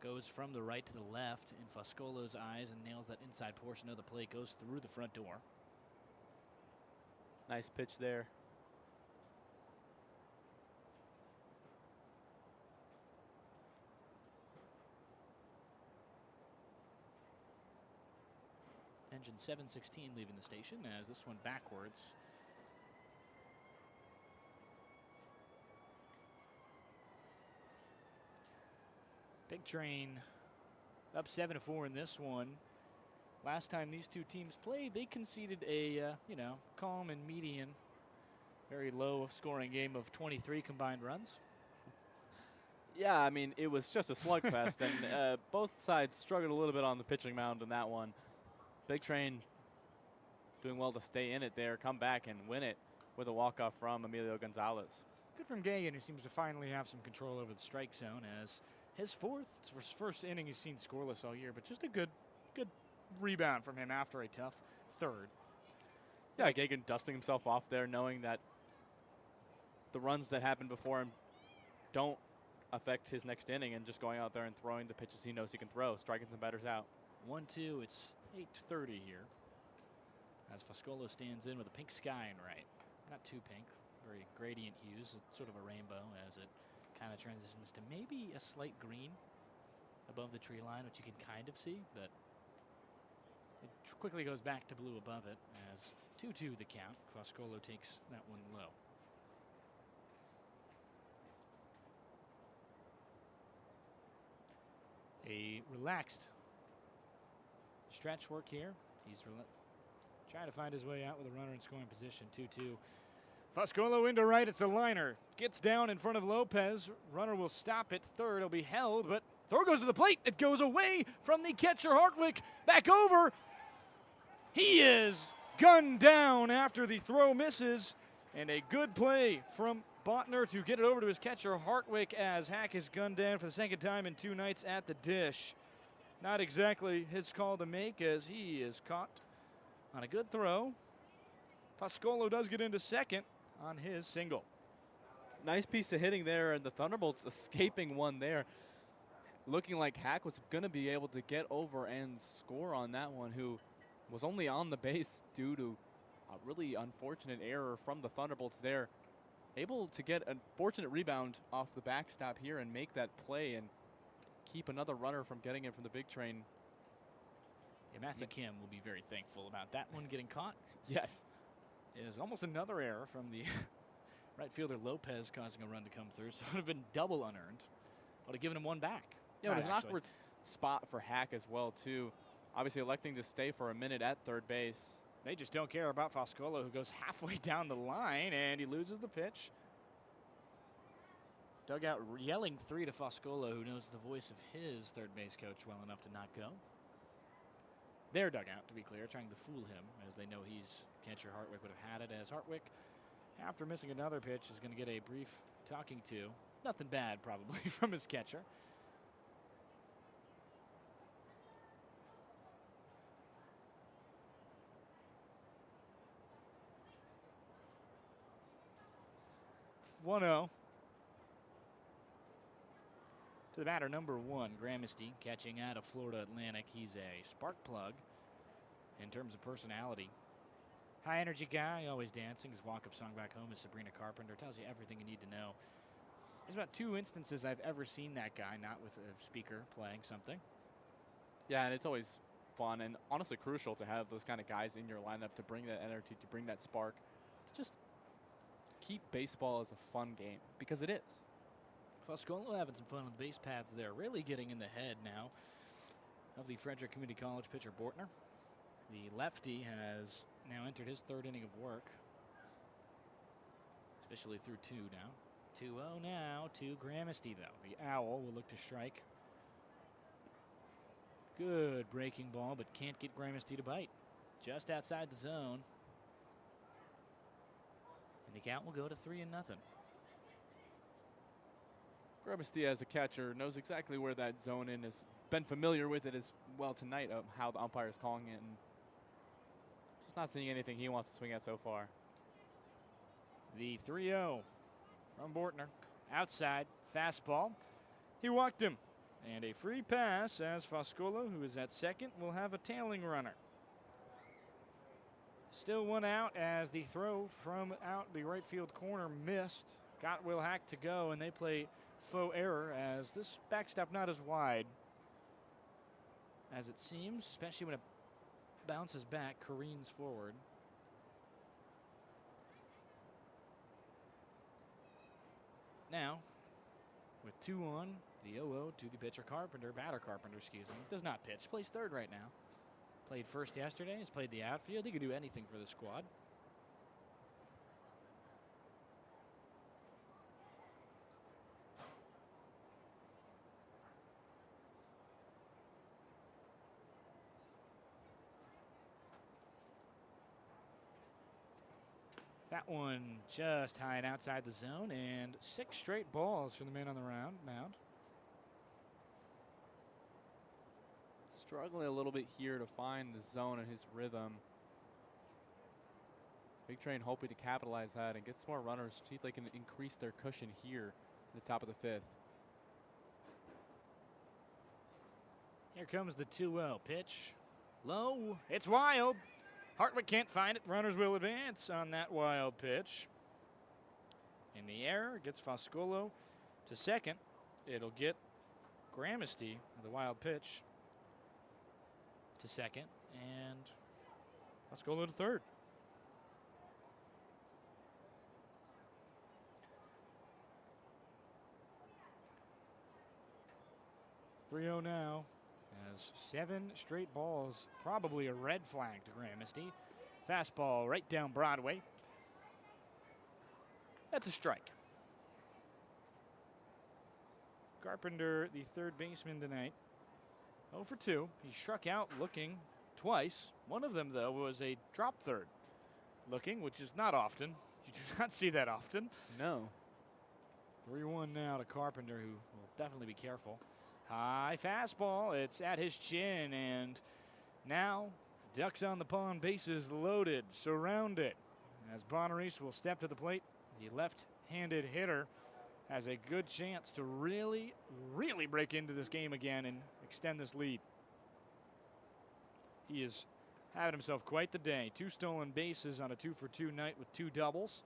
Goes from the right to the left in Fuscolo's eyes and nails that inside portion of the plate. Goes through the front door. Nice pitch there. Engine 716 leaving the station as this one backwards. Big Train up 7-4 in this one. Last time these two teams played, they conceded a, calm and median, very low scoring game of 23 combined runs. Yeah, I mean, it was just a slugfest, and both sides struggled a little bit on the pitching mound in that one. Big Train doing well to stay in it there, come back and win it with a walk-off from Emilio Gonzalez. Good from Gagan, who seems to finally have some control over the strike zone, as his first inning he's seen scoreless all year, but just a good rebound from him after a tough 3rd. Yeah, Gagan dusting himself off there, knowing that the runs that happened before him don't affect his next inning, and just going out there and throwing the pitches he knows he can throw, striking some batters out. 1-2, it's 8:30 here. As Fuscolo stands in with a pink sky in right. Not too pink, very gradient hues. It's sort of a rainbow as it kind of transitions to maybe a slight green above the tree line, which you can kind of see, but it quickly goes back to blue above it as 2-2 the count. Fuscolo takes that one low. A relaxed stretch work here. He's trying to find his way out with a runner in scoring position. 2-2. Fuscolo into right. It's a liner. Gets down in front of Lopez. Runner will stop at third. It'll be held, but throw goes to the plate. It goes away from the catcher, Hartwick. Back over. He is gunned down after the throw misses. And a good play from Botner to get it over to his catcher, Hartwick, as Hack is gunned down for the 2nd time in 2 nights at the dish. Not exactly his call to make, as he is caught on a good throw. Fuscolo does get into second on his single. Nice piece of hitting there, and the Thunderbolts escaping one there. Looking like Hack was going to be able to get over and score on that one, who was only on the base due to a really unfortunate error from the Thunderbolts there. Able to get a fortunate rebound off the backstop here and make that play and keep another runner from getting it from the Big Train. Yeah, Matthew Kim will be very thankful about that one getting caught. Yes. It is almost another error from the right fielder Lopez causing a run to come through. So it would have been double unearned. Would have given him one back. Yeah, it was an Actually. awkward spot for Hack as well, too. Obviously electing to stay for a minute at third base. They just don't care about Foscolo, who goes halfway down the line, and he loses the pitch. Dugout yelling 3 to Foscolo, who knows the voice of his third base coach well enough to not go. Their dugout, to be clear, trying to fool him, as they know he's catcher Hartwick would have had it, as Hartwick, after missing another pitch, is going to get a brief talking to. Nothing bad, probably, from his catcher. To the batter, number 1, Gramesty, catching out of Florida Atlantic. He's a spark plug in terms of personality. High energy guy, always dancing. His walk-up song back home is Sabrina Carpenter. Tells you everything you need to know. There's about 2 instances I've ever seen that guy not with a speaker playing something. Yeah, and it's always fun and honestly crucial to have those kind of guys in your lineup to bring that energy, to bring that spark, to just keep baseball as a fun game, because it is. Foscolo having some fun on the base paths there, really getting in the head now of the Frederick Community College pitcher Bortner. The lefty has now entered his 3rd inning of work, officially through 2 now. 2-0 now to Gramesty, though. The Owl will look to strike. Good breaking ball, but can't get Gramesty to bite. Just outside the zone. And the count will go to 3-0. Gramesty, as a catcher, knows exactly where that zone in has been familiar with it as well tonight, of how the umpire is calling it, and just not seeing anything he wants to swing at so far. The 3-0 from Bortner. Outside, fastball. He walked him. And a free pass as Foscolo, who is at second, will have a tailing runner. Still 1 out as the throw from out the right field corner missed. Got Will Hack to go, and they play faux error as this backstop not as wide as it seems, especially when it bounces back, careens forward. Now, with 2 on, the 0-0 to the pitcher batter Carpenter, excuse me, does not pitch, plays third right now. Played first yesterday, has played the outfield. He could do anything for the squad. That one just high and outside the zone, and 6 straight balls for the man on the mound. Struggling a little bit here to find the zone and his rhythm. Big Train hoping to capitalize that and get some more runners, see if they can increase their cushion here at the top of the 5th. Here comes the 2-0 pitch. Low, it's wild. Hartwick can't find it. Runners will advance on that wild pitch. In the air, gets Foscolo to second. It'll get Gramesty, the wild pitch, to second, and Foscolo to third. .3-0 now. Has 7 straight balls, probably a red flag to Gramesty. Fastball right down Broadway. That's a strike. Carpenter, the third baseman tonight, 0 for 2. He struck out looking twice. One of them, though, was a drop third looking, which is not often. You do not see that often. No. 3-1 now to Carpenter, who will definitely be careful. High fastball. It's at his chin, and now ducks on the pond, bases loaded, surrounded. As Bonaris will step to the plate, the left-handed hitter has a good chance to really, really break into this game again and extend this lead. He is having himself quite the day. 2 stolen bases on a 2 for 2 night with 2 doubles.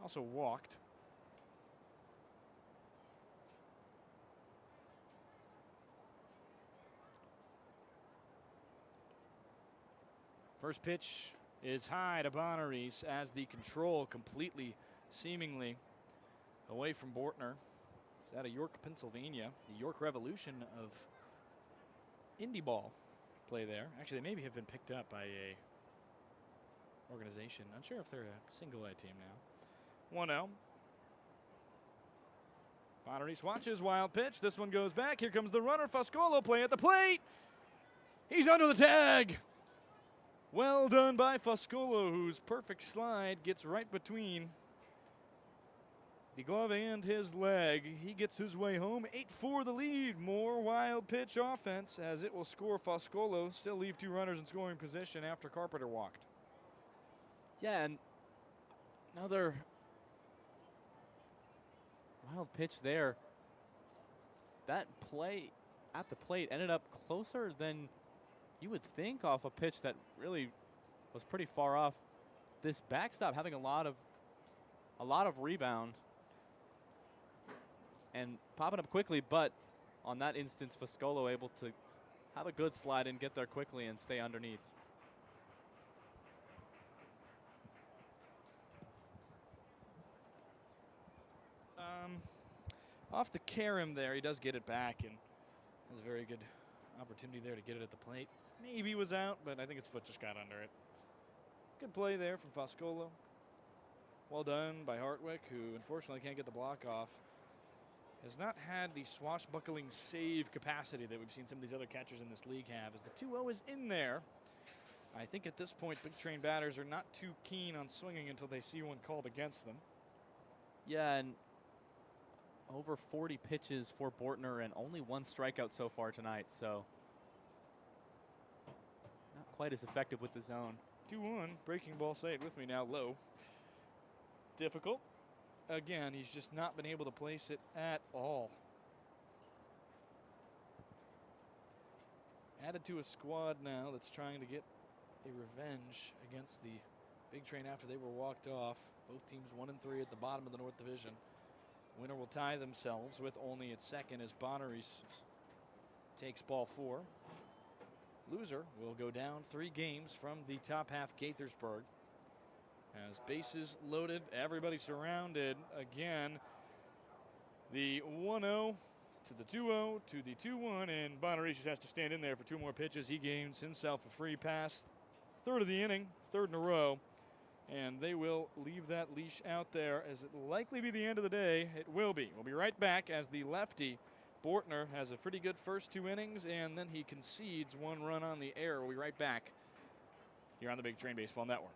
Also walked. First pitch is high to Bonaris as the control completely, seemingly, away from Bortner. It's out of York, Pennsylvania. The York Revolution of indie ball play there. Actually, they maybe have been picked up by a organization. Not sure if they're a single A team now. 1-0. Bonaris watches, wild pitch. This one goes back. Here comes the runner. Foscolo playing at the plate. He's under the tag. Well done by Foscolo, whose perfect slide gets right between the glove and his leg. He gets his way home. 8-4 the lead. More wild pitch offense as it will score Foscolo. Still leave 2 runners in scoring position after Carpenter walked. Yeah, and another wild pitch there. That play at the plate ended up closer than you would think off a pitch that really was pretty far off. This backstop having a lot of rebound and popping up quickly, but on that instance, Foscolo able to have a good slide and get there quickly and stay underneath. Off the carom there, he does get it back and has a very good opportunity there to get it at the plate. Maybe he was out, but I think his foot just got under it. Good play there from Foscolo. Well done by Hartwick, who unfortunately can't get the block off. Has not had the swashbuckling save capacity that we've seen some of these other catchers in this league have, as the 2-0 is in there. I think at this point, big train batters are not too keen on swinging until they see one called against them. Yeah, and over 40 pitches for Bortner and only 1 strikeout so far tonight, so not quite as effective with the zone. 2-1, breaking ball, say it with me now, low. Difficult. Again, he's just not been able to place it at all. Added to a squad now that's trying to get a revenge against the big train after they were walked off. Both teams 1-3 at the bottom of the North Division. Winner will tie themselves with only at second as Bonaris takes ball 4. Loser will go down 3 games from the top half Gaithersburg. As bases loaded, everybody surrounded. Again, the 1-0 to the 2-0 to the 2-1, and Bonaris just has to stand in there for 2 more pitches. He gains himself a free pass. 3rd of the inning, 3rd in a row. And they will leave that leash out there as it will likely be the end of the day. It will be. We'll be right back as the lefty, Bortner, has a pretty good first 2 innings, and then he concedes 1 run on the air. We'll be right back here on the Big Train Baseball Network.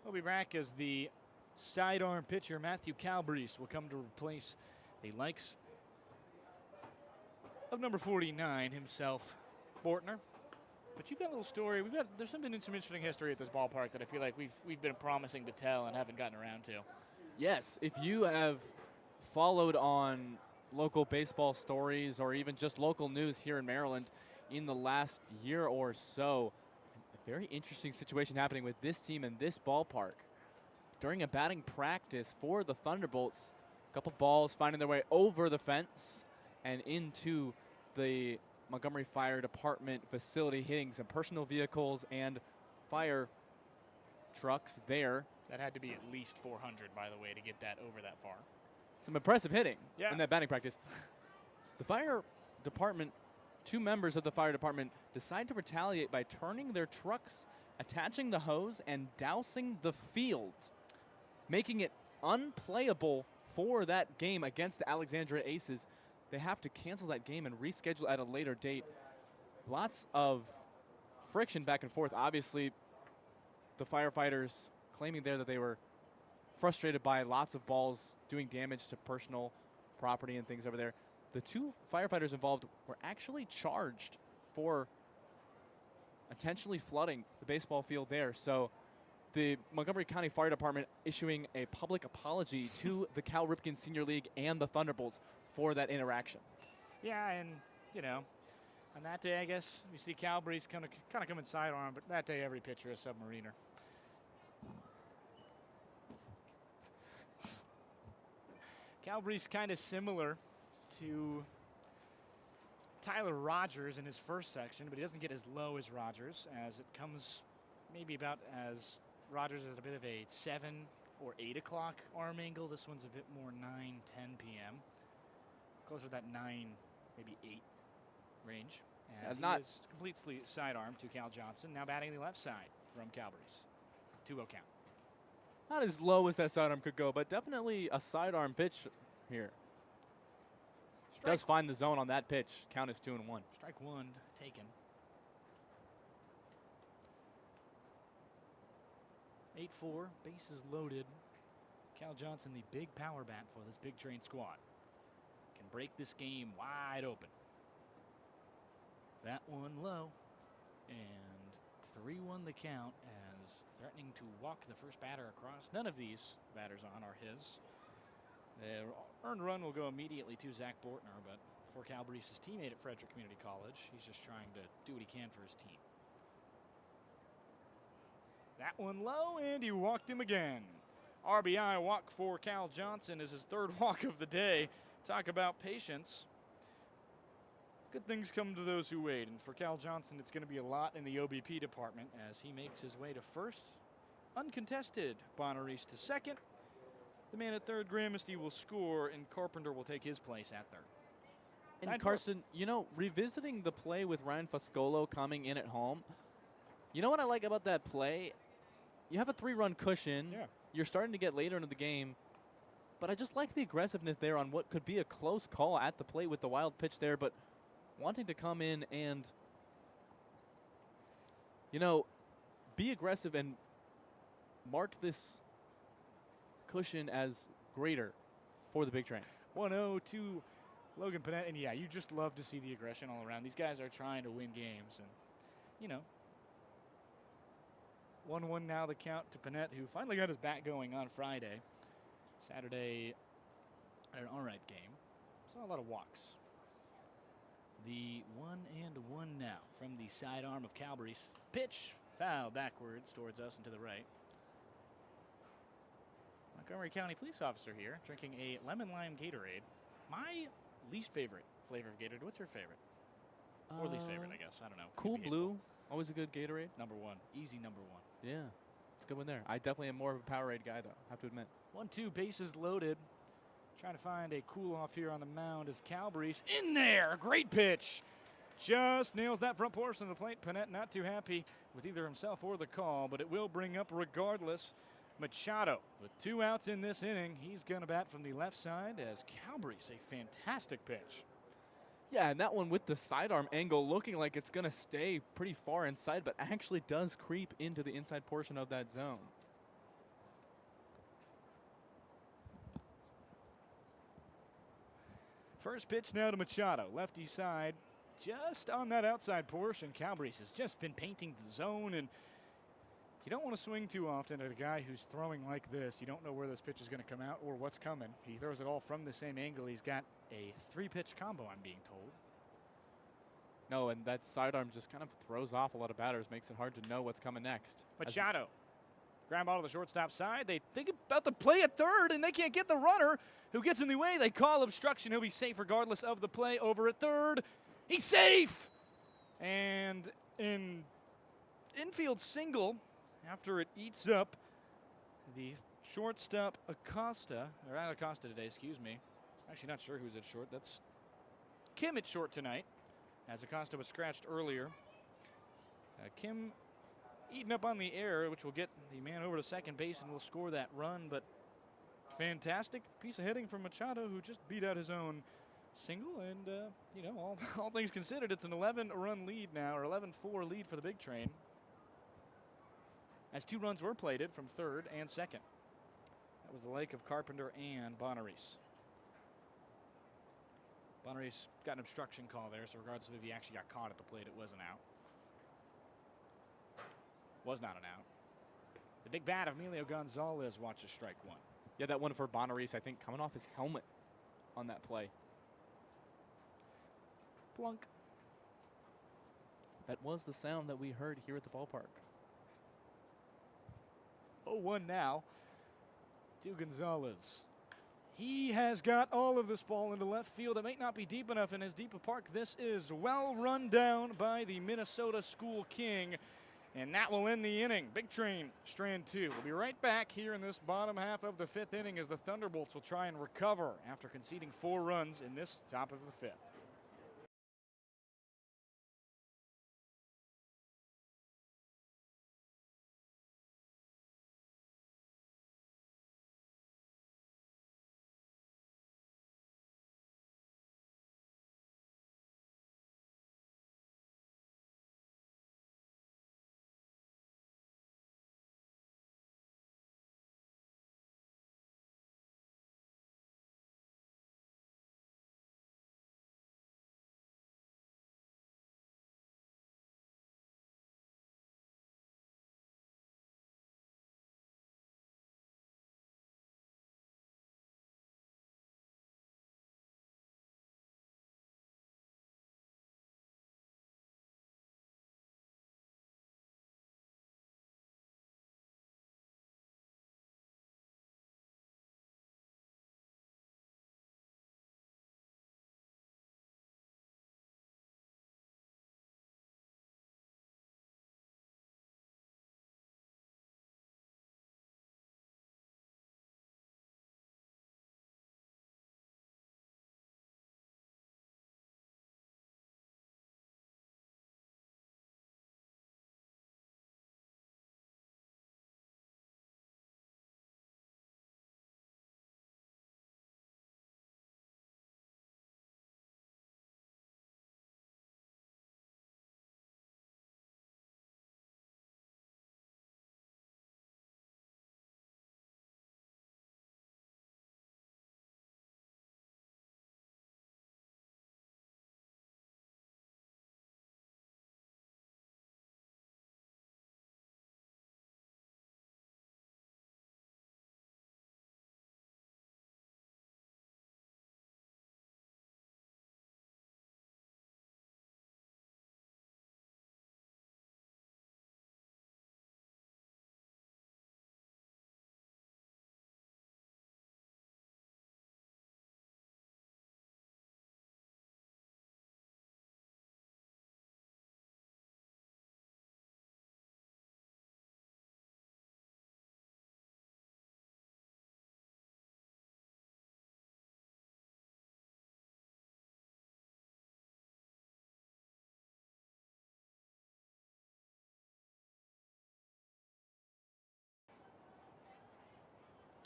We'll be back as the sidearm pitcher, Matthew Calabrese, will come to replace the likes of number 49 himself, Bortner. But you've got a little story. There's been some interesting history at this ballpark that I feel like we've been promising to tell and haven't gotten around to. Yes, if you have followed on local baseball stories or even just local news here in Maryland in the last year or so, a very interesting situation happening with this team and this ballpark. during a batting practice for the Thunderbolts. A couple balls finding their way over the fence and into the Montgomery Fire Department facility, hitting some personal vehicles and fire trucks there. That had to be at least 400, by the way, to get that over that far. Some impressive hitting Yeah. in that batting practice. The fire department, 2 members of the fire department decide to retaliate by turning their trucks, attaching the hose, and dousing the field, making it unplayable for that game against the Alexandria Aces. They have to cancel that game and reschedule at a later date. Lots of friction back and forth. Obviously, the firefighters claiming there that they were frustrated by lots of balls doing damage to personal property and things over there. The 2 firefighters involved were actually charged for intentionally flooding the baseball field there. So the Montgomery County Fire Department issuing a public apology to the Cal Ripken Senior League and the Thunderbolts for that interaction. Yeah, and, you know, on that day, I guess, we see Cal Breeze kind of coming sidearm, but that day every pitcher is submariner. Cal Breeze kind of similar to Tyler Rogers in his first section, but he doesn't get as low as Rogers, as it comes maybe about as Rogers is a bit of a 7 or 8 o'clock arm angle. This one's a bit more 9, 10 p.m. Closer to that 9, maybe 8 range. As he is completely sidearm to Cal Johnson. Now batting the left side from Cal Breeze. 2-0 count. Not as low as that sidearm could go, but definitely a sidearm pitch here. Does find the zone on that pitch. Count is 2-1. Strike 1 taken. 8-4, bases loaded. Cal Johnson, the big power bat for this Big Train squad, can break this game wide open. That one low, and 3-1 the count as threatening to walk the first batter across. None of these batters on are his. The earned run will go immediately to Zach Bortner, but for Cal Breeze's teammate at Frederick Community College, he's just trying to do what he can for his team. That one low, and he walked him again. RBI walk for Cal Johnson is his 3rd walk of the day. Talk about patience. Good things come to those who wait, and for Cal Johnson, it's going to be a lot in the OBP department as he makes his way to first. Uncontested, Bonaris to second. The man at third, Gramasty, will score, and Carpenter will take his place at third. And Carson, you know, revisiting the play with Ryan Foscolo coming in at home, you know what I like about that play? You have a 3-run cushion. Yeah. You're starting to get later into the game. But I just like the aggressiveness there on what could be a close call at the plate with the wild pitch there, but wanting to come in and, you know, be aggressive and mark this cushion as greater for the Big Train. 1-0 to Logan Panett. And, yeah, you just love to see the aggression all around. These guys are trying to win games. And, you know, 1-1 now the count to Panett, who finally got his bat going on Friday. Saturday, an all-right game. Saw a lot of walks. The 1-1 now from the sidearm of Cal Breeze. Pitch, foul backwards towards us and to the right. Montgomery County police officer here drinking a lemon lime Gatorade. My least favorite flavor of Gatorade. What's your favorite? Or least favorite, I guess. I don't know. Cool Blue, always a good Gatorade. Number 1. Easy number 1. Yeah, it's a good one there. I definitely am more of a Powerade guy, though, I have to admit. 1-2, bases loaded. Trying to find a cool off here on the mound as Cal Breeze in there. Great pitch. Just nails that front portion of the plate. Panett not too happy with either himself or the call, but it will bring up regardless. Machado with 2 outs in this inning. He's going to bat from the left side as Cal Breeze, a fantastic pitch. Yeah, and that one with the sidearm angle looking like it's going to stay pretty far inside, but actually does creep into the inside portion of that zone. First pitch now to Machado, lefty side, just on that outside portion. Cal Breeze has just been painting the zone, and you don't want to swing too often at a guy who's throwing like this. You don't know where this pitch is going to come out or what's coming. He throws it all from the same angle. He's got a 3-pitch combo, I'm being told. No, and that sidearm just kind of throws off a lot of batters, makes it hard to know what's coming next. Machado Ground ball to the shortstop side. They think about the play at third, and they can't get the runner who gets in the way. They call obstruction. He'll be safe regardless of the play. Over at third. He's safe! And an infield single after it eats up the shortstop Acosta. Or not Acosta today, excuse me. Actually not sure who's at short. That's Kim at short tonight, as Acosta was scratched earlier. Kim eating up on the error, which will get the man over to second base and will score that run. But fantastic piece of hitting from Machado, who just beat out his own single. And, you know, all things considered, it's an 11-run lead now, or 11-4 lead for the Big Train, as 2 runs were plated from third and second. That was the lake of Carpenter and Bonaris. Bonaris got an obstruction call there, so regardless of if he actually got caught at the plate, it was an out. Was not an out. The big bat of Emilio Gonzalez watches strike 1. Yeah, that one for Bonaris, I think, coming off his helmet on that play. Plunk. That was the sound that we heard here at the ballpark. 0-1 now to Gonzalez. He has got all of this ball into left field. It might not be deep enough in as deep a park. This is well run down by the Minnesota School King. And that will end the inning. Big Train, strand 2. We'll be right back here in this bottom half of the 5th inning as the Thunderbolts will try and recover after conceding 4 runs in this top of the 5th.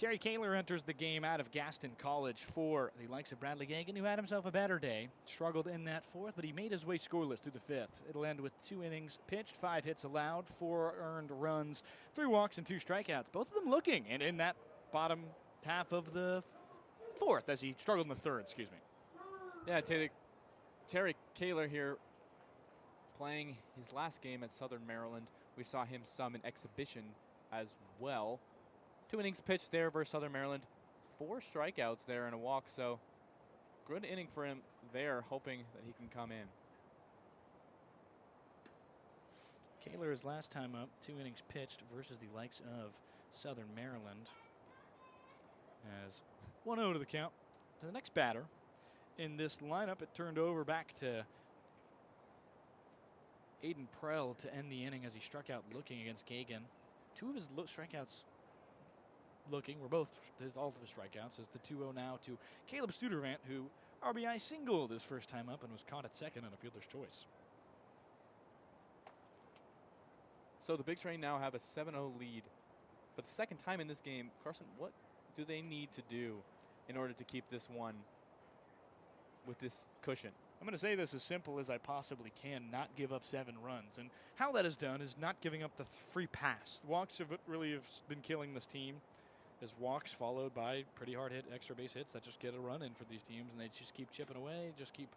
Terry Kaler enters the game out of Gaston College for the likes of Bradley Gagan, who had himself a better day. Struggled in that 4th, but he made his way scoreless through the 5th. It'll end with 2 innings pitched, 5 hits allowed, 4 earned runs, 3 walks, and 2 strikeouts. Both of them looking, and in that bottom half of the 4th, as he struggled in the 3rd, excuse me. Yeah, Terry Kaler here playing his last game at Southern Maryland. We saw him some in exhibition as well. 2 innings pitched there versus Southern Maryland. 4 strikeouts there and a walk, so good inning for him there, hoping that he can come in. Kaler is last time up, 2 innings pitched versus the likes of Southern Maryland. As 1-0 to the count. To the next batter in this lineup, it turned over back to Aiden Prell to end the inning as he struck out looking against Gagan. 2 of his strikeouts looking were both all of his strikeouts, as the 2-0 now to Caleb Studervant, who RBI singled his first time up and was caught at second on a fielder's choice. So the Big Train now have a 7-0 lead. For the second time in this game, Carson, what do they need to do in order to keep this one with this cushion? I'm going to say this as simple as I possibly can, not give up 7 runs. And how that is done is not giving up the free pass. Walks have really been killing this team. There's walks followed by pretty hard hit extra base hits that just get a run in for these teams, and they just keep chipping away, just keep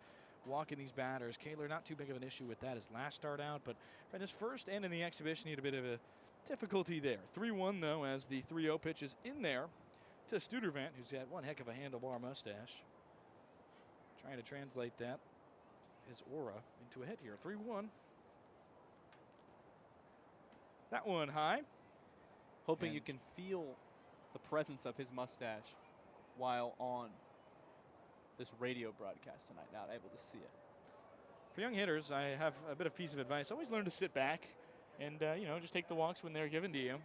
walking these batters. Kaler, not too big of an issue with that his last start out, but in his first and in the exhibition, he had a bit of a difficulty there. 3-1 though, as the 3-0 pitch is in there to Studervant, who's got one heck of a handlebar mustache. Trying to translate that, his aura, into a hit here. 3-1. That one high. Hoping And you can feel the presence of his mustache while on this radio broadcast tonight, not able to see it. For young hitters, I have a bit of piece of advice. Always learn to sit back and, just take the walks when they're given to you.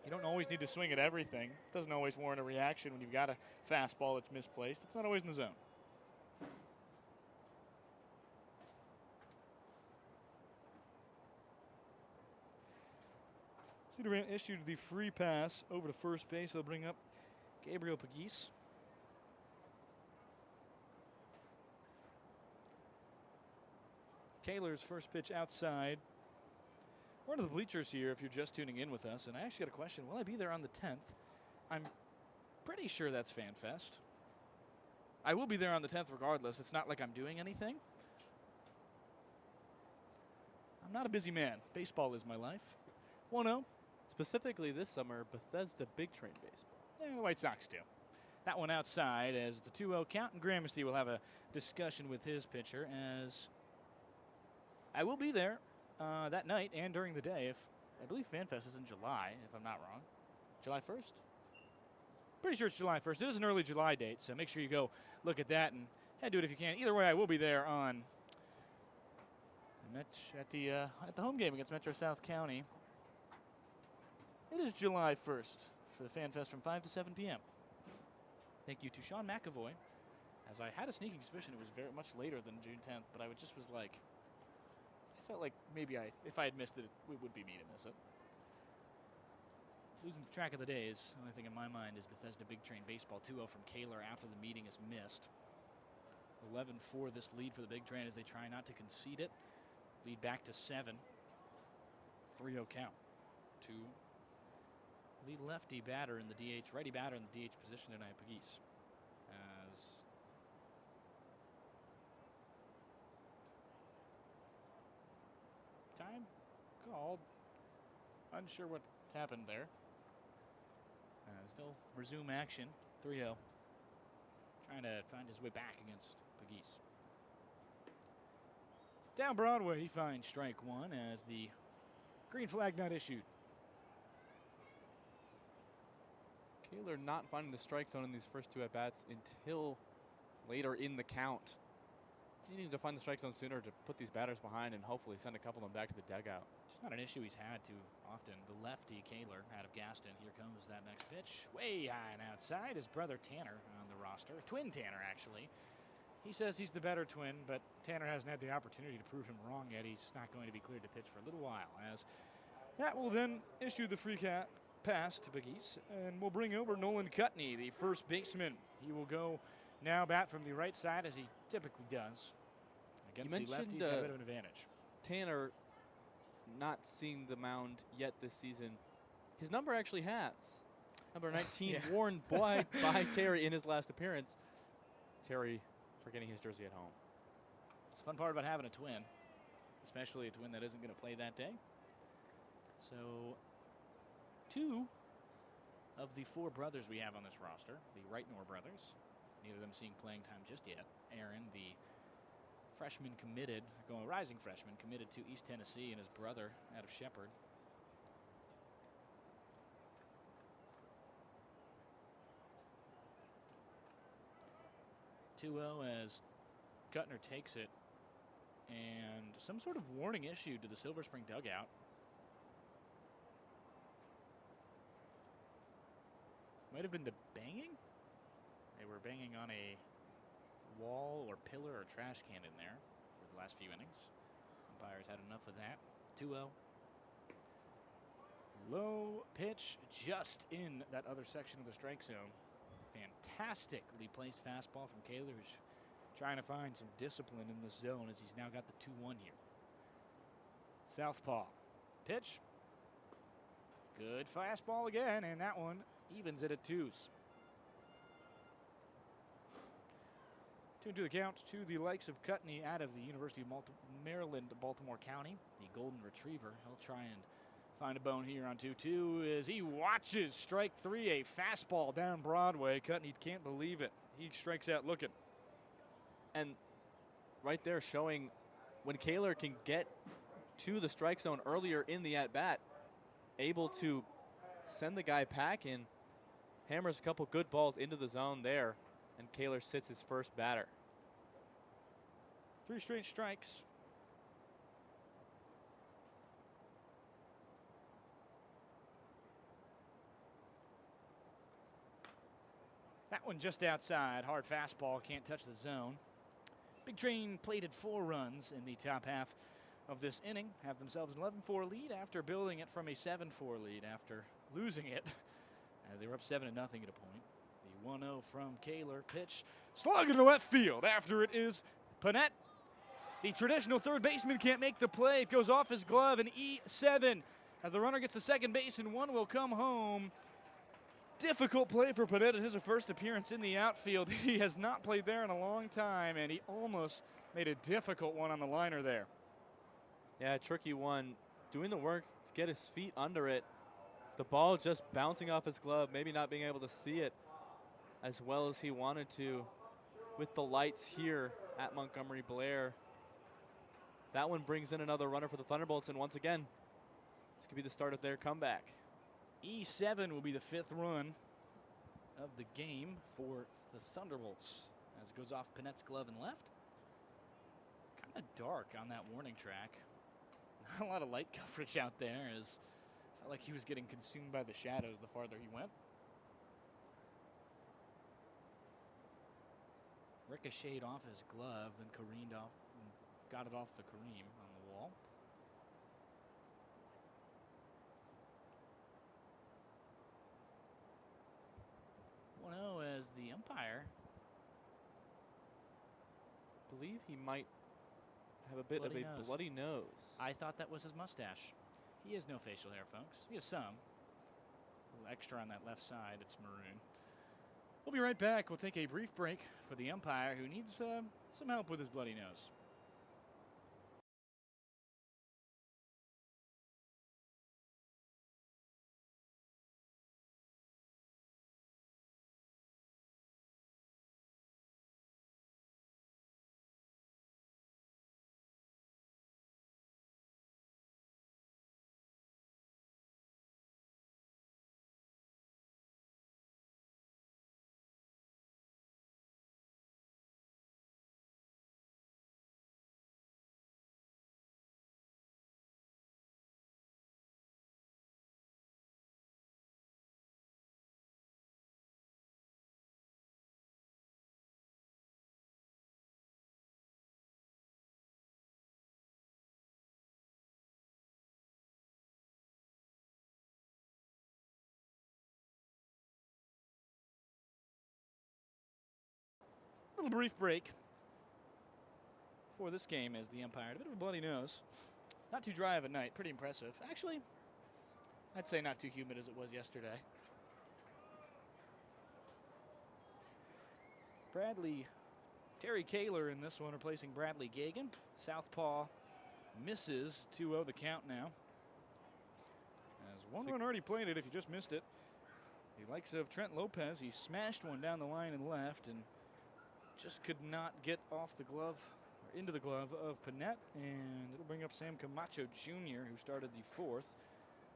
You don't always need to swing at everything. It doesn't always warrant a reaction when you've got a fastball that's misplaced. It's not always in the zone. Studervant issued the free pass over to first base. They'll bring up Gabriel Pagis. Kaler's first pitch outside. We're into the bleachers here if you're just tuning in with us. And I actually got a question. Will I be there on the 10th? I'm pretty sure that's FanFest. I will be there on the 10th regardless. It's not like I'm doing anything. I'm not a busy man. Baseball is my life. 1-0. Specifically this summer, Bethesda Big Train baseball. The White Sox do. That one outside as the 2-0 count, and Gramercy will have a discussion with his pitcher, as I will be there that night and during the day. If I believe FanFest is in July, if I'm not wrong. July 1st? Pretty sure it's July 1st. It is an early July date, so make sure you go look at that and head to it if you can. Either way, I will be there on at the home game against Metro South County. It is July 1st for the FanFest from 5 to 7 p.m. Thank you to Sean McAvoy, as I had a sneaking suspicion it was very much later than June 10th, but I just was like, I felt like maybe if I had missed it, it would be me to miss it. Losing track of the days, the only thing in my mind is Bethesda Big Train Baseball. 2-0 from Kaler after the meeting is missed. 11-4 this lead for the Big Train as they try not to concede it. Lead back to 7. 3-0 count to the lefty batter in the DH, righty batter in the DH position tonight, Pagis. As time called. Unsure what happened there. As they'll resume action. 3-0. Trying to find his way back against Pagis. Down Broadway, he finds strike 1 as the green flag not issued. Kaler not finding the strike zone in these first 2 at-bats until later in the count. He needs to find the strike zone sooner to put these batters behind and hopefully send a couple of them back to the dugout. It's not an issue he's had too often. The lefty, Kaler, out of Gaston. Here comes that next pitch. Way high and outside. His brother Tanner on the roster. Twin Tanner, actually. He says he's the better twin, but Tanner hasn't had the opportunity to prove him wrong yet. He's not going to be cleared to pitch for a little while, as that will then issue the free pass to Pagis, and we'll bring over Nolan Cutney, the first baseman. He will go now bat from the right side, as he typically does. Against the lefty, he's got a bit of an advantage. Tanner not seeing the mound yet this season. His number actually has. Number 19 Yeah. worn by Terry in his last appearance. Terry forgetting his jersey at home. It's the fun part about having a twin, especially a twin that isn't going to play that day. So 2 of the 4 brothers we have on this roster, the Wrightnor brothers, neither of them seeing playing time just yet. Aaron, the freshman committed, going rising freshman committed to East Tennessee, and his brother out of Shepherd. As Gutner takes it, and some sort of warning issued to the Silver Spring dugout. Might have been the banging. They were banging on a wall or pillar or trash can in there for the last few innings. Umpires had enough of that. 2-0. Low pitch just in that other section of the strike zone. Fantastically placed fastball from Kaler, who's trying to find some discipline in the zone as he's now got the 2-1 here. Southpaw. Pitch. Good fastball again, and that one evens it at 2s. 2-2 the count to the likes of Cutney out of the University of Maryland, Baltimore County, the Golden Retriever. He'll try and find a bone here on 2-2 as he watches strike 3, a fastball down Broadway. Cutney can't believe it. He strikes out looking. And right there showing when Kaler can get to the strike zone earlier in the at-bat, able to send the guy packing, hammers a couple good balls into the zone there, and Kaler sits his first batter. 3 straight strikes. That one just outside. Hard fastball, can't touch the zone. Big Train plated 4 runs in the top half of this inning. Have themselves an 11-4 lead after building it from a 7-4 lead after losing it. As they were up 7-0 at a point. The 1-0 from Kaler. Pitch slug into left field. After it is Panett. The traditional third baseman can't make the play. It goes off his glove, and E7 as the runner gets to second base, and one will come home. Difficult play for Panetta. His first appearance in the outfield. He has not played there in a long time, and he almost made a difficult one on the liner there. Yeah, tricky one. Doing the work to get his feet under it. The ball just bouncing off his glove, maybe not being able to see it as well as he wanted to with the lights here at Montgomery Blair. That one brings in another runner for the Thunderbolts, and once again, this could be the start of their comeback. E7 will be the 5th run of the game for the Thunderbolts as it goes off Panett's glove and left. Kind of dark on that warning track. Not a lot of light coverage out there as it felt like he was getting consumed by the shadows the farther he went. Ricocheted off his glove, then careened off and got it off the Kareem on the wall. As the umpire, believe he might have a bit of a bloody nose. I thought that was his mustache. He has no facial hair, folks. He has some. A little extra on that left side. It's maroon. We'll be right back. We'll take a brief break for the umpire who needs some help with his bloody nose. Little brief break for this game as the umpire had a bit of a bloody nose. Not too dry of a night, pretty impressive. Actually, I'd say not too humid as it was yesterday. Terry Kaler in this one replacing Bradley Gagan. Southpaw misses. 2-0 the count now. As one run already played it if you just missed it. The likes of Trent Lopez, he smashed one down the line and left and just could not get off the glove, or into the glove of Panett, and it'll bring up Sam Camacho Jr., who started the fourth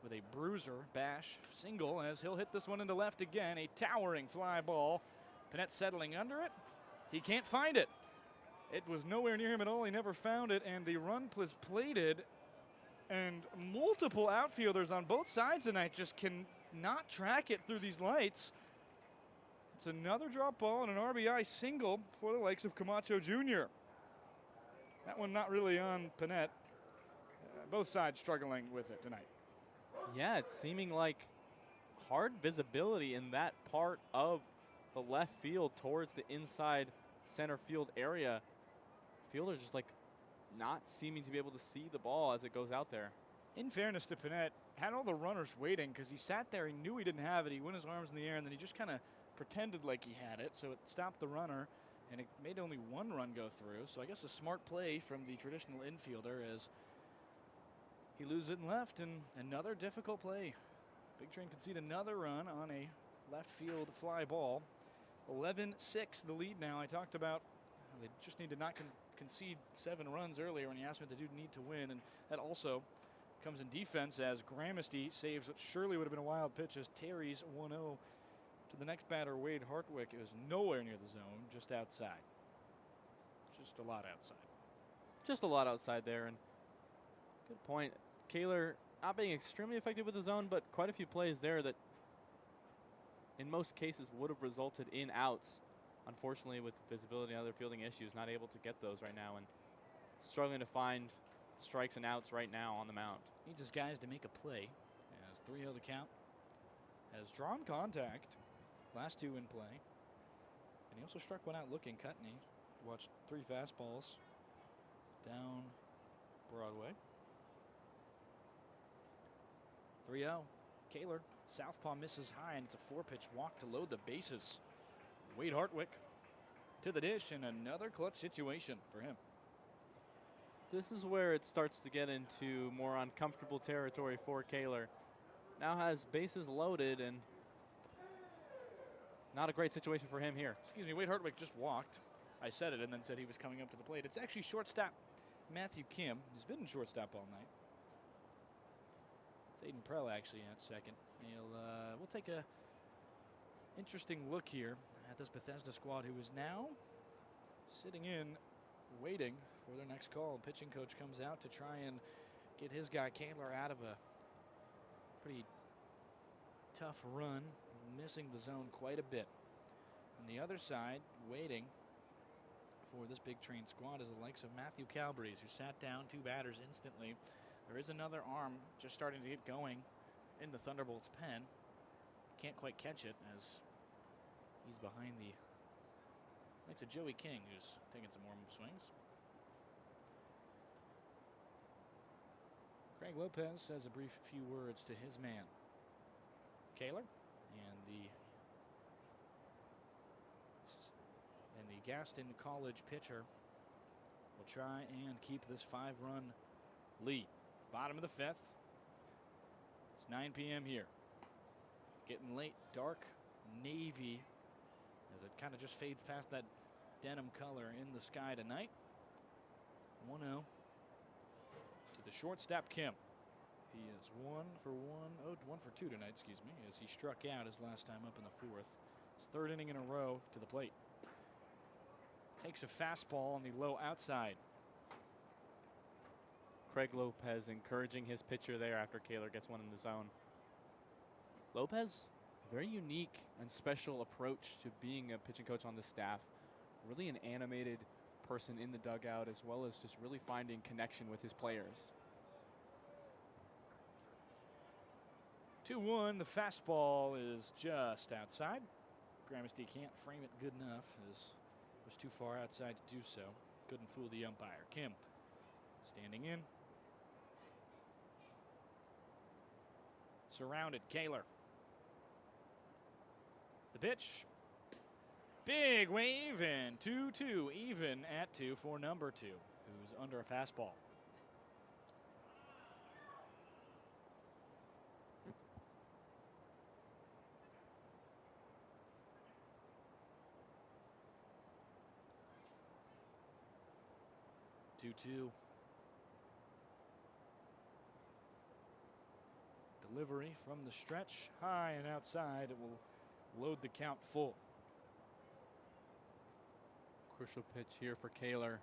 with a bruiser bash single, as he'll hit this one into left again. A towering fly ball. Panett settling under it. He can't find it. It was nowhere near him at all. He never found it, and the run was plated, and multiple outfielders on both sides tonight just cannot track it through these lights. It's another drop ball and an RBI single for the likes of Camacho Jr. That one not really on Panett. Both sides struggling with it tonight. Yeah, it's seeming like hard visibility in that part of the left field towards the inside center field area. Fielders just like not seeming to be able to see the ball as it goes out there. In fairness to Panett, had all the runners waiting because he sat there, he knew he didn't have it, he went his arms in the air, and then he just kind of pretended like he had it, so it stopped the runner, and it made only one run go through. So I guess a smart play from the traditional infielder as he loses it in left, and another difficult play. Big Train concede another run on a left field fly ball. 11-6 the lead now. I talked about they just need to not concede 7 runs earlier when you asked me if they do need to win, and that also comes in defense as Gramesty saves what surely would have been a wild pitch as Terry's 1-0 to the next batter, Wade Hartwick. It was nowhere near the zone, just outside. Just a lot outside. Just a lot outside there, and good point. Kaler not being extremely effective with the zone, but quite a few plays there that in most cases would have resulted in outs. Unfortunately, with visibility and other fielding issues, not able to get those right now and struggling to find strikes and outs right now on the mound. Needs his guys to make a play as 3-0 the count. Has drawn contact. Last 2 in play. And he also struck one out looking. Cutney watched 3 fastballs down Broadway. 3-0. Kaler, southpaw misses high, and it's a 4-pitch walk to load the bases. Wade Hartwick to the dish, and another clutch situation for him. This is where it starts to get into more uncomfortable territory for Kaler. Now has bases loaded, and not a great situation for him here. Excuse me, Wade Hartwick just walked. I said it and then said he was coming up to the plate. It's actually shortstop Matthew Kim, who's been in shortstop all night. It's Aiden Prell actually at second. We'll take a interesting look here at this Bethesda squad, who is now sitting in, waiting for their next call. Pitching coach comes out to try and get his guy Kaler out of a pretty tough run, missing the zone quite a bit. On the other side, waiting for this Big Train squad is the likes of Matthew Calabrese, who sat down 2 batters instantly. There is another arm just starting to get going in the Thunderbolts pen. Can't quite catch it as he's behind the likes of Joey King, who's taking some more swings. Craig Lopez says a brief few words to his man, Kaler, and the Gaston College pitcher will try and keep this 5-run lead. Bottom of the 5th. It's 9 p.m. here. Getting late, dark navy as it kind of just fades past that denim color in the sky tonight. 1-0 to the shortstop Kim. He is 1 for 2 tonight, excuse me, as he struck out his last time up in the 4th. His 3rd inning in a row to the plate. Takes a fastball on the low outside. Craig Lopez encouraging his pitcher there after Kaler gets one in the zone. Lopez, very unique and special approach to being a pitching coach on the staff. Really an animated person in the dugout, as well as just really finding connection with his players. 2-1, the fastball is just outside. Gramesty can't frame it good enough as it was too far outside to do so. Couldn't fool the umpire. Kim standing in. Surrounded, Kaler. The pitch. Big wave, and 2-2, even at 2 for number 2, who's under a fastball. 2-2. Delivery from the stretch, high and outside. It will load the count full. Crucial pitch here for Kaler.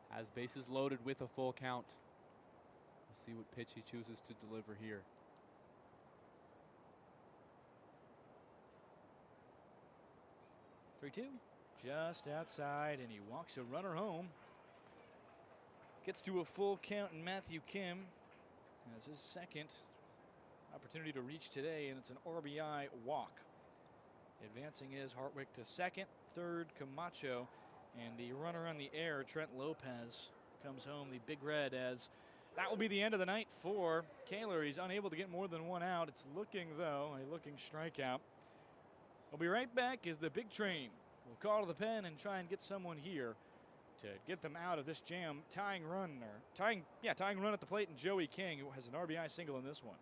Has bases loaded with a full count. We'll see what pitch he chooses to deliver here. Three-two, just outside, and he walks a runner home. Gets to a full count, and Matthew Kim has his second opportunity to reach today, and it's an RBI walk. Advancing is Hartwick to second, third Camacho, and the runner on the air, Trent Lopez, comes home, the Big Red, as that will be the end of the night for Kaler. He's unable to get more than one out. It's looking, though, a looking strikeout. We'll be right back as the Big Train will call to the pen and try and get someone here to get them out of this jam. Tying run at the plate, and Joey King, who has an RBI single in this one.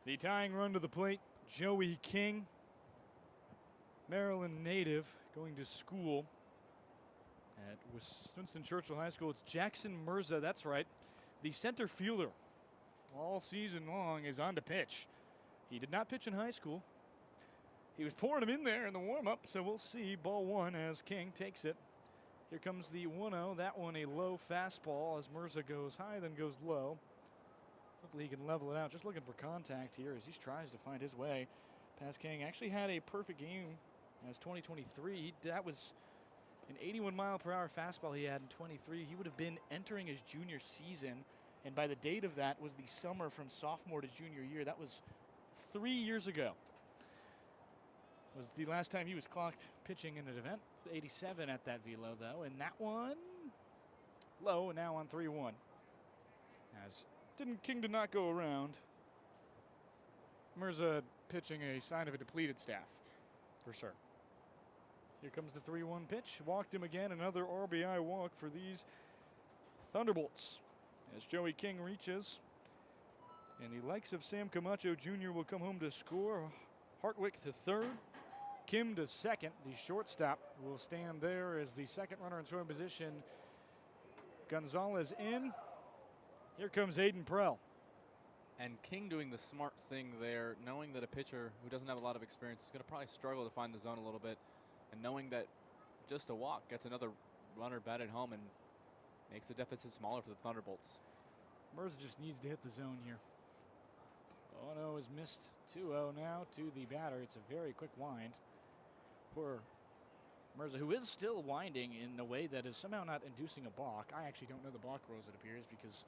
The tying run to the plate, Joey King, Maryland native, going to school at Winston Churchill High School. It's Jackson Mirza, that's right. The center fielder all season long is on to pitch. He did not pitch in high school. He was pouring him in there in the warm-up, so we'll see. Ball one as King takes it. Here comes the 1-0. That one a low fastball as Mirza goes high, then goes low. Hopefully he can level it out. Just looking for contact here as he tries to find his way past King. Actually had a perfect game as 2023. That was an 81-mile-per-hour fastball he had in 23. He would have been entering his junior season, and by the date of that was the summer from sophomore to junior year. That was 3 years ago. Was the last time he was clocked pitching in an event. 87 at that velo, though, and that one low, and now on 3-1. As King did not go around. Mirza pitching a sign of a depleted staff, for sure. Here comes the 3-1 pitch. Walked him again. Another RBI walk for these Thunderbolts. As Joey King reaches. And the likes of Sam Camacho Jr. will come home to score. Hartwick to third. Kim to second. The shortstop will stand there as the second runner in scoring position. Gonzalez in. Here comes Aiden Prell. And King doing the smart thing there, knowing that a pitcher who doesn't have a lot of experience is going to probably struggle to find the zone a little bit, and knowing that just a walk gets another runner batted home and makes the deficit smaller for the Thunderbolts. Mirza just needs to hit the zone here. 0 is missed 2-0 now to the batter. It's a very quick wind for Mirza, who is still winding in a way that is somehow not inducing a balk. I actually don't know the balk rules, it appears, because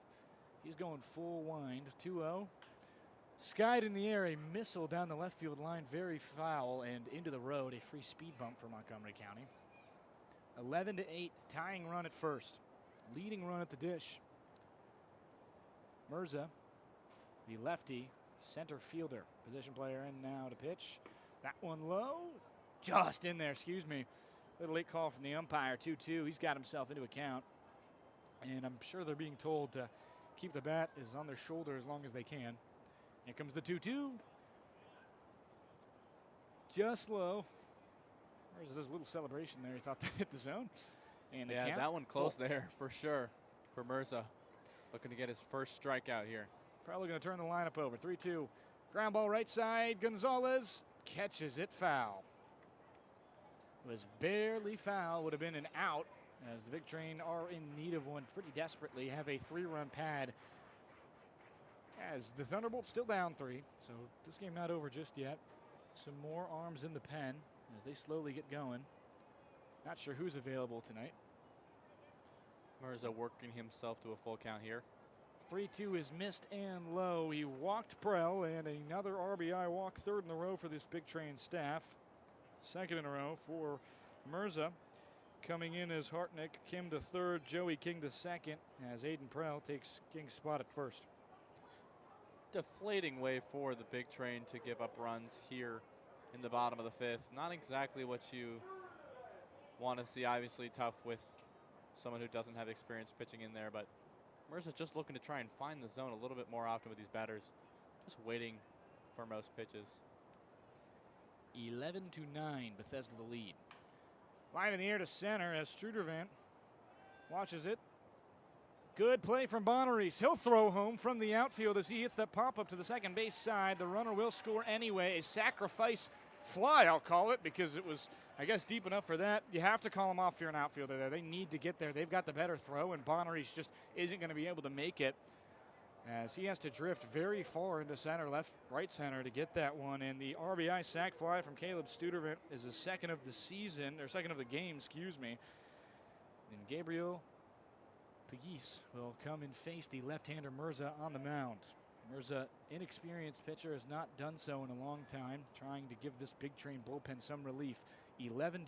he's going full wind. 2-0. Skied in the air, a missile down the left field line, very foul, and into the road, a free speed bump for Montgomery County. 11-8, tying run at first. Leading run at the dish. Mirza, the lefty, center fielder, position player in now to pitch. That one low, just in there, excuse me. Little late call from the umpire, 2-2. He's got himself into account. And I'm sure they're being told to keep the bat is on their shoulder as long as they can. Here comes the 2-2. Just low. There's a little celebration there. He thought that hit the zone. And yeah, that one close there for sure for Mirza. Looking to get his first strikeout here. Probably going to turn the lineup over. 3-2. Ground ball right side. Gonzalez catches it foul. Was barely foul. Would have been an out, as the Big Train are in need of one pretty desperately. Have a 3-run pad as the Thunderbolts still down 3. So this game not over just yet. Some more arms in the pen as they slowly get going. Not sure who's available tonight. Mirza working himself to a full count here. 3-2 is missed and low. He walked Prell, and another RBI walk, third in a row for this Big Train staff. Second in a row for Mirza. Coming in as Hartnick, Kim to third, Joey King to second, as Aiden Prell takes King's spot at first. Deflating way for the Big Train to give up runs here in the bottom of the 5th. Not exactly what you want to see. Obviously tough with someone who doesn't have experience pitching in there, but Mirza's just looking to try and find the zone a little bit more often with these batters. Just waiting for most pitches. 11-9, Bethesda the lead. Line in the air to center as Strudervant watches it. Good play from Bonaris. He'll throw home from the outfield as he hits that pop-up to the second base side. The runner will score anyway. A sacrifice fly, I'll call it, because it was, I guess, deep enough for that. You have to call him off if you're an outfielder there. They need to get there. They've got the better throw, and Bonaris just isn't going to be able to make it, as he has to drift very far into center, left, right center to get that one. And the RBI sac fly from Caleb Studervant is the second of the season, or second of the game, excuse me. And Gabriel Pagis will come and face the left-hander Mirza on the mound. Mirza, inexperienced pitcher, has not done so in a long time, trying to give this Big Train bullpen some relief. 11-10.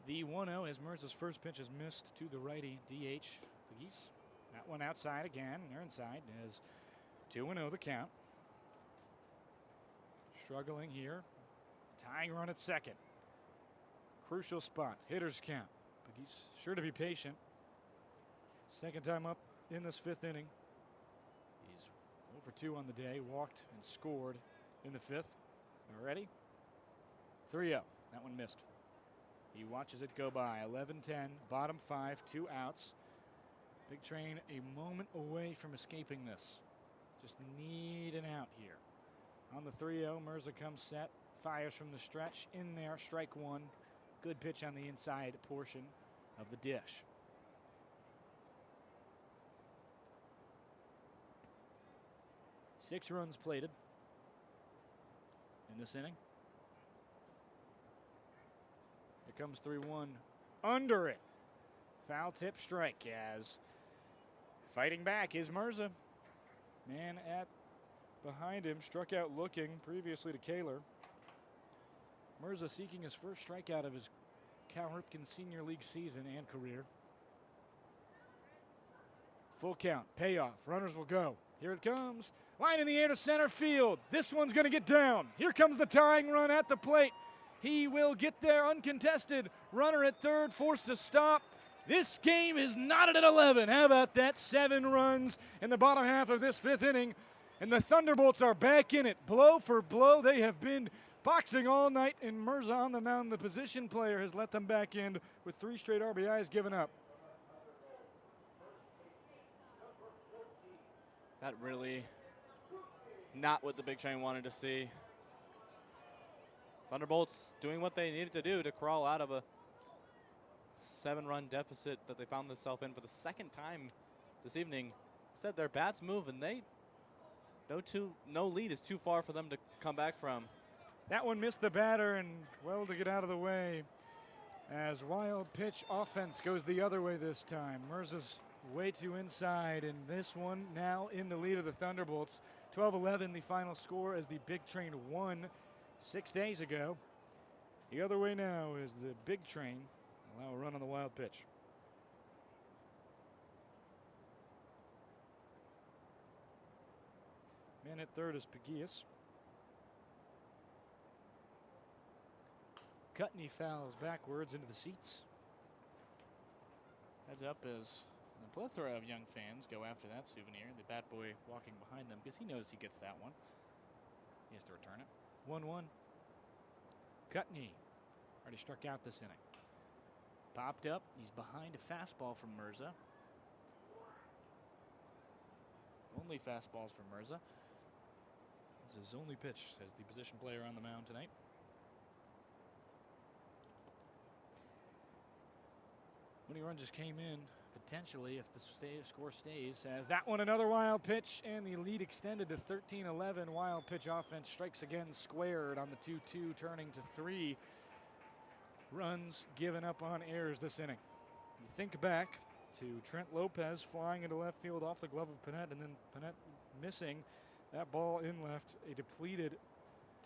The 1-0 as Mirza's first pitch is missed to the righty DH Pagis. That one outside again. They're inside as 2-0 the count. Struggling here. Tying run at second. Crucial spot. Hitter's count. Pagis sure to be patient. Second time up in this 5th inning. He's 0 for 2 on the day. Walked and scored in the 5th. Ready? 3-0. That one missed. He watches it go by. 11-10, bottom 5, 2 outs. Big Train a moment away from escaping this. Just need an out here. On the 3-0, Mirza comes set, fires from the stretch. In there, strike one. Good pitch on the inside portion of the dish. Six runs plated in this inning. Here comes 3-1 under it. Foul tip strike as fighting back is Mirza. Man at behind him, struck out looking previously to Kaler. Mirza seeking his first strikeout of his Cal Ripken Senior League season and career. Full count, payoff, runners will go. Here it comes. Line in the air to center field. This one's going to get down. Here comes the tying run at the plate. He will get there uncontested. Runner at third, forced to stop. This game is knotted at 11. How about that? 7 runs in the bottom half of this 5th inning. And the Thunderbolts are back in it. Blow for blow. They have been boxing all night. And Mirza on the mound, the position player, has let them back in with 3 straight RBIs given up. That really not what the Big Train wanted to see. Thunderbolts doing what they needed to do to crawl out of a 7-run deficit that they found themselves in for the second time this evening. Said their bats move, and no lead is too far for them to come back from. That one missed the batter, and well to get out of the way as wild pitch offense goes the other way this time. Mirza's way too inside, and this one now in the lead of the Thunderbolts. 12-11 the final score as the Big Train won 6 days ago. The other way now is the Big Train allow a run on the wild pitch. Man at third is Peguias. Cutney fouls backwards into the seats. Heads up as a plethora of young fans go after that souvenir. The bat boy walking behind them because he knows he gets that one. He has to return it. 1-1. Cutney already struck out this inning. Popped up. He's behind a fastball from Mirza. Only fastballs from Mirza. This is his only pitch as the position player on the mound tonight. Winning run just came in, potentially, if the score stays. As that one, another wild pitch, and the lead extended to 13-11. Wild pitch offense strikes again, squared on the 2-2, turning to 3 runs given up on errors this inning. You think back to Trent Lopez flying into left field off the glove of Panett, and then Panett missing that ball in left. A depleted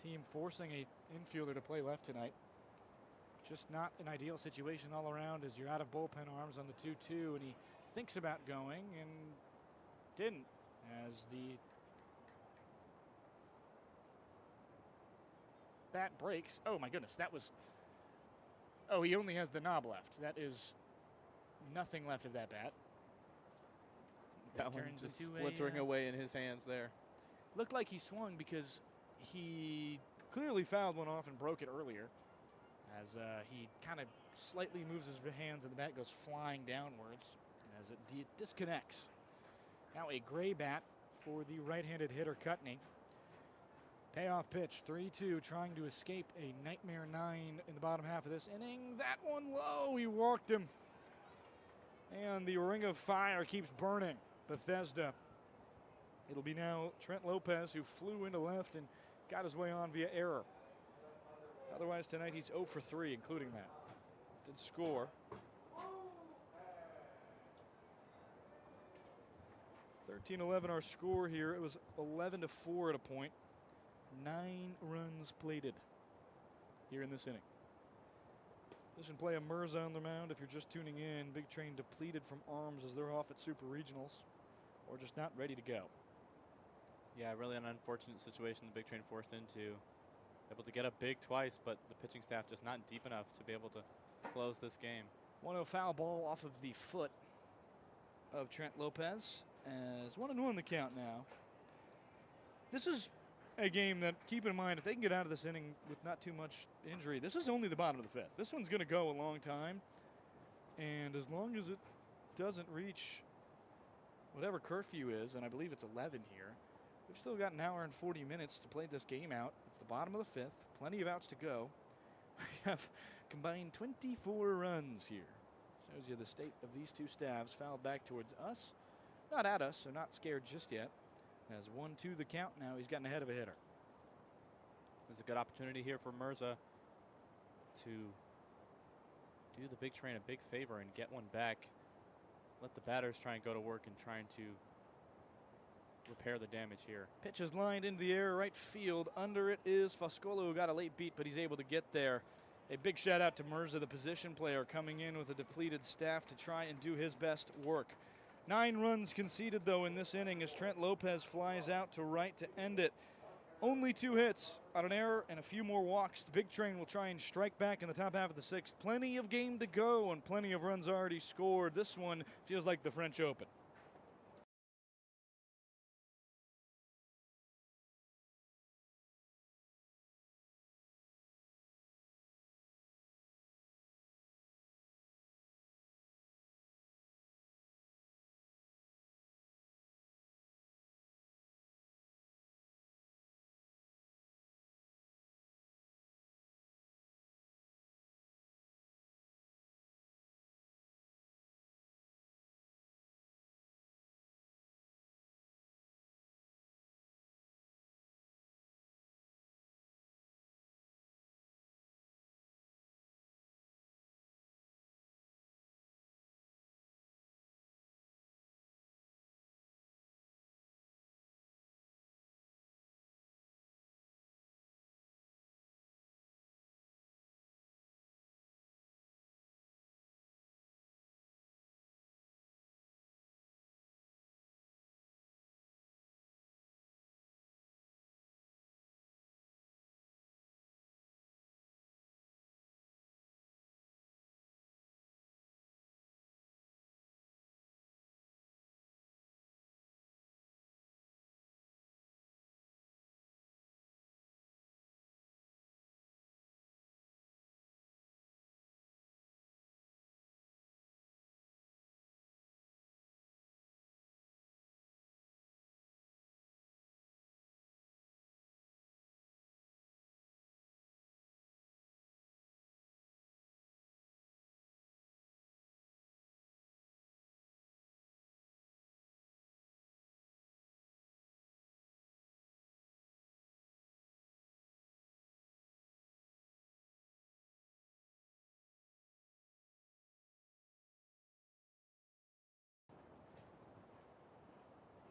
team forcing a infielder to play left tonight. Just not an ideal situation all around as you're out of bullpen arms on the 2-2, and he thinks about going and didn't as the bat breaks. Oh my goodness, that was, oh, he only has the knob left. That is nothing left of that bat. That one just splintering away in his hands there. Looked like he swung because he clearly fouled one off and broke it earlier. As he kind of slightly moves his hands and the bat goes flying downwards as it disconnects. Now a gray bat for the right-handed hitter Cutney. Payoff pitch, 3-2, trying to escape a nightmare 9 in the bottom half of this inning. That one low, he walked him. And the ring of fire keeps burning. Bethesda. It'll be now Trent Lopez, who flew into left and got his way on via error. Otherwise tonight he's 0 for 3, including that. Did score. 13-11 our score here. It was 11-4 at a point. 9 runs plated here in this inning. Position play of Mirza on the mound. If you're just tuning in, Big Train depleted from arms as they're off at Super Regionals or just not ready to go. Yeah, really an unfortunate situation the Big Train forced into. Able to get up big twice, but the pitching staff just not deep enough to be able to close this game. 1-0 foul ball off of the foot of Trent Lopez as 1-1 the count now. This is a game that, keep in mind, if they can get out of this inning with not too much injury, this is only the bottom of the 5th. This one's going to go a long time, and as long as it doesn't reach whatever curfew is, and I believe it's 11 here, we've still got an hour and 40 minutes to play this game out. It's the bottom of the 5th. Plenty of outs to go. We have combined 24 runs here. Shows you the state of these two staffs. Fouled back towards us. Not at us, so not scared just yet. As 1-2 the count now. He's gotten ahead of a hitter. There's a good opportunity here for Mirza to do the Big Train a big favor and get one back. Let the batters try and go to work and trying to repair the damage here. Pitch is lined into the air, right field. Under it is Foscolo, who got a late beat, but he's able to get there. A big shout out to Mirza, the position player, coming in with a depleted staff to try and do his best work. 9 runs conceded, though, in this inning as Trent Lopez flies out to right to end it. Only 2 hits on an error and a few more walks. The Big Train will try and strike back in the top half of the 6th. Plenty of game to go and plenty of runs already scored. This one feels like the French Open.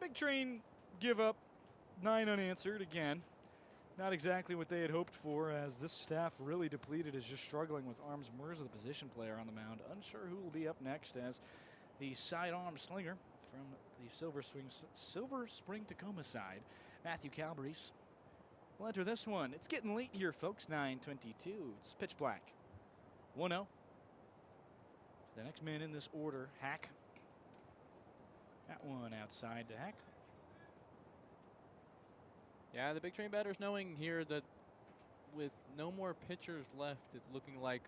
Big Train give up 9 unanswered again. Not exactly what they had hoped for, as this staff really depleted, is just struggling with Arms Mirza, the position player on the mound. Unsure who will be up next, as the sidearm slinger from the Silver Spring-Takoma side, Matthew Calabrese, will enter this one. It's getting late here, folks. 9:22. It's pitch black. 1-0. The next man in this order, Hack. That one outside to Hack. Yeah, the Big Train batters knowing here that with no more pitchers left, it's looking like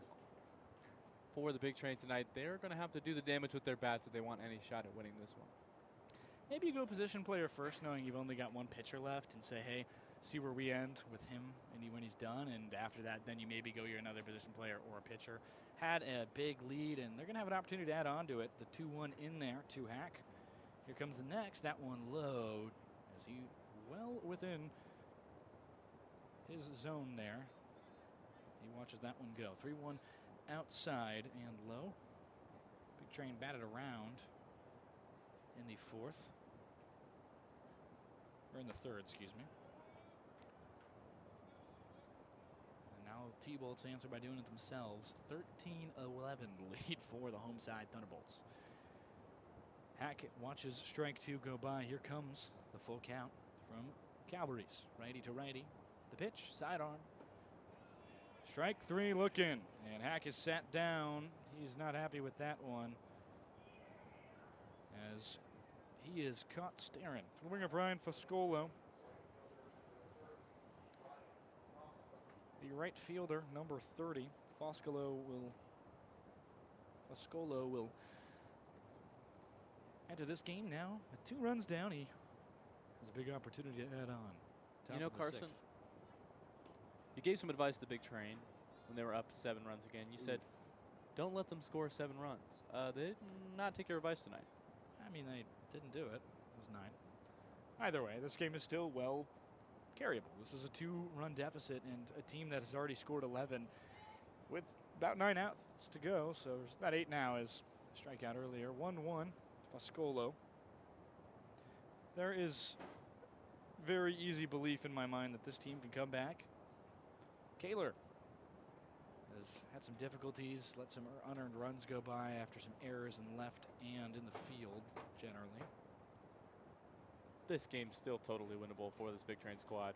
for the Big Train tonight, they're going to have to do the damage with their bats if they want any shot at winning this one. Maybe you go position player first, knowing you've only got one pitcher left, and say, hey, see where we end with him and when he's done, and after that, then you maybe go your another position player or a pitcher. Had a big lead, and they're going to have an opportunity to add on to it. The 2-1 in there to Hack. Here comes the next. That one low, as he well within his zone there. He watches that one go. 3-1 outside and low. Big Train batted around in the fourth. Or in the third, excuse me. And now T-Bolts answer by doing it themselves. 13-11 lead for the home side Thunderbolts. Hackett watches strike 2 go by. Here comes the full count from Calabrese. Righty to righty. The pitch, sidearm. Strike 3 looking. And Hack is sat down. He's not happy with that one, as he is caught staring. We'll bring up Brian Foscolo. The right fielder, number 30. Foscolo will enter this game now. With 2 runs down, he has a big opportunity to add on. Top You know, of the Carson, 6th. you gave some advice to the Big Train when they were up 7 runs again. You said, don't let them score 7 runs. They did not take your advice tonight. I mean, they didn't do it. It was 9. Either way, this game is still well carryable. This is a 2-run deficit, and a team that has already scored 11 with about 9 outs to go. So there's about 8 now as strikeout earlier. 1-1, Foscolo. There is very easy belief in my mind that this team can come back. Kaler has had some difficulties, let some unearned runs go by after some errors in left and in the field, generally. This game's still totally winnable for this Big Train squad.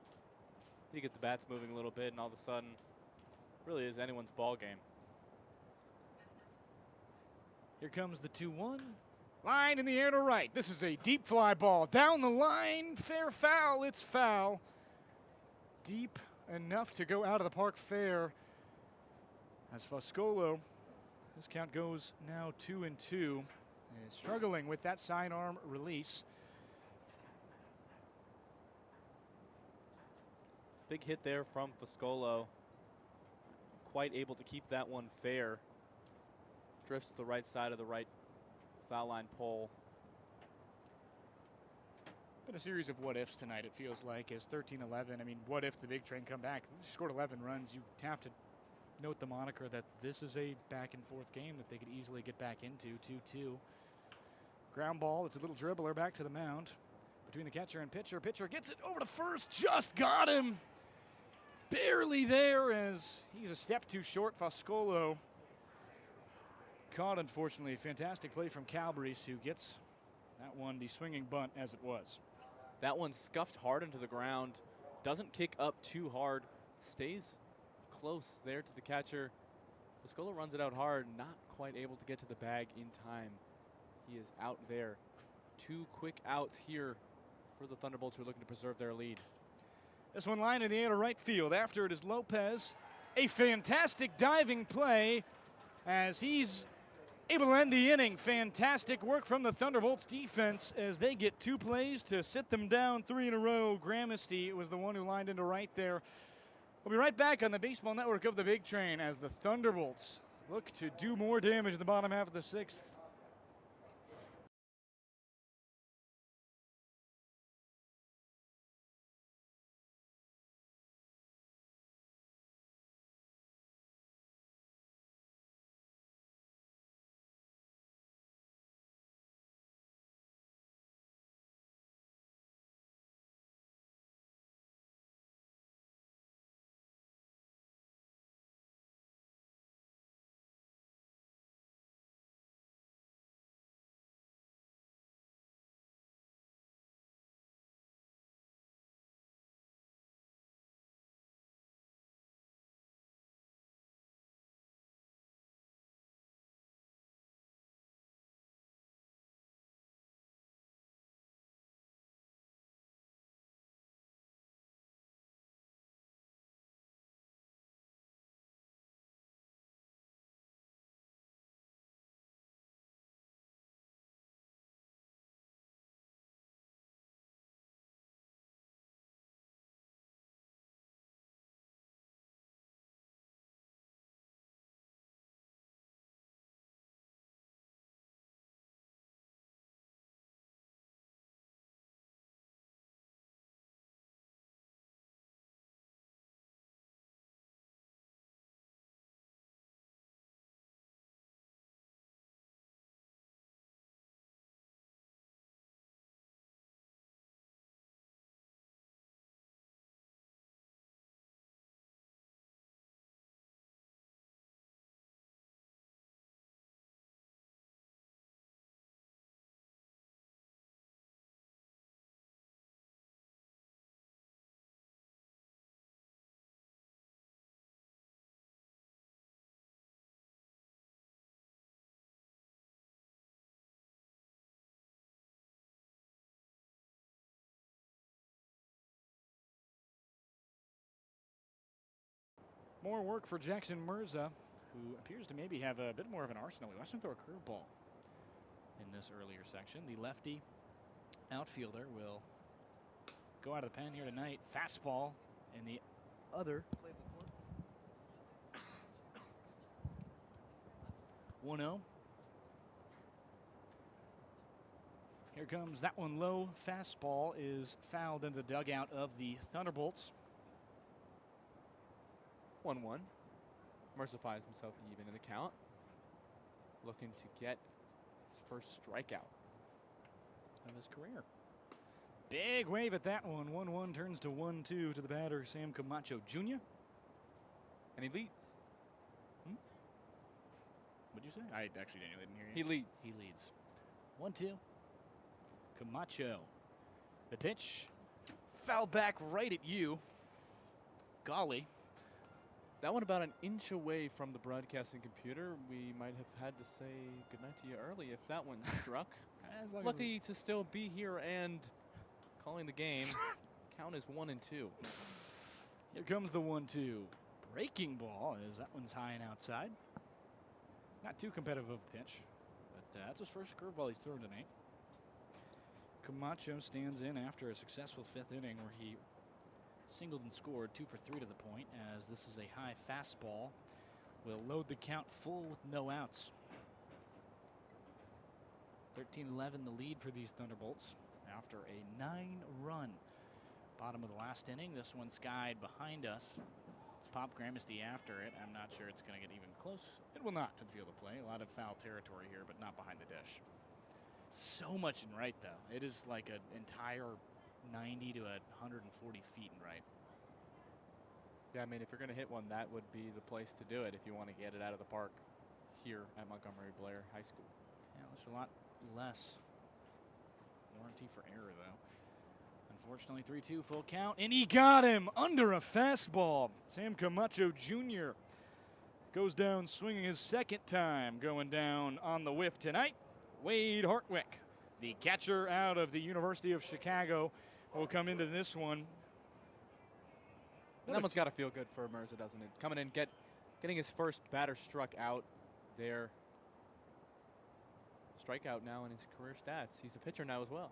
You get the bats moving a little bit, and all of a sudden, really is anyone's ball game. Here comes the 2-1. Line in the air to right. This is a deep fly ball. Down the line, fair foul. It's foul. Deep enough to go out of the park fair. As Foscolo, his count goes now 2-2. Struggling with that sidearm release. Big hit there from Foscolo. Quite able to keep that one fair. Drifts to the right side of the right foul line pole. Been a series of what ifs tonight, it feels like, as 13-11. I mean, what if the Big Train come back? They scored 11 runs. You have to note the moniker that this is a back and forth game that they could easily get back into. 2-2. Ground ball. It's a little dribbler back to the mound between the catcher and pitcher. Pitcher gets it over to first. Just got him. Barely there, as he's a step too short. Foscolo caught, unfortunately. Fantastic play from Calabrese, who gets that one, the swinging bunt as it was. That one scuffed hard into the ground. Doesn't kick up too hard. Stays close there to the catcher. Foscolo runs it out hard, not quite able to get to the bag in time. He is out there. 2 quick outs here for the Thunderbolts, who are looking to preserve their lead. This one line in the air to right field. After it is Lopez. A fantastic diving play as he's able to end the inning. Fantastic work from the Thunderbolts defense as they get 2 plays to sit them down 3 in a row. Gramesty was the one who lined into right there. We'll be right back on the Baseball Network of the Big Train as the Thunderbolts look to do more damage in the bottom half of the 6th. More work for Jackson Mirza, who appears to maybe have a bit more of an arsenal. We watched him throw a curveball in this earlier section. The lefty outfielder will go out of the pen here tonight. Fastball in the other. 1-0. Here comes that one low. Fastball is fouled in the dugout of the Thunderbolts. 1-1. Mercer finds himself even in the count. Looking to get his first strikeout of his career. Big wave at that one. 1-1 turns to 1-2 to the batter, Sam Camacho Jr. And he leads. What'd you say? I actually didn't hear you. He leads. He leads. 1-2. Camacho. The pitch. Foul back right at you. Golly. That one about an inch away from the broadcasting computer. We might have had to say goodnight to you early if that one struck. Lucky to still be here and calling the game. Count is 1-2. Here comes the 1-2. Breaking ball as that one's high and outside. Not too competitive of a pitch, but that's his first curveball he's thrown tonight. Camacho stands in after a successful 5th inning where he singled and scored 2 for 3 to the point, as this is a high fastball. Will load the count full with no outs. 13-11 the lead for these Thunderbolts after a 9-run bottom of the last inning. This one skied behind us. It's Pop Gramesty after it. I'm not sure it's going to get even close. It will not to the field of play. A lot of foul territory here, but not behind the dish. So much in right, though. It is like an entire 90 to 140 feet in right. Yeah, I mean, if you're going to hit one, that would be the place to do it if you want to get it out of the park here at Montgomery Blair High School. Yeah, there's a lot less warranty for error, though. Unfortunately, 3-2 full count, and he got him under a fastball. Sam Camacho Jr. goes down swinging his second time, going down on the whiff tonight. Wade Hartwick, the catcher out of the University of Chicago, will come into this one. That one's got to feel good for Mirza, doesn't it? Coming in, getting his first batter struck out there. Strikeout now in his career stats. He's a pitcher now as well.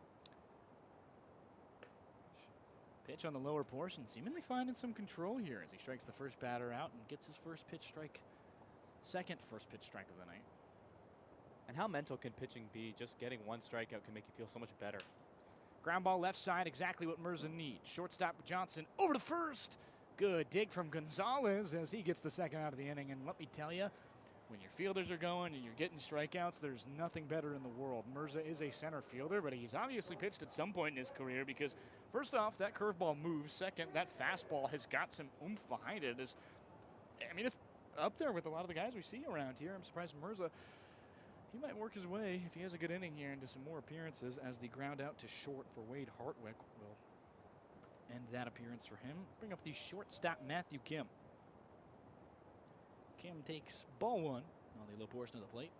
Pitch on the lower portion, seemingly finding some control here as he strikes the first batter out and gets his first pitch strike, second first pitch strike of the night. And how mental can pitching be? Just getting one strikeout can make you feel so much better. Ground ball left side, exactly what Mirza needs. Shortstop Johnson over to first. Good dig from Gonzalez as he gets the second out of the inning. And let me tell you, when your fielders are going and you're getting strikeouts, there's nothing better in the world. Mirza is a center fielder, but he's obviously pitched at some point in his career because, first off, that curveball moves. Second, that fastball has got some oomph behind it. It's up there with a lot of the guys we see around here. I'm surprised Mirza, he might work his way, if he has a good inning here, into some more appearances as the ground out to short for Wade Hartwick will end that appearance for him. Bring up the shortstop, Matthew Kim. Kim takes ball one on the low portion of the plate.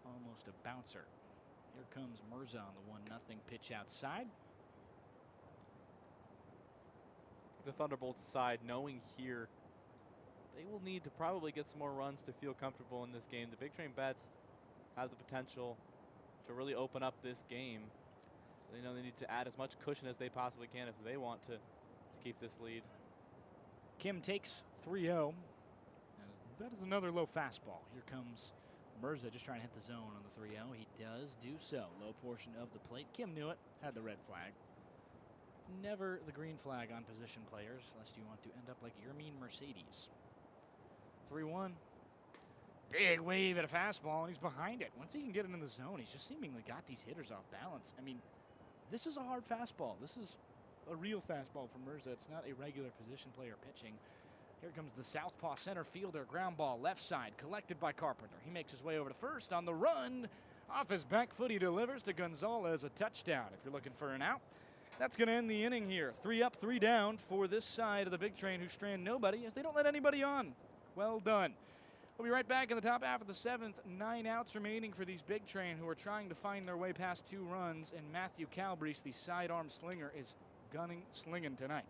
Almost a bouncer. Here comes Mirza on the 1-0 pitch outside. The Thunderbolts side, knowing here, they will need to probably get some more runs to feel comfortable in this game. The Big Train Bats have the potential to really open up this game. So they know they need to add as much cushion as they possibly can if they want to keep this lead. Kim takes 3-0. That is another low fastball. Here comes Mirza just trying to hit the zone on the 3-0. He does do so. Low portion of the plate. Kim knew it, had the red flag. Never the green flag on position players, lest you want to end up like Yermine Mercedes. 3-1. Big wave at a fastball, and he's behind it. Once he can get it in the zone, he's just seemingly got these hitters off balance. I mean, this is a hard fastball. This is a real fastball for Mirza. It's not a regular position player pitching. Here comes the southpaw center fielder. Ground ball left side, collected by Carpenter. He makes his way over to first on the run. Off his back foot, he delivers to Gonzalez, a touchdown. If you're looking for an out, that's going to end the inning here. 3 up, 3 down for this side of the Big Train, who strand nobody as they don't let anybody on. Well done. We'll be right back in the top half of the 7th. 9 outs remaining for these Big Train, who are trying to find their way past 2 runs. And Matthew Calabrese, the sidearm slinger, is slinging tonight.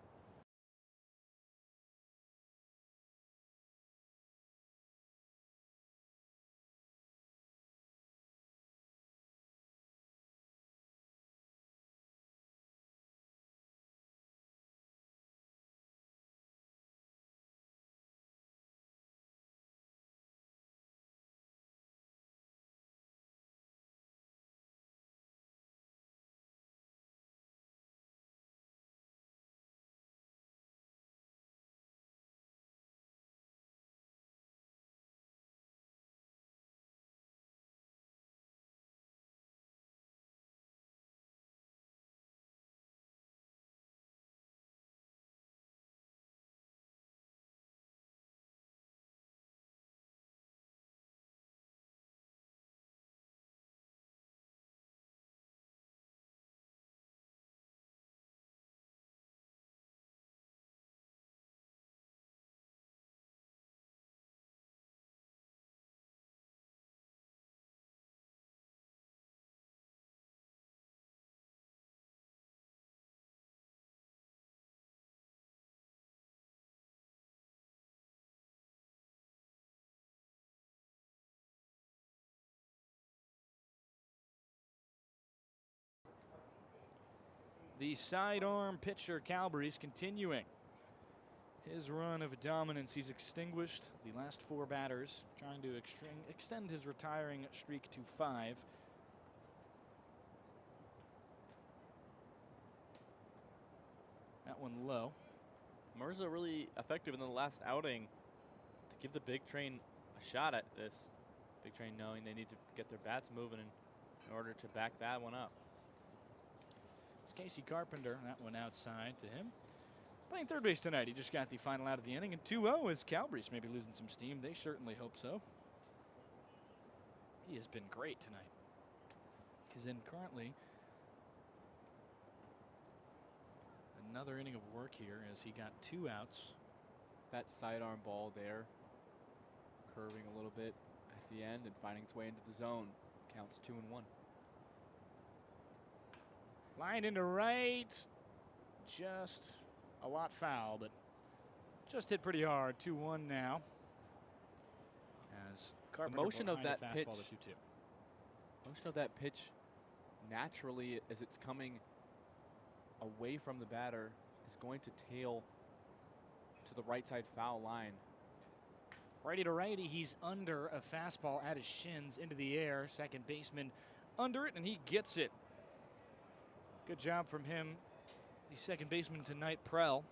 the sidearm pitcher, Calabrese, continuing his run of dominance. He's extinguished the last 4 batters, trying to extend his retiring streak to 5. That one low. Mirza really effective in the last outing to give the big train a shot at this. Big train knowing they need to get their bats moving in order to back that one up. It's Casey Carpenter, that one outside to him. Playing third base tonight. He just got the final out of the inning. And 2-0 is Calabrese maybe losing some steam. They certainly hope so. He has been great tonight. He's in currently another inning of work here as he got 2 outs. That sidearm ball there, curving a little bit at the end and finding its way into the zone. Counts 2-1. Line into right. Just a lot foul, but just hit pretty hard. 2-1 now. As Carpenter motion of that pitch. Fastball to 2-2. Motion of that pitch naturally, as it's coming away from the batter, is going to tail to the right side foul line. Righty to righty, he's under a fastball at his shins into the air. Second baseman under it, and he gets it. Good job from him. The second baseman tonight, Prell.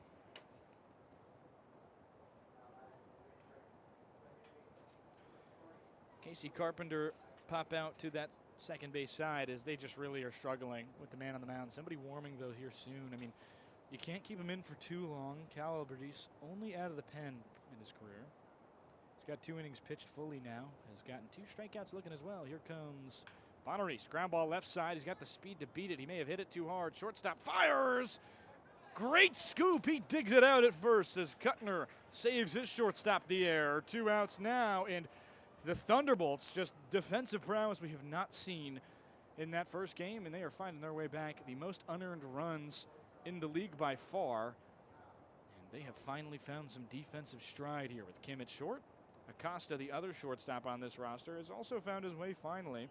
Casey Carpenter pop out to that second base side as they just really are struggling with the man on the mound. Somebody warming though here soon. I mean, you can't keep him in for too long. Calabrese only out of the pen in his career. He's got 2 innings pitched fully now. Has gotten 2 strikeouts looking as well. Here comes Bonaris. Ground ball left side. He's got the speed to beat it. He may have hit it too hard. Shortstop fires. Great scoop. He digs it out at first as Kuttner saves his shortstop the air. 2 outs now, and the Thunderbolts, just defensive prowess we have not seen in that first game, and they are finding their way back. The most unearned runs in the league by far, and they have finally found some defensive stride here with Kim at short. Acosta, the other shortstop on this roster, has also found his way finally,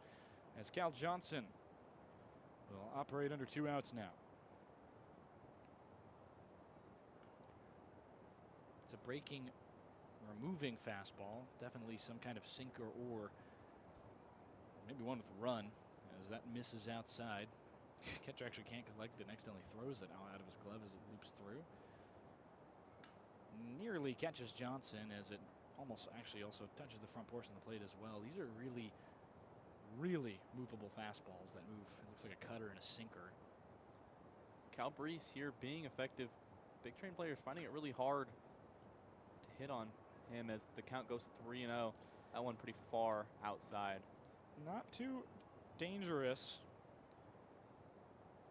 as Cal Johnson will operate under 2 outs now. It's a breaking or moving fastball, definitely some kind of sinker or maybe one with a run, as that misses outside. Catcher actually can't collect it, accidentally throws it out of his glove as it loops through. Nearly catches Johnson as it almost actually also touches the front portion of the plate as well. These are really, really movable fastballs that move. It looks like a cutter and a sinker. Calabrese here being effective. Big Train players finding it really hard to hit on him as the count goes to 3-0. That one pretty far outside. Not too dangerous.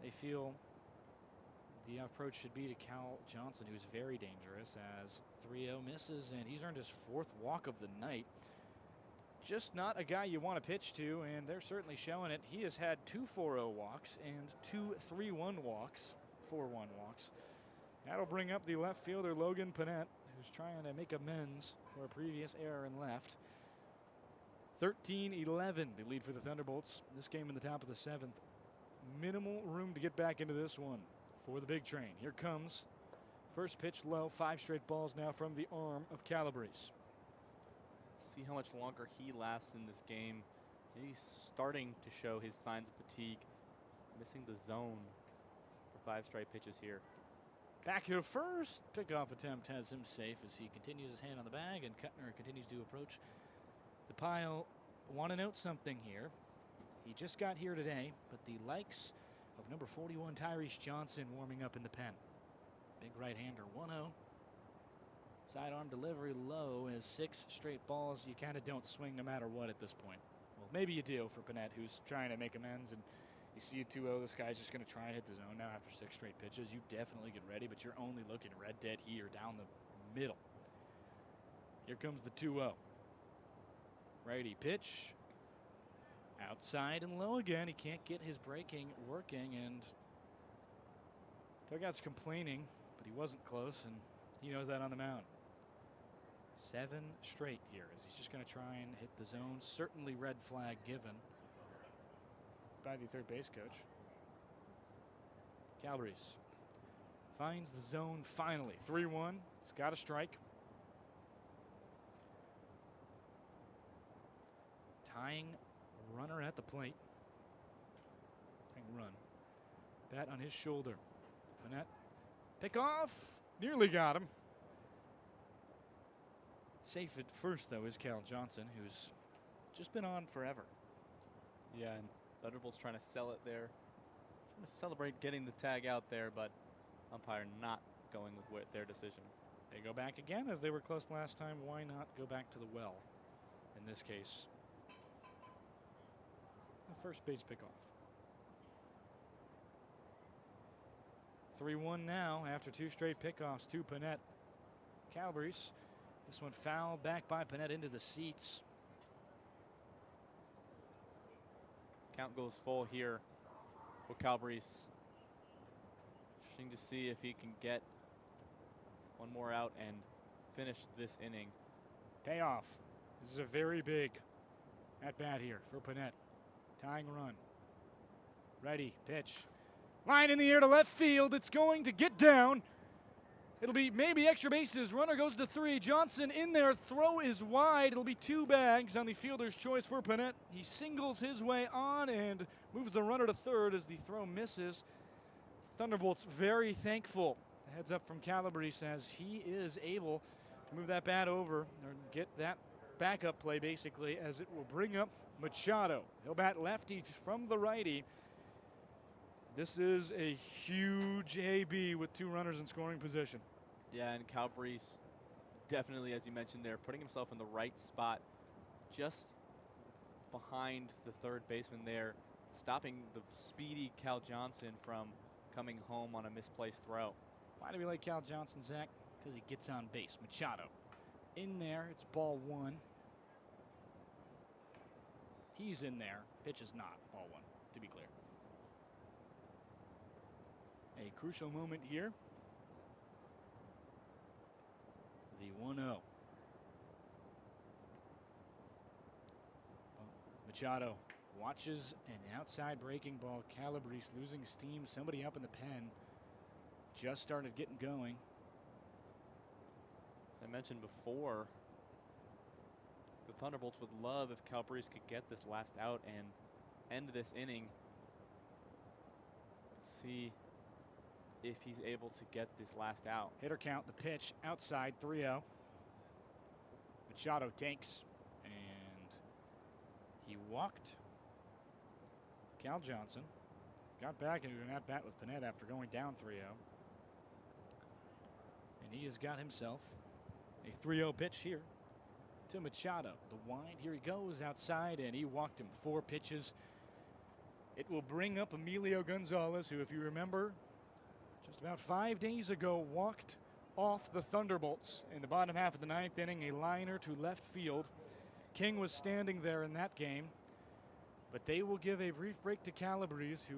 They feel the approach should be to Cal Johnson, who's very dangerous, as 3-0 misses, and he's earned his 4th walk of the night. Just not a guy you want to pitch to, and they're certainly showing it. He has had 2 4-0 walks and 2 3-1 walks, 4-1 walks. That'll bring up the left fielder, Logan Panett, who's trying to make amends for a previous error in left. 13-11, the lead for the Thunderbolts. This game in the top of the 7th. Minimal room to get back into this one for the Big Train. Here comes first pitch low. 5 straight balls now from the arm of Calabrese. See how much longer he lasts in this game. He's starting to show his signs of fatigue. Missing the zone for 5 straight pitches here. Back to first. Pickoff attempt has him safe as he continues his hand on the bag, and Kuttner continues to approach the pile. Want to note something here. He just got here today, but the likes of number 41, Tyrese Johnson, warming up in the pen. Big right-hander, 1-0. Sidearm delivery low as 6 straight balls. You kind of don't swing no matter what at this point. Well, maybe you do for Panett, who's trying to make amends, and you see a 2-0. This guy's just going to try and hit the zone now after 6 straight pitches. You definitely get ready, but you're only looking red dead here down the middle. Here comes the 2-0. Righty pitch. Outside and low again. He can't get his breaking working, and dugout's complaining, but he wasn't close, and he knows that on the mound. 7 straight here as he's just going to try and hit the zone. Certainly red flag given by the third base coach. Calabrese finds the zone finally. 3-1. It's got a strike. Tying runner at the plate. Tying run. Bat on his shoulder. Panette. Pick off. Nearly got him. Safe at first, though, is Cal Johnson, who's just been on forever. Yeah, and Thunderbolts trying to sell it there. Trying to celebrate getting the tag out there, but umpire not going with their decision. They go back again, as they were close last time. Why not go back to the well in this case? The first base pickoff. 3-1 now after 2 straight pickoffs to Panette. Calabrese. This one fouled back by Panette into the seats. Count goes full here for Calabrese. Interesting to see if he can get one more out and finish this inning. Payoff. This is a very big at bat here for Panette. Tying run. Ready, pitch. Line in the air to left field. It's going to get down. It'll be maybe extra bases. Runner goes to 3. Johnson in there. Throw is wide. It'll be 2 bags on the fielder's choice for Panette. He singles his way on and moves the runner to third as the throw misses. Thunderbolts very thankful. The heads up from Calabrese as he is able to move that bat over or get that backup play basically, as it will bring up Machado. He'll bat lefty from the righty. This is a huge AB with 2 runners in scoring position. Yeah, and Calabrese definitely, as you mentioned there, putting himself in the right spot just behind the third baseman there, stopping the speedy Cal Johnson from coming home on a misplaced throw. Why do we like Cal Johnson, Zach? Because he gets on base. Machado in there. It's ball 1. He's in there. Pitch is not ball 1, to be clear. A crucial moment here. The 1-0. Machado watches an outside breaking ball. Calabrese losing steam. Somebody up in the pen. Just started getting going. As I mentioned before, the Thunderbolts would love if Calabrese could get this last out and end this inning. See if he's able to get this last out. Hitter count, the pitch, outside, 3-0. Machado takes, and he walked Cal Johnson. Got back into an at-bat with Panette after going down 3-0. And he has got himself a 3-0 pitch here to Machado. The wind, here he goes outside, and he walked him 4 pitches. It will bring up Emilio Gonzalez, who, if you remember, just about 5 days ago walked off the Thunderbolts in the bottom half of the 9th inning, a liner to left field. King was standing there in that game, but they will give a brief break to Calabrese, who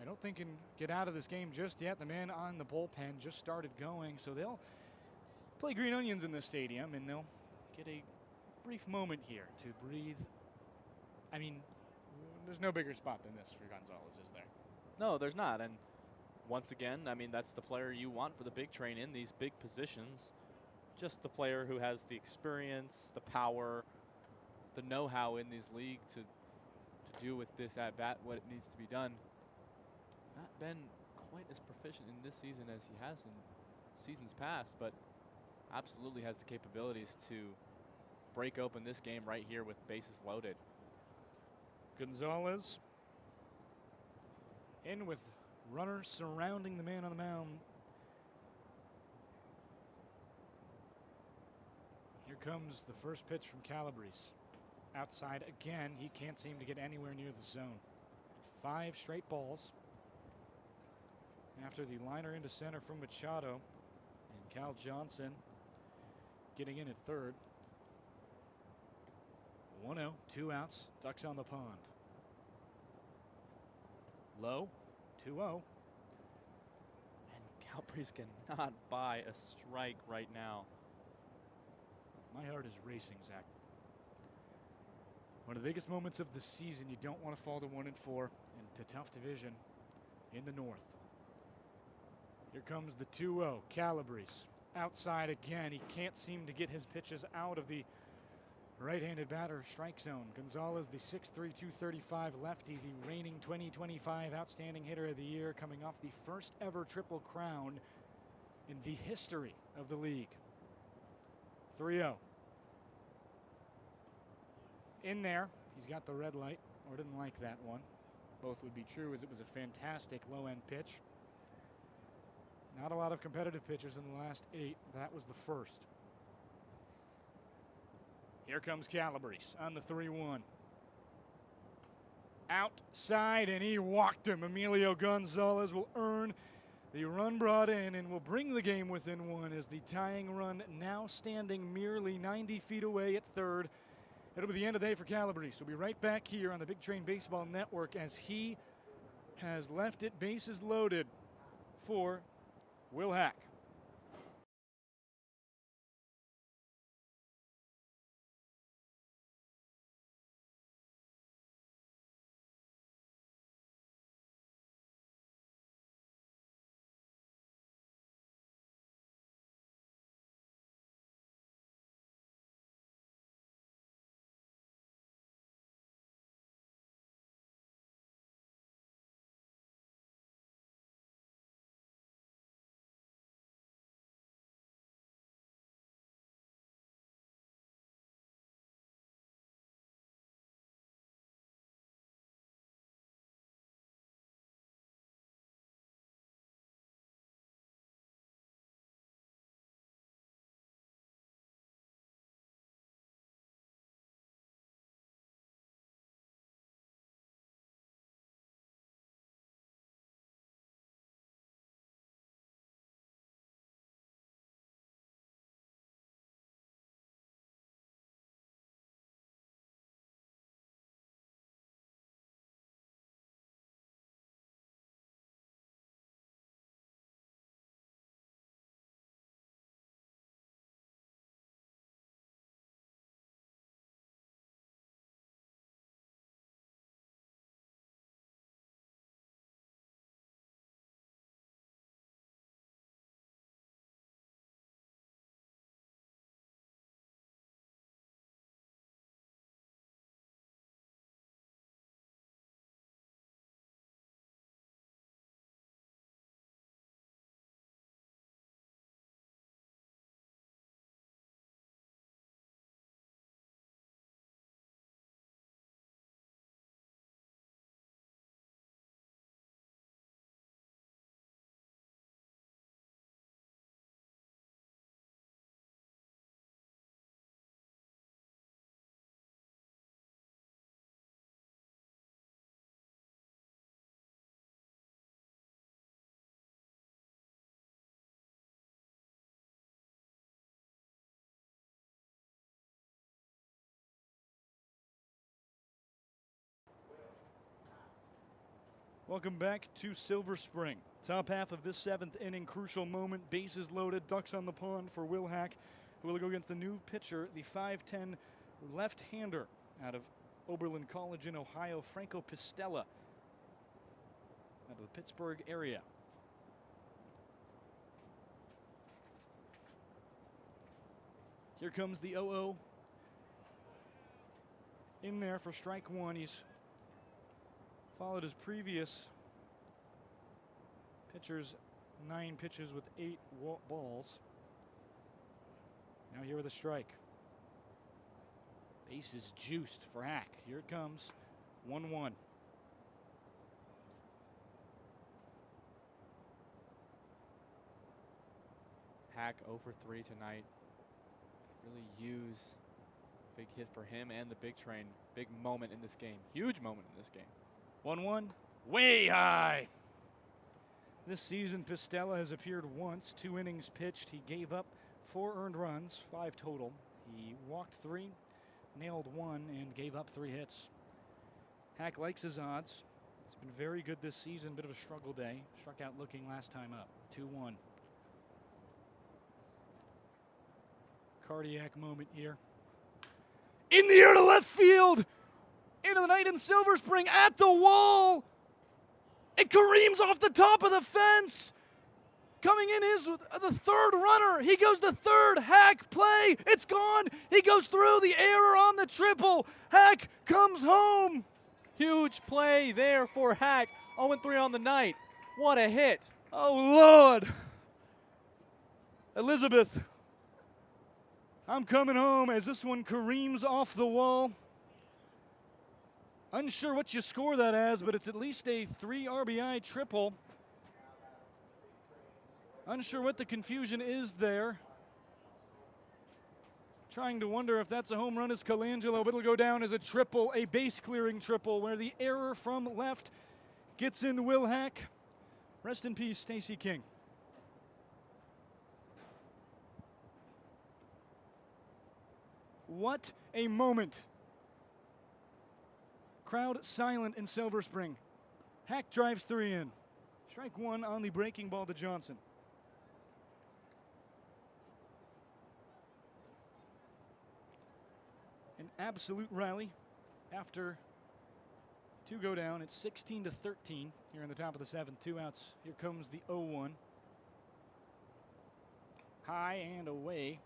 I don't think can get out of this game just yet. The man on the bullpen just started going, so they'll play green onions in this stadium, and they'll get a brief moment here to breathe. I mean, there's no bigger spot than this for Gonzalez, is there? No, there's not. And once again, I mean, that's the player you want for the big train in these big positions. Just the player who has the experience, the power, the know-how in this league to do with this at-bat what it needs to be done. Not been quite as proficient in this season as he has in seasons past, but absolutely has the capabilities to break open this game right here with bases loaded. Gonzalez in with runners surrounding the man on the mound. Here comes the first pitch from Calabrese. Outside again, he can't seem to get anywhere near the zone. 5 straight balls. After the liner into center from Machado, and Cal Johnson getting in at third. 1-0, 2 outs, Ducks on the pond. Low, 2-0. And Calabrese cannot buy a strike right now. My heart is racing, Zach. One of the biggest moments of the season. You don't want to fall to 1-4 in a tough division. in the north. Here comes the 2-0, Calabrese. Outside again, he can't seem to get his pitches out of the right-handed batter strike zone. Gonzalez, the 6'3", 235 lefty, the reigning 2025 Outstanding Hitter of the Year, coming off the first ever Triple Crown in the history of the league. 3-0. In there, he's got the red light, or didn't like that one. Both would be true, as it was a fantastic low-end pitch. Not a lot of competitive pitches in the last 8. That was the first. Here comes Calabrese on the 3-1. Outside, and he walked him. Emilio Gonzalez will earn the run brought in and will bring the game within 1 as the tying run now standing merely 90 feet away at third. It'll be the end of the day for Calabrese. We'll be right back here on the Big Train Baseball Network as he has left it bases loaded for Will Hack. Welcome back to Silver Spring. Top half of this 7th inning, crucial moment. Bases loaded, ducks on the pond for Will Hack, who will go against the new pitcher, the 5'10 left-hander out of Oberlin College in Ohio, Franco Pistella, out of the Pittsburgh area. Here comes the 0-0. In there for strike 1. He's followed his previous pitcher's 9 pitches with 8 balls. Now here with a strike. Base is juiced for Hack. Here it comes. 1-1. Hack 0 for 3 tonight. Really use big hit for him and the big train. Big moment in this game. Huge moment in this game. 1-1, way high. This season, Pistella has appeared once, 2 innings pitched. He gave up 4 earned runs, 5 total. He walked 3, nailed 1, and gave up 3 hits. Hack likes his odds. It's been very good this season, bit of a struggle day. Struck out looking last time up, 2-1. Cardiac moment here. In the air to left field! Into the night in Silver Spring, at the wall, It careens off the top of the fence. Coming in is the third runner. He goes to third. Hack play. It's gone. He goes through the error on the triple. Hack comes home. Huge play there for Hack. 0-3 on the night. What a hit. Oh, Lord. Elizabeth, I'm coming home as this one careens off the wall. Unsure what you score that as, but it's at least a 3 RBI triple. Unsure what the confusion is there. Trying to wonder if that's a home run as Colangelo, but it'll go down as a triple, a base-clearing triple, where the error from left gets in Will Hack. Rest in peace, Stacey King. What a moment. Crowd silent in Silver Spring. Hack drives 3 in. Strike 1 on the breaking ball to Johnson. An absolute rally after 2 go down. It's 16-13 here in the top of the 7th. 2 outs. Here comes the 0-1. High and away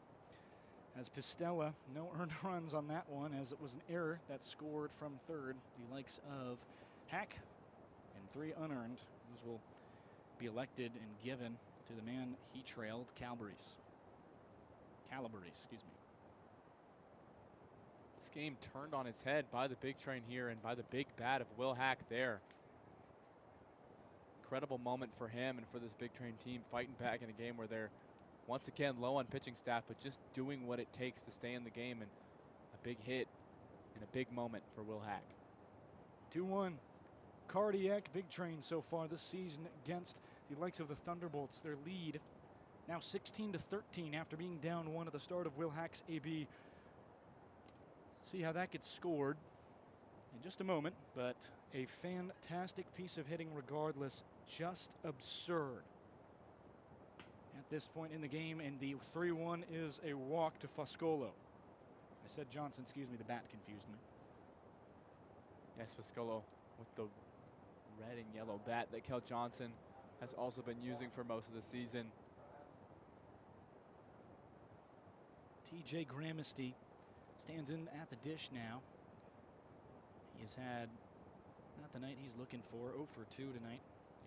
as Pistella, no earned runs on that one, as it was an error that scored from third. The likes of Hack and 3 unearned. Those will be elected and given to the man he trailed, Calabrese, excuse me. This game turned on its head by the big train here and by the big bat of Will Hack there. Incredible moment for him and for this big train team, fighting back in a game where they're once again low on pitching staff, but just doing what it takes to stay in the game, and a big hit and a big moment for Will Hack. 2-1. Cardiac big train so far this season against the likes of the Thunderbolts. Their lead now 16-13 after being down 1 at the start of Will Hack's AB. See how that gets scored in just a moment, but a fantastic piece of hitting regardless. Just absurd at this point in the game, and the 3-1 is a walk to Foscolo. I said Johnson, excuse me, the bat confused me. Yes, Foscolo with the red and yellow bat that Kel Johnson has also been using for most of the season. TJ Gramesty stands in at the dish now. He has had not the night he's looking for, 0 for 2 tonight.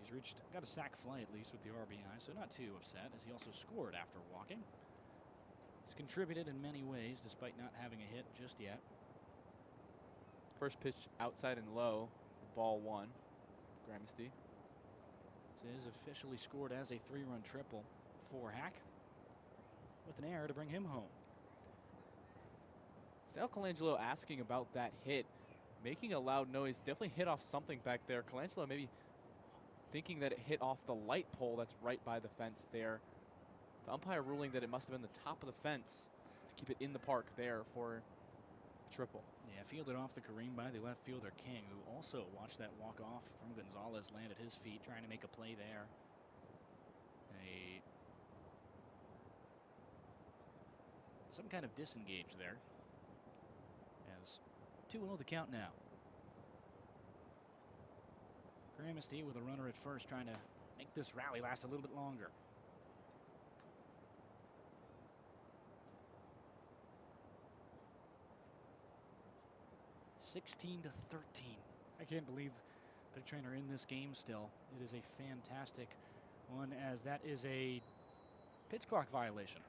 He's got a sac fly at least with the RBI, so not too upset, as he also scored after walking. He's contributed in many ways despite not having a hit just yet. First pitch outside and low, ball 1, Gramesty. It is officially scored as a 3-run triple for Hack, with an error to bring him home. Sal Colangelo asking about that hit, making a loud noise. Definitely hit off something back there. Colangelo maybe thinking that it hit off the light pole that's right by the fence there. The umpire ruling that it must have been the top of the fence to keep it in the park there for triple. Yeah, fielded off the careen by the left fielder King, who also watched that walk off from Gonzalez land at his feet, trying to make a play there. Some kind of disengage there. As 2-0 the count now. Gramesty with a runner at first, trying to make this rally last a little bit longer. (16-13). I can't believe Big Train are in this game still. It is a fantastic one, as that is a pitch clock violation.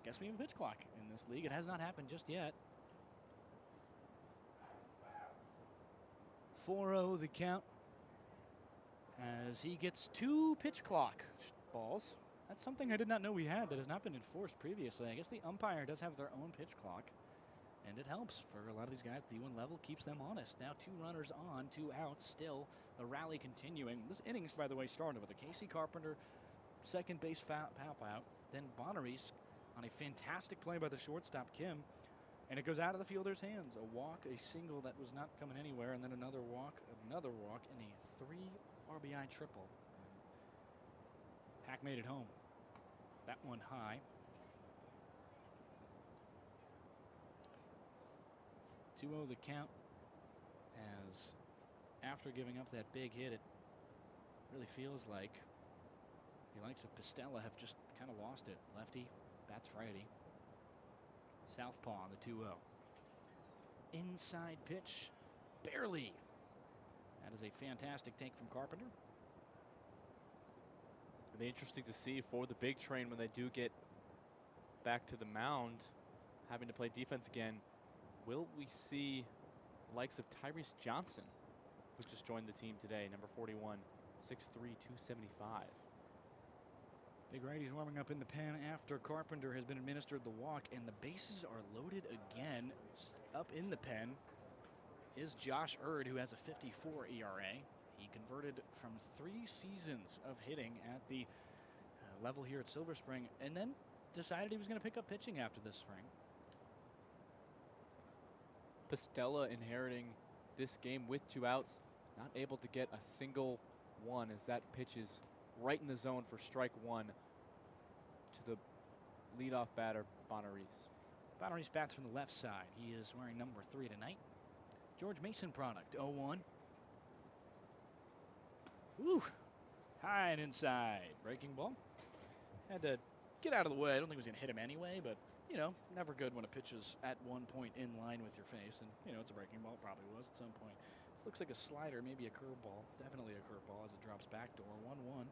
Guess we have a pitch clock in this league. It has not happened just yet. 4-0 the count, as he gets 2 pitch clock balls. That's something I did not know we had that has not been enforced previously. I guess the umpire does have their own pitch clock, and it helps for a lot of these guys. The D1 level keeps them honest. Now 2 runners on, 2 outs, still the rally continuing. This innings, by the way, started with a Casey Carpenter second base pop out, then Bonneries on a fantastic play by the shortstop Kim, and it goes out of the fielder's hands. A walk, a single that was not coming anywhere, and then another walk, and a 3 RBI triple. Hack made it home. That one high. 2-0 the count, as after giving up that big hit, it Really feels like the likes of Pistella have just kind of lost it. Lefty, bats righty. Southpaw on the 2-0. Inside pitch, barely. That is a fantastic take from Carpenter. It'll be interesting to see for the Big Train when they do get back to the mound, having to play defense again. Will we see the likes of Tyrese Johnson, who just joined the team today, number 41, 6'3", 275. Big righty's warming up in the pen after Carpenter has been administered the walk, and the bases are loaded again. Up in the pen is Josh Erd, who has a 54 ERA. He converted from 3 seasons of hitting at the level here at Silver Spring, and then decided he was going to pick up pitching after this spring. Pistella inheriting this game with 2 outs, not able to get a single one as that pitch is right in the zone for strike 1 to the leadoff batter, Bonaris. Bonaris bats from the left side. He is wearing number 3 tonight. George Mason product, 0-1. Woo! High and inside. Breaking ball. Had to get out of the way. I don't think it was going to hit him anyway, but, you know, never good when a pitch is at one point in line with your face. And, you know, it's a breaking ball. Probably was at some point. This looks like a slider, maybe a curveball. Definitely a curveball as it drops backdoor. 1-1.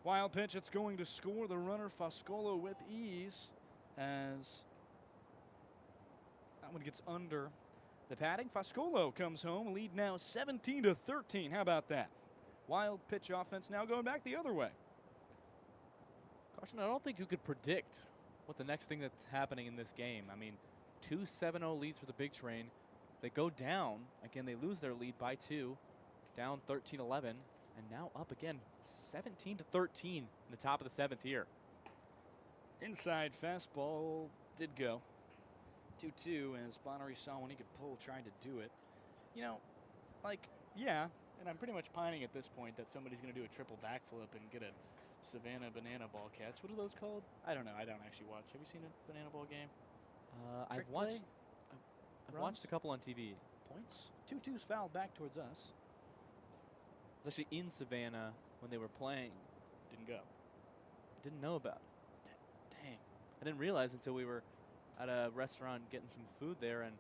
Wild pitch. It's going to score the runner Foscolo with ease as that one gets under the padding. Foscolo comes home. Lead now 17-13. How about that? Wild pitch offense now going back the other way. Caution, I don't think you could predict what the next thing that's happening in this game. I mean, 2 7-0 leads for the Big Train. They go down. Again, they lose their lead by 2. Down 13-11. And now up again 17-13 in the top of the 7th here. Inside fastball did go. 2-2 as Bonnery saw when he could pull, tried to do it. You know, like, yeah, and I'm pretty much pining at this point that somebody's going to do a triple backflip and get a Savannah banana ball catch. What are those called? I don't know. I don't actually watch. Have you seen a banana ball game? I've watched a couple on TV. Points? 2-2's fouled back towards us. I was actually in Savannah when they were playing. Didn't go. Didn't know about it. Dang. I didn't realize until we were at a restaurant getting some food there, and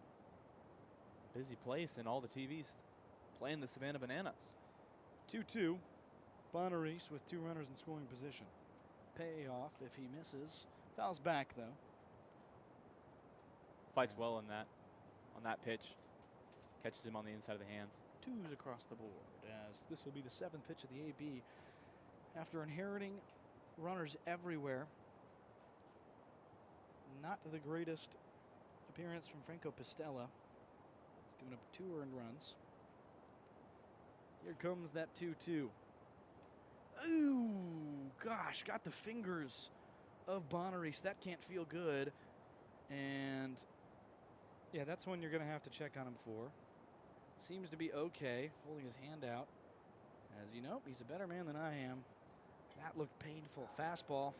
busy place, and all the TVs playing the Savannah Bananas. 2-2. Bonaris with 2 runners in scoring position. Payoff if he misses. Fouls back though. Fights well on that pitch. Catches him on the inside of the hands. 2s across the board as this will be the 7th pitch of the AB. After inheriting runners everywhere. Not the greatest appearance from Franco Pistella. He's given up 2 earned runs. Here comes that 2-2. Ooh, gosh, got the fingers of Bonaris. That can't feel good. And yeah, that's one you're going to have to check on him for. Seems to be okay, holding his hand out. As you know, he's a better man than I am. That looked painful. Fastball.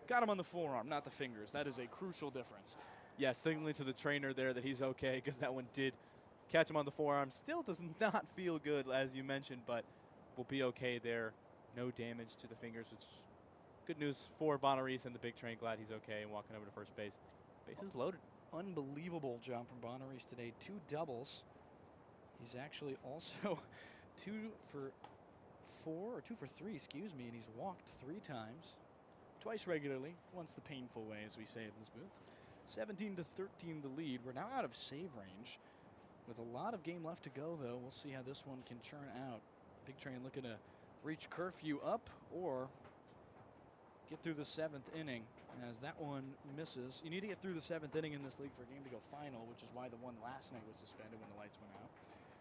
Got him on the forearm, not the fingers. That is a crucial difference. Yeah, signaling to the trainer there that he's okay because that one did catch him on the forearm. Still does not feel good, as you mentioned, but will be okay there. No damage to the fingers, which is good news for Bonaris and the Big Train. Glad he's okay and walking over to first base. Bases loaded. Unbelievable jump from Bonaris today. 2 doubles. He's actually also 2 for 4, or 2 for 3, excuse me, and he's walked 3 times. Twice regularly, once the painful way, as we say in this booth. 17-13 the lead. We're now out of save range. With a lot of game left to go, though, we'll see how this one can churn out. Big Train looking to reach curfew up or get through the 7th inning as that one misses. You need to get through the 7th inning in this league for a game to go final, which is why the one last night was suspended when the lights went out.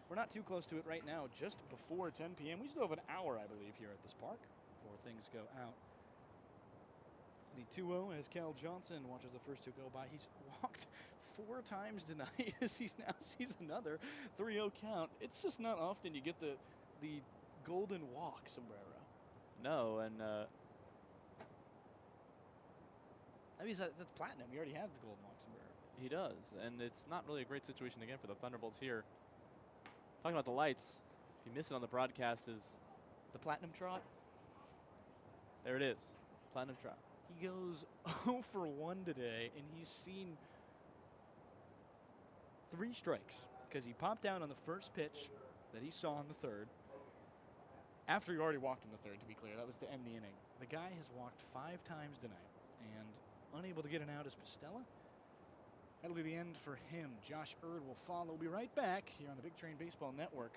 We're not too close to it right now, just before 10 p.m. We still have an hour, I believe, here at this park before things go out. The 2-0 as Cal Johnson watches the first 2 go by. He's walked 4 times tonight as he now sees another 3-0 count. It's just not often you get the golden walk sombrero. No, and I mean, that's platinum. He already has the golden walk sombrero. he does, and it's not really a great situation again for the Thunderbolts here. Talking about the lights, If you miss it on the broadcast, is The Platinum Trot. there it is. Platinum Trot. He goes 0 for 1 today, and he's seen 3 strikes because he popped out on the first pitch that he saw in the third. After he already walked in the third, to be clear, that was to end the inning. The guy has walked 5 times tonight, and unable to get an out is Pistella. That'll be the end for him. Josh Erd will follow. We'll be right back here on the Big Train Baseball Network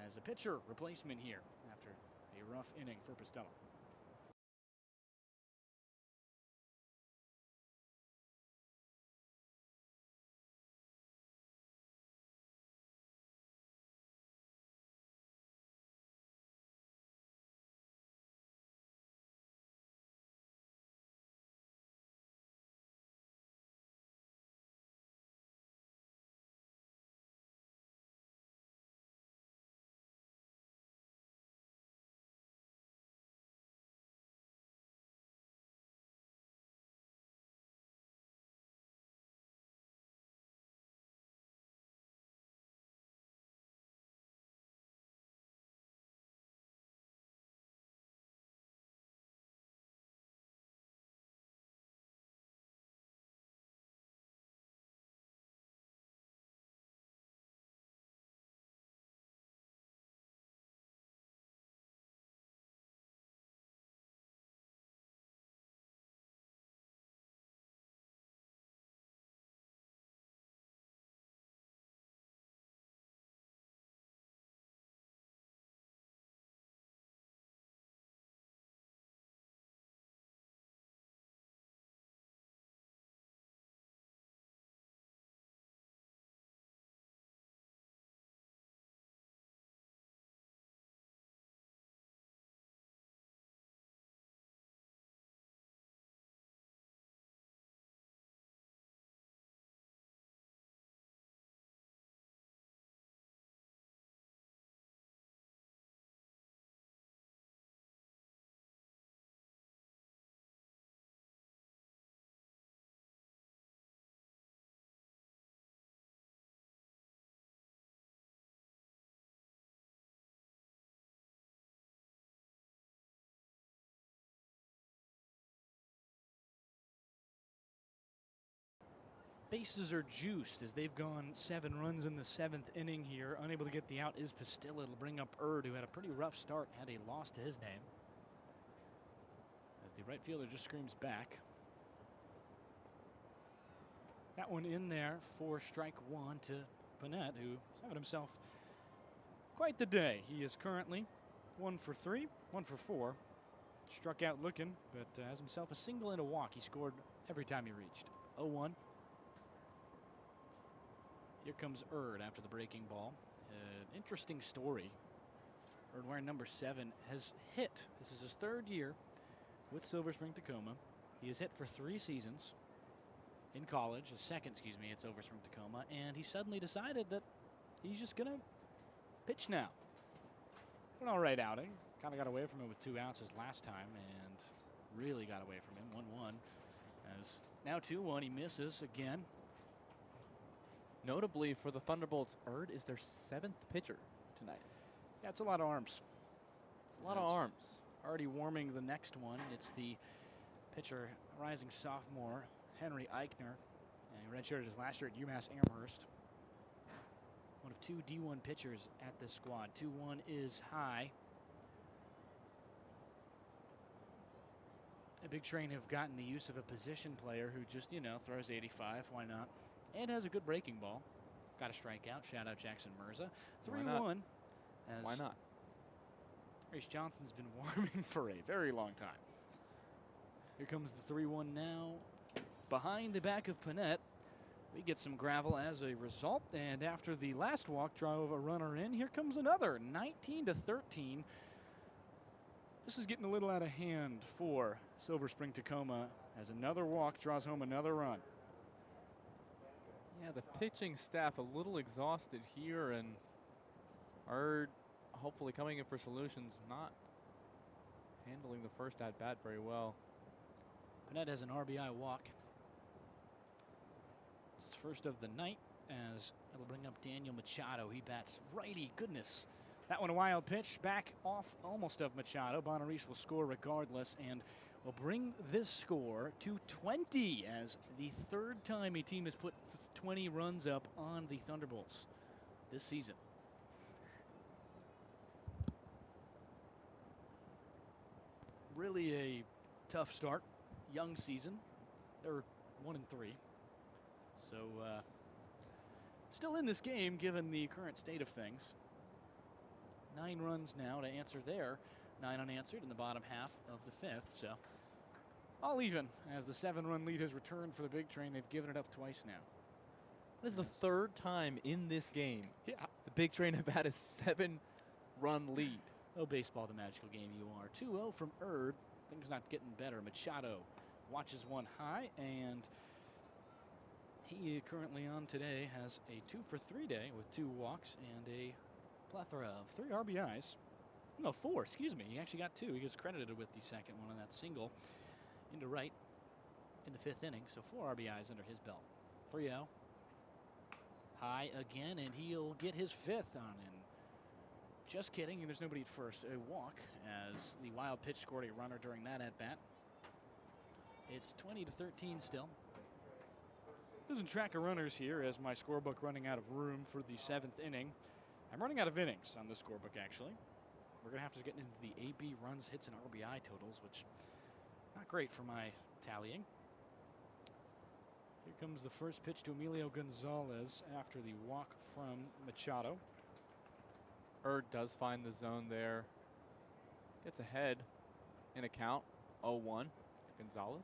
as a pitcher replacement here after a rough inning for Pistella. Bases are juiced as they've gone 7 runs in the 7th inning here. Unable to get the out is Pastilla. It'll bring up Erd, who had a pretty rough start, had a loss to his name. As the right fielder just screams back. That one in there for strike 1 to Panett, who's having himself quite the day. He is currently 1 for 3, 1 for 4. Struck out looking, but has himself a single and a walk. He scored every time he reached. 0-1. Here comes Erd after the breaking ball. Interesting story. Erd, wearing number 7, has hit. This is his 3rd year with Silver Spring-Takoma. He has hit for 3 seasons in college, his 2nd, at Silver Spring-Takoma, and he suddenly decided that he's just going to pitch now. An all right outing. Kind of got away from him with 2 outs his last time, and really got away from him. 1-1. As now 2-1, he misses again. Notably for the Thunderbolts, Erd is their 7th pitcher tonight. Yeah, it's a lot of arms. It's a lot of arms. Already warming the next one. It's the pitcher, rising sophomore, Henry Eichner. And he redshirted his last year at UMass Amherst. One of 2 D1 pitchers at this squad. 2-1 is high. The Big Train have gotten the use of a position player who just, throws 85. Why not? And has a good breaking ball. Got a strikeout. Shout out Jackson Mirza. 3-1. Why not? Grace Johnson's been warming for a very long time. Here comes the 3-1 now. Behind the back of Panett. We get some gravel as a result. And after the last walk drove a runner in, here comes another. 19-13. This is getting a little out of hand for Silver Spring-Takoma as another walk draws home another run. Yeah, the pitching staff a little exhausted here, and Erd hopefully coming in for solutions, not handling the first at-bat very well. Panett has an RBI walk. It's his first of the night as it'll bring up Daniel Machado. He bats righty. Goodness. That one a wild pitch, back off almost of Machado. Bonaris will score regardless and will bring this score to 20 as the third time a team has put 20 runs up on the Thunderbolts this season. Really a tough start, young season. They're 1-3. So still in this game given the current state of things. 9 runs now to answer there. 9 unanswered in the bottom half of the 5th. So all even as the 7-run lead has returned for the Big Train. They've given it up twice now. This is the third time in this game Yeah. the Big Train have had a 7-run lead. Oh, baseball, the magical game you are. 2-0 from Erd. Things not getting better. Machado watches one high, and he currently on today has a 2-for-3 day with 2 walks and a plethora of 3 RBIs. No, 4, excuse me. He actually got 2. He gets credited with the second one on that single into right in the 5th inning. So 4 RBIs under his belt. 3-0. High again, and he'll get his 5th on in. Just kidding, there's nobody at first. A walk as the wild pitch scored a runner during that at-bat. It's 20-13 still. Losing track of runners here as my scorebook running out of room for the 7th inning. I'm running out of innings on the scorebook, actually. We're going to have to get into the AB runs, hits, and RBI totals, which not great for my tallying. Here comes the first pitch to Emilio Gonzalez after the walk from Machado. Erd does find the zone there. Gets ahead in a count. 0-1. Gonzalez.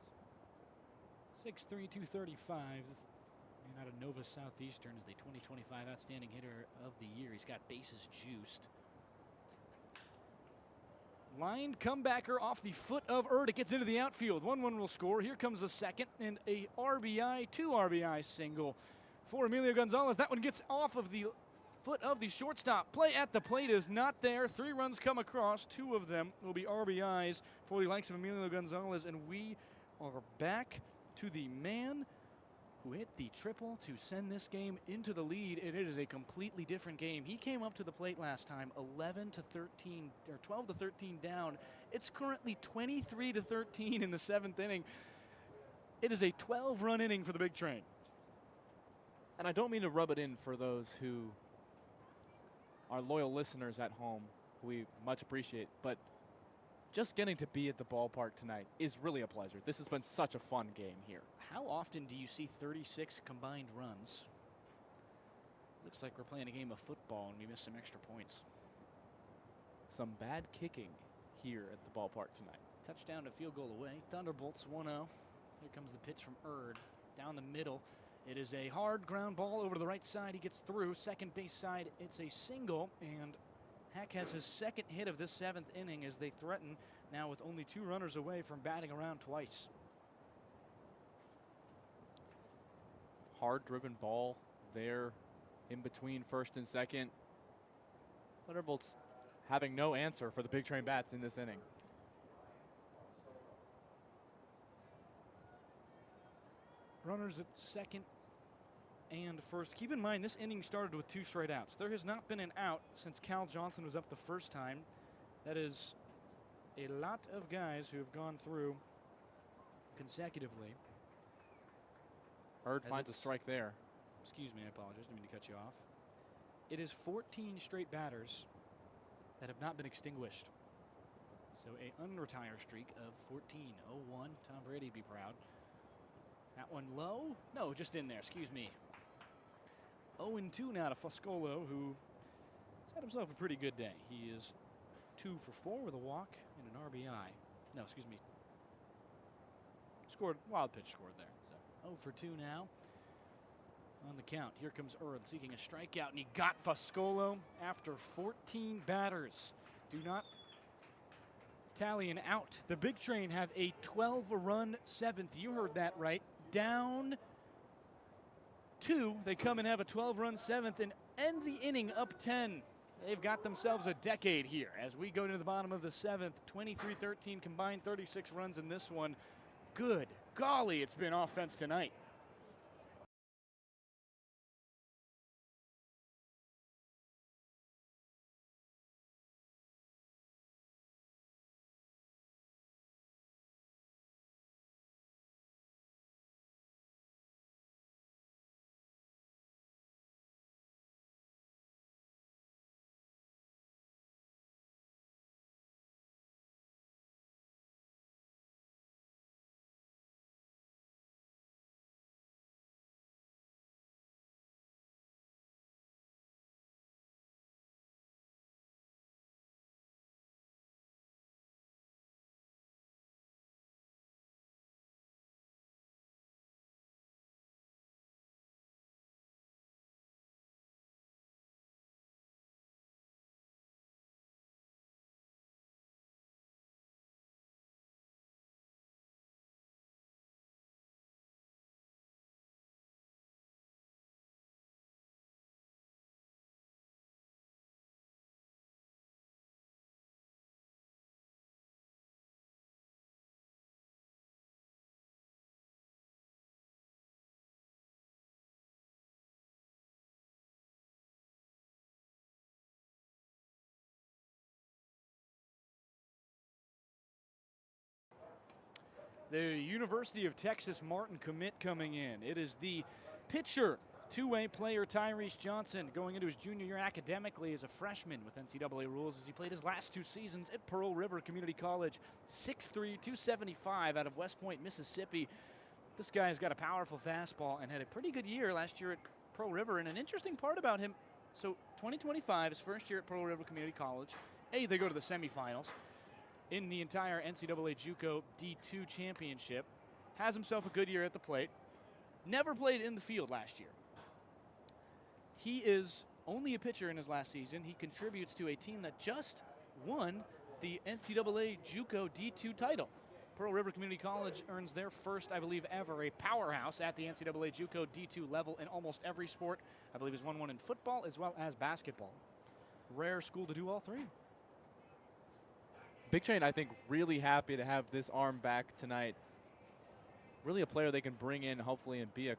6'3", 235. And out of Nova Southeastern is the 2025 Outstanding Hitter of the Year. He's got bases juiced. Lined comebacker off the foot of Erd. It gets into the outfield. 1-1 will score. Here comes a second and a RBI, 2 RBI single for Emilio Gonzalez. That one gets off of the foot of the shortstop. Play at the plate is not there. 3 runs come across. 2 of them will be RBIs for the likes of Emilio Gonzalez. And we are back to the man who hit the triple to send this game into the lead, and it is a completely different game. He came up to the plate last time 11-13 or 12-13 down. It's currently 23-13 in the 7th inning. It is a 12-run inning for the Big Train. And I don't mean to rub it in for those who are loyal listeners at home, who we much appreciate, but just getting to be at the ballpark tonight is really a pleasure. This has been such a fun game here. How often do you see 36 combined runs? Looks like we're playing a game of football and we missed some extra points. Some bad kicking here at the ballpark tonight. Touchdown to field goal away. Thunderbolts 1-0. Here comes the pitch from Erd. Down the middle. It is a hard ground ball over to the right side. He gets through. Second base side, it's a single. And Hack has his second hit of this 7th inning as they threaten now with only 2 runners away from batting around twice. Hard-driven ball there in between first and second. Thunderbolts having no answer for the Big Train bats in this inning. Runners at second and first. Keep in mind, this inning started with 2 straight outs. There has not been an out since Cal Johnson was up the first time. That is a lot of guys who have gone through consecutively. Erd finds a strike there. Excuse me, I apologize. Didn't mean to cut you off. It is 14 straight batters that have not been extinguished. So a unretire streak of 14. 0-1. Tom Brady'd be proud. That one low? No, just in there. Excuse me. 0-2 now to Foscolo, who has had himself a pretty good day. He is 2 for 4 with a walk and an RBI. No, excuse me. Scored, wild pitch scored there. So 0 for 2 now on the count. Here comes Erd seeking a strikeout, and he got Foscolo after 14 batters. Do not tally an out. The Big Train have a 12-run 7th. You heard that right. Down 2. They come and have a 12-run 7th and end the inning up 10. They've got themselves a decade here as we go to the bottom of the 7th. 23-13 combined, 36 runs in this one. Good golly, it's been offense tonight. the University of Texas Martin commit coming in. It is the pitcher, two-way player Tyrese Johnson going into his junior year academically as a freshman with NCAA rules as he played his last 2 seasons at Pearl River Community College. 6'3", 275 out of West Point, Mississippi. This guy has got a powerful fastball and had a pretty good year last year at Pearl River. And an interesting part about him, so 2025, his first year at Pearl River Community College. They go to the semifinals in the entire NCAA JUCO D2 championship. Has himself a good year at the plate. Never played in the field last year. He is only a pitcher in his last season. He contributes to a team that just won the NCAA JUCO D2 title. Pearl River Community College earns their first, I believe, ever a powerhouse at the NCAA JUCO D2 level in almost every sport. I believe he's won one in football as well as basketball. Rare school to do all three. Big Train, I think, really happy to have this arm back tonight. Really a player they can bring in, hopefully, and be a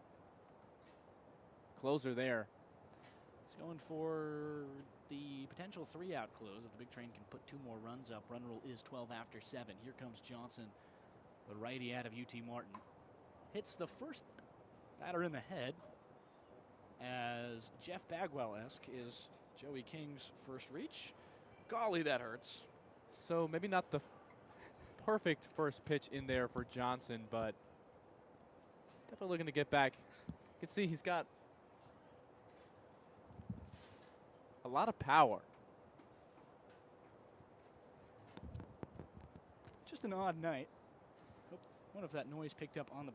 closer there. He's going for the potential 3-out close. If the Big Train can put 2 more runs up, run rule is 12 after 7. Here comes Johnson, the righty out of UT Martin. Hits the first batter in the head as Jeff Bagwell-esque is Joey King's first reach. Golly, that hurts. So maybe not the perfect first pitch in there for Johnson, but definitely looking to get back. You can see he's got a lot of power. Just an odd night. Wonder if that noise picked up on the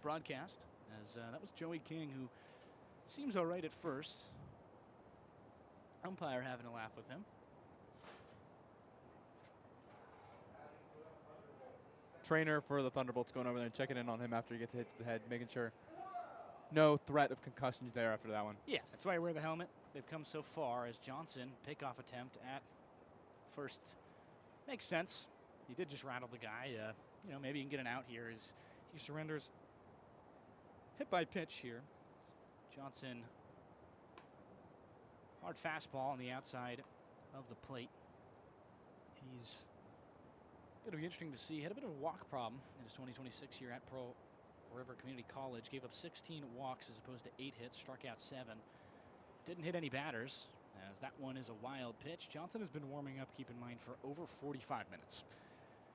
broadcast, as that was Joey King, who seems all right at first. Umpire having a laugh with him. Trainer for the Thunderbolts going over there and checking in on him after he gets hit to the head, making sure no threat of concussion there after that one. Yeah, that's why I wear the helmet. They've come so far as Johnson, pickoff attempt at first. Makes sense. He did just rattle the guy. Maybe he can get an out here as he surrenders. Hit by pitch here. Johnson, hard fastball on the outside of the plate. He's going to be interesting to see. He had a bit of a walk problem in his 2026 year at Pearl River Community College. Gave up 16 walks as opposed to 8 hits, struck out 7. Didn't hit any batters, as that one is a wild pitch. Johnson has been warming up, keep in mind, for over 45 minutes.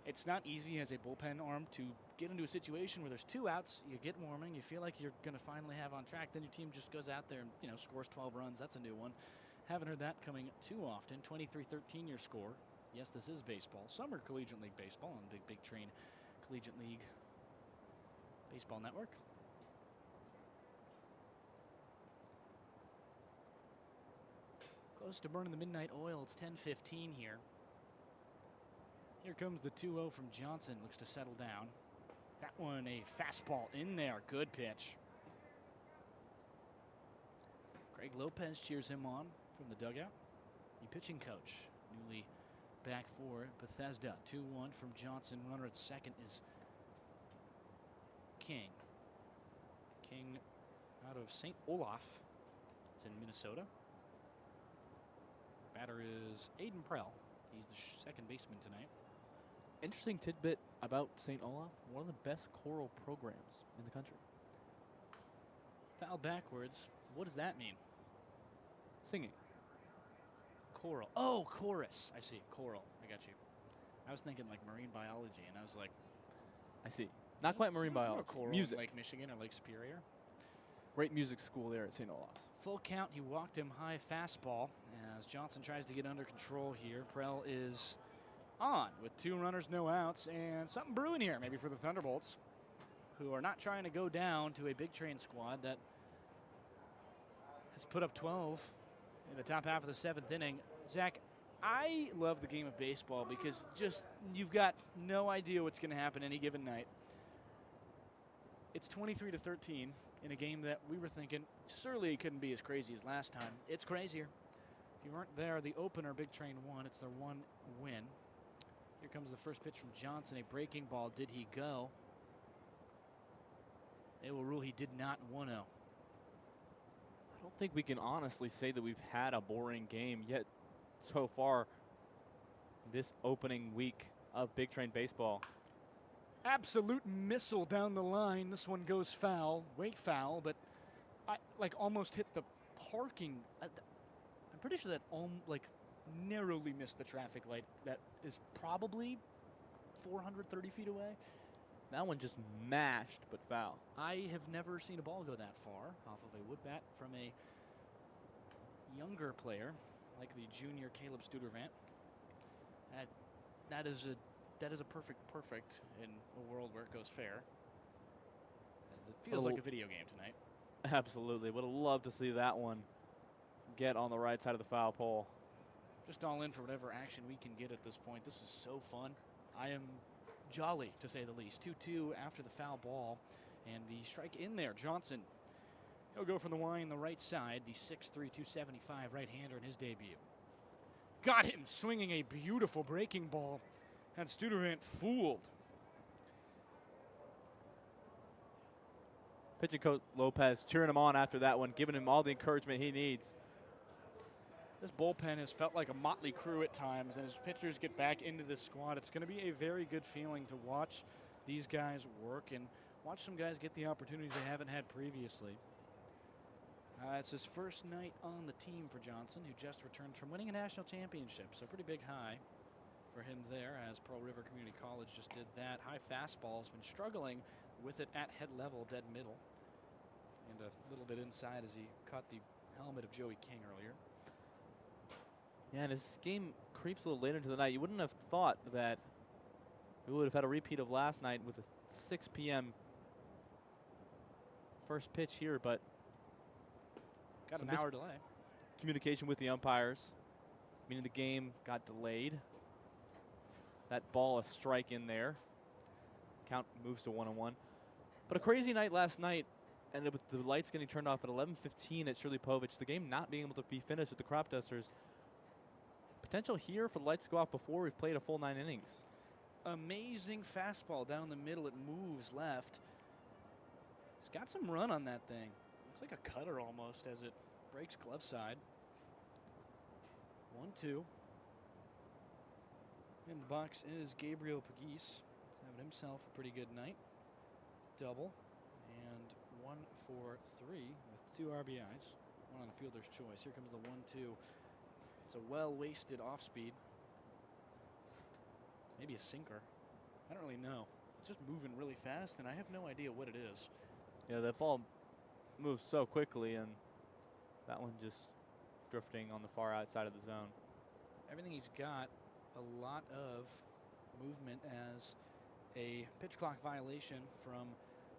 It's not easy as a bullpen arm to get into a situation where there's 2 outs, you get warming, you feel like you're going to finally have on track, then your team just goes out there and, scores 12 runs. That's a new one. Haven't heard that coming too often. 23-13 your score. Yes, this is baseball. Summer Collegiate League Baseball on the Big Train Collegiate League Baseball Network. Close to burning the midnight oil. It's 10:15 here. Here comes the 2-0 from Johnson. Looks to settle down. That one, a fastball in there. Good pitch. Greg Lopez cheers him on from the dugout. The pitching coach, newly back for Bethesda. 2-1 from Johnson. Runner at second is King. King out of St. Olaf. It's in Minnesota. Batter is Aiden Prell. He's the second baseman tonight. Interesting tidbit about St. Olaf, one of the best choral programs in the country. Foul backwards. What does that mean? Singing. Choral. Oh, chorus. I see. Choral. I got you. I was thinking like marine biology, and I was like, I see. Not quite marine biology. Choral Music. in Lake Michigan or Lake Superior. Great music school there at St. Olaf's. Full count. He walked him high fastball as Johnson tries to get under control here. Prell is on with 2 runners, no outs, and something brewing here maybe for the Thunderbolts, who are not trying to go down to a Big Train squad that has put up 12 in the top half of the 7th inning. Zach, I love the game of baseball because just you've got no idea what's going to happen any given night. It's 23-13 in a game that we were thinking surely it couldn't be as crazy as last time. It's crazier. If you weren't there, the opener, Big Train won. It's their 1 win. Here comes the first pitch from Johnson, a breaking ball. Did he go? They will rule he did not 1-0. I don't think we can honestly say that we've had a boring game yet so far this opening week of Big Train baseball. Absolute missile down the line. This one goes foul, way foul, but I almost hit the parking. I'm pretty sure that narrowly missed the traffic light. That is probably 430 feet away. That one just mashed, but foul. I have never seen a ball go that far off of a wood bat from a younger player like the junior Caleb Studervant. That is a perfect in a world where it goes fair. As it feels like a video game tonight. Absolutely. Would have loved to see that one get on the right side of the foul pole. Just all in for whatever action we can get at this point. This is so fun. I am jolly, to say the least. 2-2 after the foul ball. And the strike in there. Johnson, he'll go from the line the right side. The 6'3", 275 right-hander in his debut. Got him swinging a beautiful breaking ball. Had Studervant fooled. Pitching coach Lopez cheering him on after that one, giving him all the encouragement he needs. This bullpen has felt like a motley crew at times, and as pitchers get back into this squad, it's going to be a very good feeling to watch these guys work and watch some guys get the opportunities they haven't had previously. It's his first night on the team for Johnson, who just returned from winning a national championship, so pretty big high for him there, as Pearl River Community College just did that. High fastball's been struggling with it at head level, dead middle, and a little bit inside as he caught the helmet of Joey King earlier. Yeah, and his game creeps a little later into the night. You wouldn't have thought that we would have had a repeat of last night with a 6 p.m. first pitch here, but got an hour delay. Communication with the umpires, meaning the game got delayed. That ball, a strike in there. Count moves to 1-1. But a crazy night last night, and with the lights getting turned off at 11:15 at Shirley Povich, the game not being able to be finished with the crop dusters. Potential here for the lights to go off before we've played a full 9 innings. Amazing fastball down the middle. It moves left. It's got some run on that thing. Looks like a cutter almost as it breaks glove side. 1-2. In the box is Gabriel Pagis. He's having himself a pretty good night. Double. And 1 for 3 with 2 RBIs. One on a fielder's choice. Here comes the 1-2. It's a well-wasted off-speed. Maybe a sinker. I don't really know. It's just moving really fast, and I have no idea what it is. Yeah, that ball moves so quickly, and that one just drifting on the far outside of the zone. Everything he's got, a lot of movement as a pitch clock violation from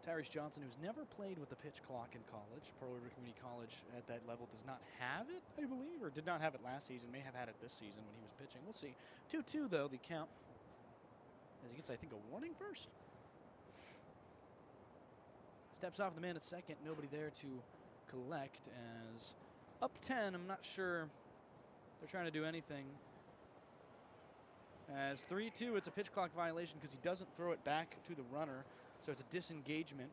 Tyrese Johnson, who's never played with the pitch clock in college. Pearl River Community College at that level does not have it, I believe, or did not have it last season, may have had it this season when he was pitching. We'll see. 2-2, though, the count, as he gets, I think, a warning first. Steps off the man at second, nobody there to collect, as up 10, I'm not sure they're trying to do anything. As 3-2, it's a pitch clock violation because he doesn't throw it back to the runner. So it's a disengagement,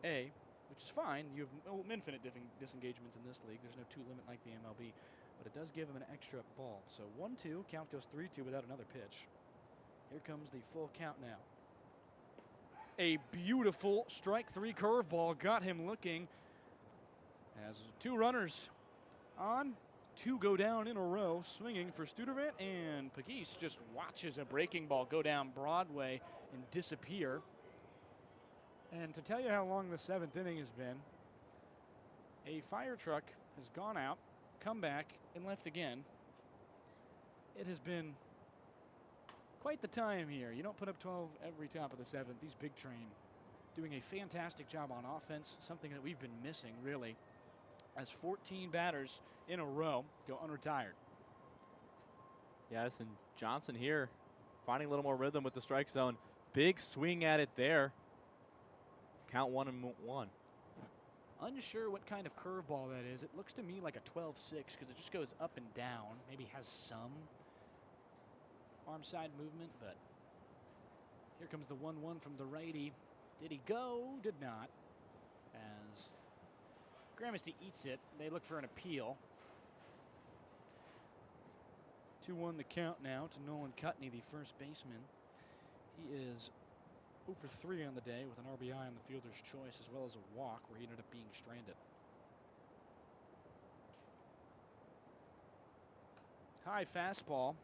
which is fine. You have infinite disengagements in this league. There's no 2 limit like the MLB. But it does give him an extra ball. So 1-2, count goes 3-2 without another pitch. Here comes the full count now. A beautiful strike 3 curveball got him looking. As 2 runners on. 2 go down in a row, swinging for Studervant, and Pagis just watches a breaking ball go down Broadway and disappear. And to tell you how long the 7th inning has been, a fire truck has gone out, come back, and left again. It has been quite the time here. You don't put up 12 every top of the 7th. These Big Train doing a fantastic job on offense, something that we've been missing, really, as 14 batters in a row go unretired. Yes, and Johnson here finding a little more rhythm with the strike zone. Big swing at it there. Count 1-1. Unsure what kind of curveball that is. It looks to me like a 12-6 because it just goes up and down. Maybe has some arm side movement, but here comes the 1-1 from the righty. Did he go? Did not. As Gramercy eats it, they look for an appeal. 2-1 the count now to Nolan Cutney, the first baseman. He is 0 for 3 on the day with an RBI on the fielder's choice as well as a walk where he ended up being stranded. High fastball.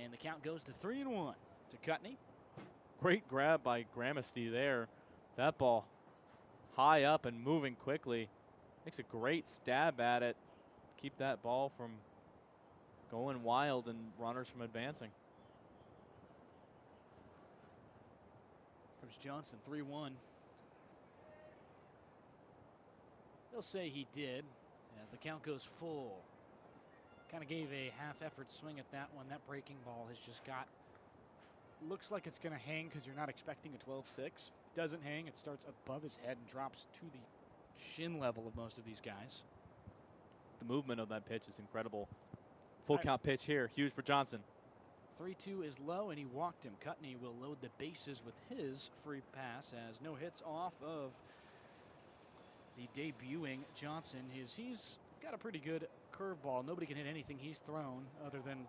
And the count goes to 3-1 to Cutney. Great grab by Gramesty there. That ball high up and moving quickly. Makes a great stab at it. Keep that ball from going wild and runners from advancing. Comes Johnson, 3-1. They'll say he did as the count goes full. Kind of gave a half-effort swing at that one. That breaking ball has just got, looks like it's going to hang because you're not expecting a 12-6. Doesn't hang. It starts above his head and drops to the shin level of most of these guys. The movement of that pitch is incredible. Full count pitch here. Huge for Johnson. 3-2 is low, and he walked him. Cutney will load the bases with his free pass as no hits off of the debuting Johnson. He's got a pretty good curveball. Nobody can hit anything he's thrown other than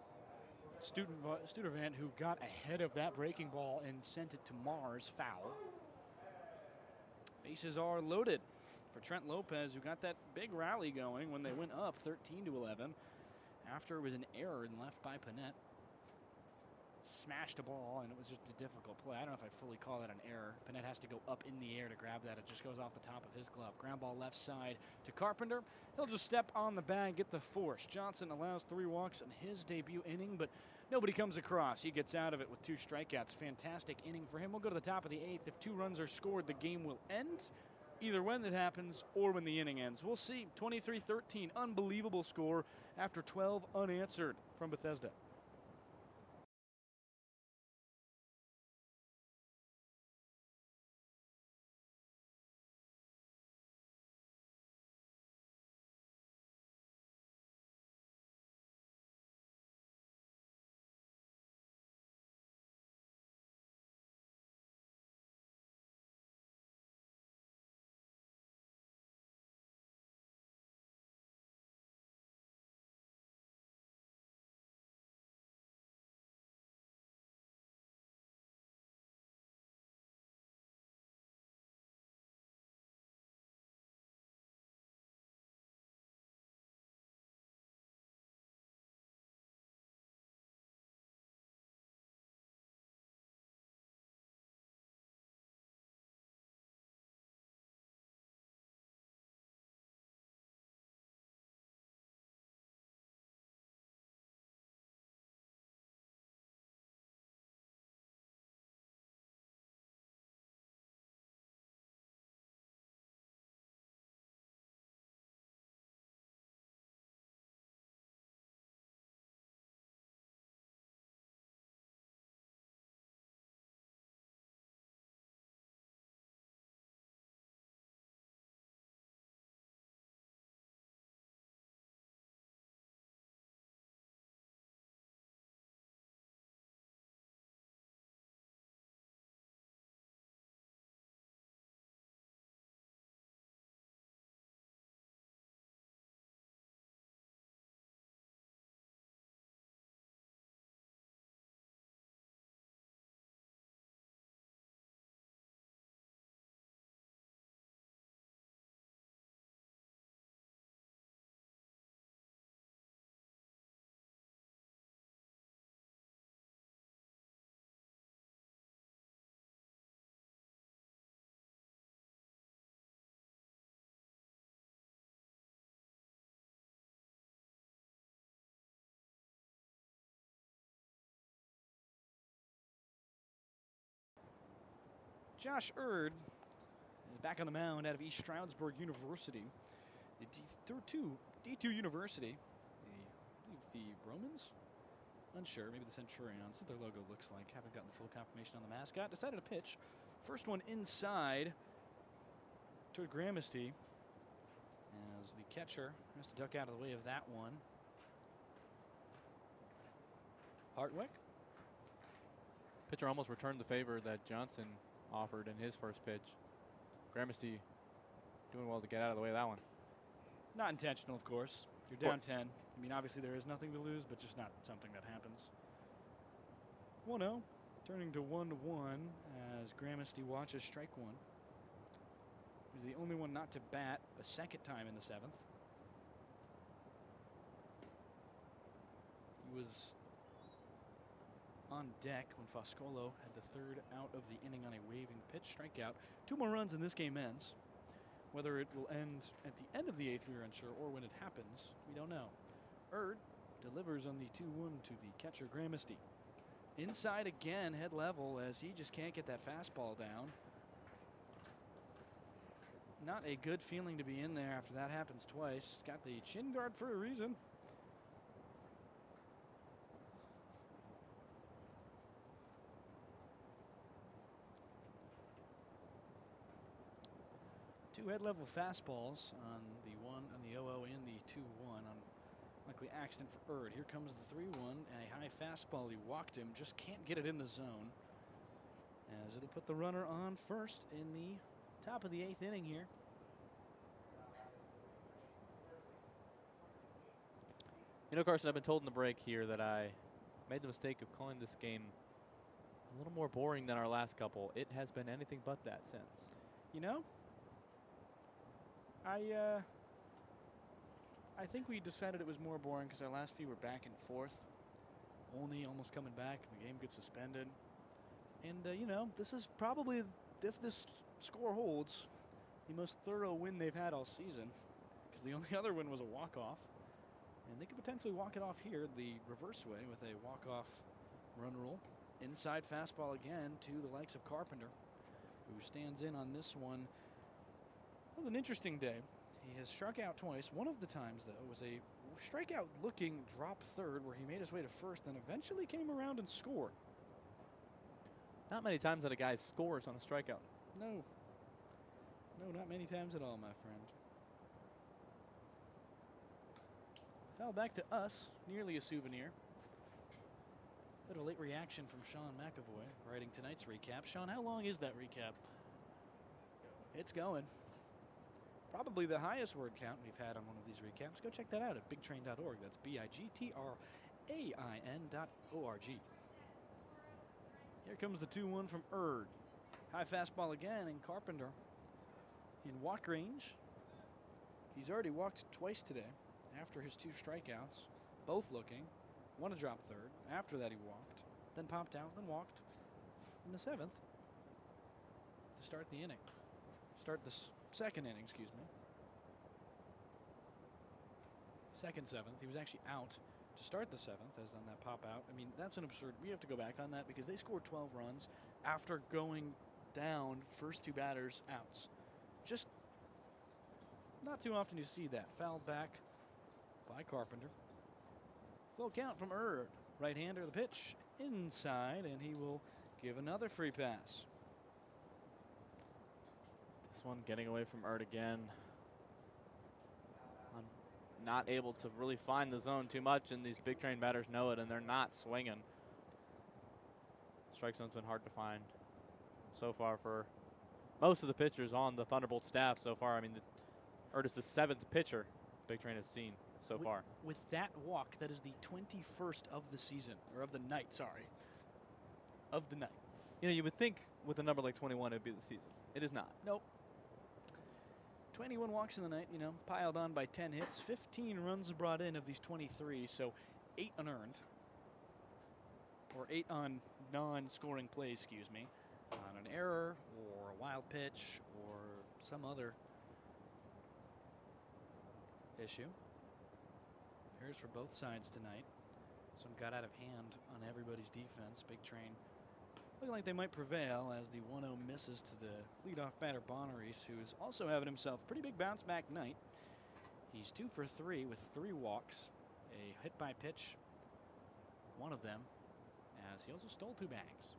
Studervant, who got ahead of that breaking ball and sent it to Mars foul. Bases are loaded for Trent Lopez, who got that big rally going when they went up 13-11 after it was an error and left by Panett. Smashed a ball, and it was just a difficult play. I don't know if I fully call that an error. Panett has to go up in the air to grab that. It just goes off the top of his glove. Ground ball left side to Carpenter. He'll just step on the bag, get the force. Johnson allows 3 walks in his debut inning, but nobody comes across. He gets out of it with 2 strikeouts. Fantastic inning for him. We'll go to the top of the 8th. If 2 runs are scored, the game will end, either when it happens or when the inning ends. We'll see. 23-13, unbelievable score after 12 unanswered from Bethesda. Josh Erd is back on the mound out of East Stroudsburg University. D2 University. The Romans? Unsure, maybe the Centurions. That's what their logo looks like. Haven't gotten the full confirmation on the mascot. Decided to pitch. First one inside to Gramesty as the catcher has to duck out of the way of that one. Hartwick. Pitcher almost returned the favor that Johnson offered in his first pitch. Gramesty doing well to get out of the way of that one. Not intentional, of course. You're down 10. I mean, obviously there is nothing to lose, but just not something that happens. 1-0 Turning to 1-1 as Gramesty watches strike one. He's the only one not to bat a second time in the 7th. He was on deck when Foscolo had the 3rd out of the inning on a waving pitch strikeout. 2 more runs and this game ends. Whether it will end at the end of the 8th, we're unsure, or when it happens, we don't know. Delivers on the 2-1 to the catcher Gramesty. Inside again, head level, as he just can't get that fastball down. Not a good feeling to be in there after that happens twice. Got the chin guard for a reason. Two head level fastballs on the 1 on the 0-0 and the 2-1 on likely accident for Erd. Here comes the 3-1, a high fastball. He walked him, just can't get it in the zone. As it'll put the runner on first in the top of the 8th inning here. You know, Carson, I've been told in the break here that I made the mistake of calling this game a little more boring than our last couple. It has been anything but that since. You know, I think we decided it was more boring because our last few were back and forth. Only almost coming back, and the game gets suspended. And, you know, this is probably, if this score holds, the most thorough win they've had all season. Because the only other win was a walk-off. And they could potentially walk it off here the reverse way with a walk-off run rule. Inside fastball again to the likes of Carpenter, who stands in on this one. It was an interesting day. He has struck out twice. One of the times, though, was a strikeout-looking drop third where he made his way to first and eventually came around and scored. Not many times that a guy scores on a strikeout. No. No, not many times at all, my friend. Fell back to us, nearly a souvenir. Bit of a late reaction from Sean McAvoy, writing tonight's recap. Sean, how long is that recap? It's going. Probably the highest word count we've had on one of these recaps. Go check that out at bigtrain.org. That's BIGTRAIN.org. Here comes the 2-1 from Erd. High fastball again, and Carpenter in walk range. He's already walked twice today after his 2 strikeouts, both looking. One a drop third. After that he walked, then popped out, then walked in the 7th to start the inning. Start the second inning, excuse me. Second 7th. He was actually out to start the 7th, as on that pop out. I mean, that's an absurd. We have to go back on that because they scored 12 runs after going down first 2 batters outs. Just not too often you see that. Fouled back by Carpenter. Full count from Erd. Right-hander, the pitch inside, and he will give another free pass. This one getting away from Erd again. Not able to really find the zone too much, and these big train batters know it, and they're not swinging. Strike zone's been hard to find so far for most of the pitchers on the Thunderbolt staff so far. I mean, Erd is the 7th pitcher big train has seen so far. With that walk, that is the 21st of the season, or of the night, sorry. Of the night. You know, you would think with a number like 21 it would be the season. It is not. Nope. 21 walks in the night, you know, piled on by 10 hits. 15 runs brought in of these 23, so 8 unearned. Or 8 on non-scoring plays, excuse me. On an error, or a wild pitch, or some other issue. Here's for both sides tonight. Some got out of hand on everybody's defense. Big Train looking like they might prevail as the 1-0 misses to the leadoff batter Bonaris, who's also having himself a pretty big bounce back night. He's 2 for 3 with 3 walks, a hit by pitch, one of them, as he also stole 2 bags.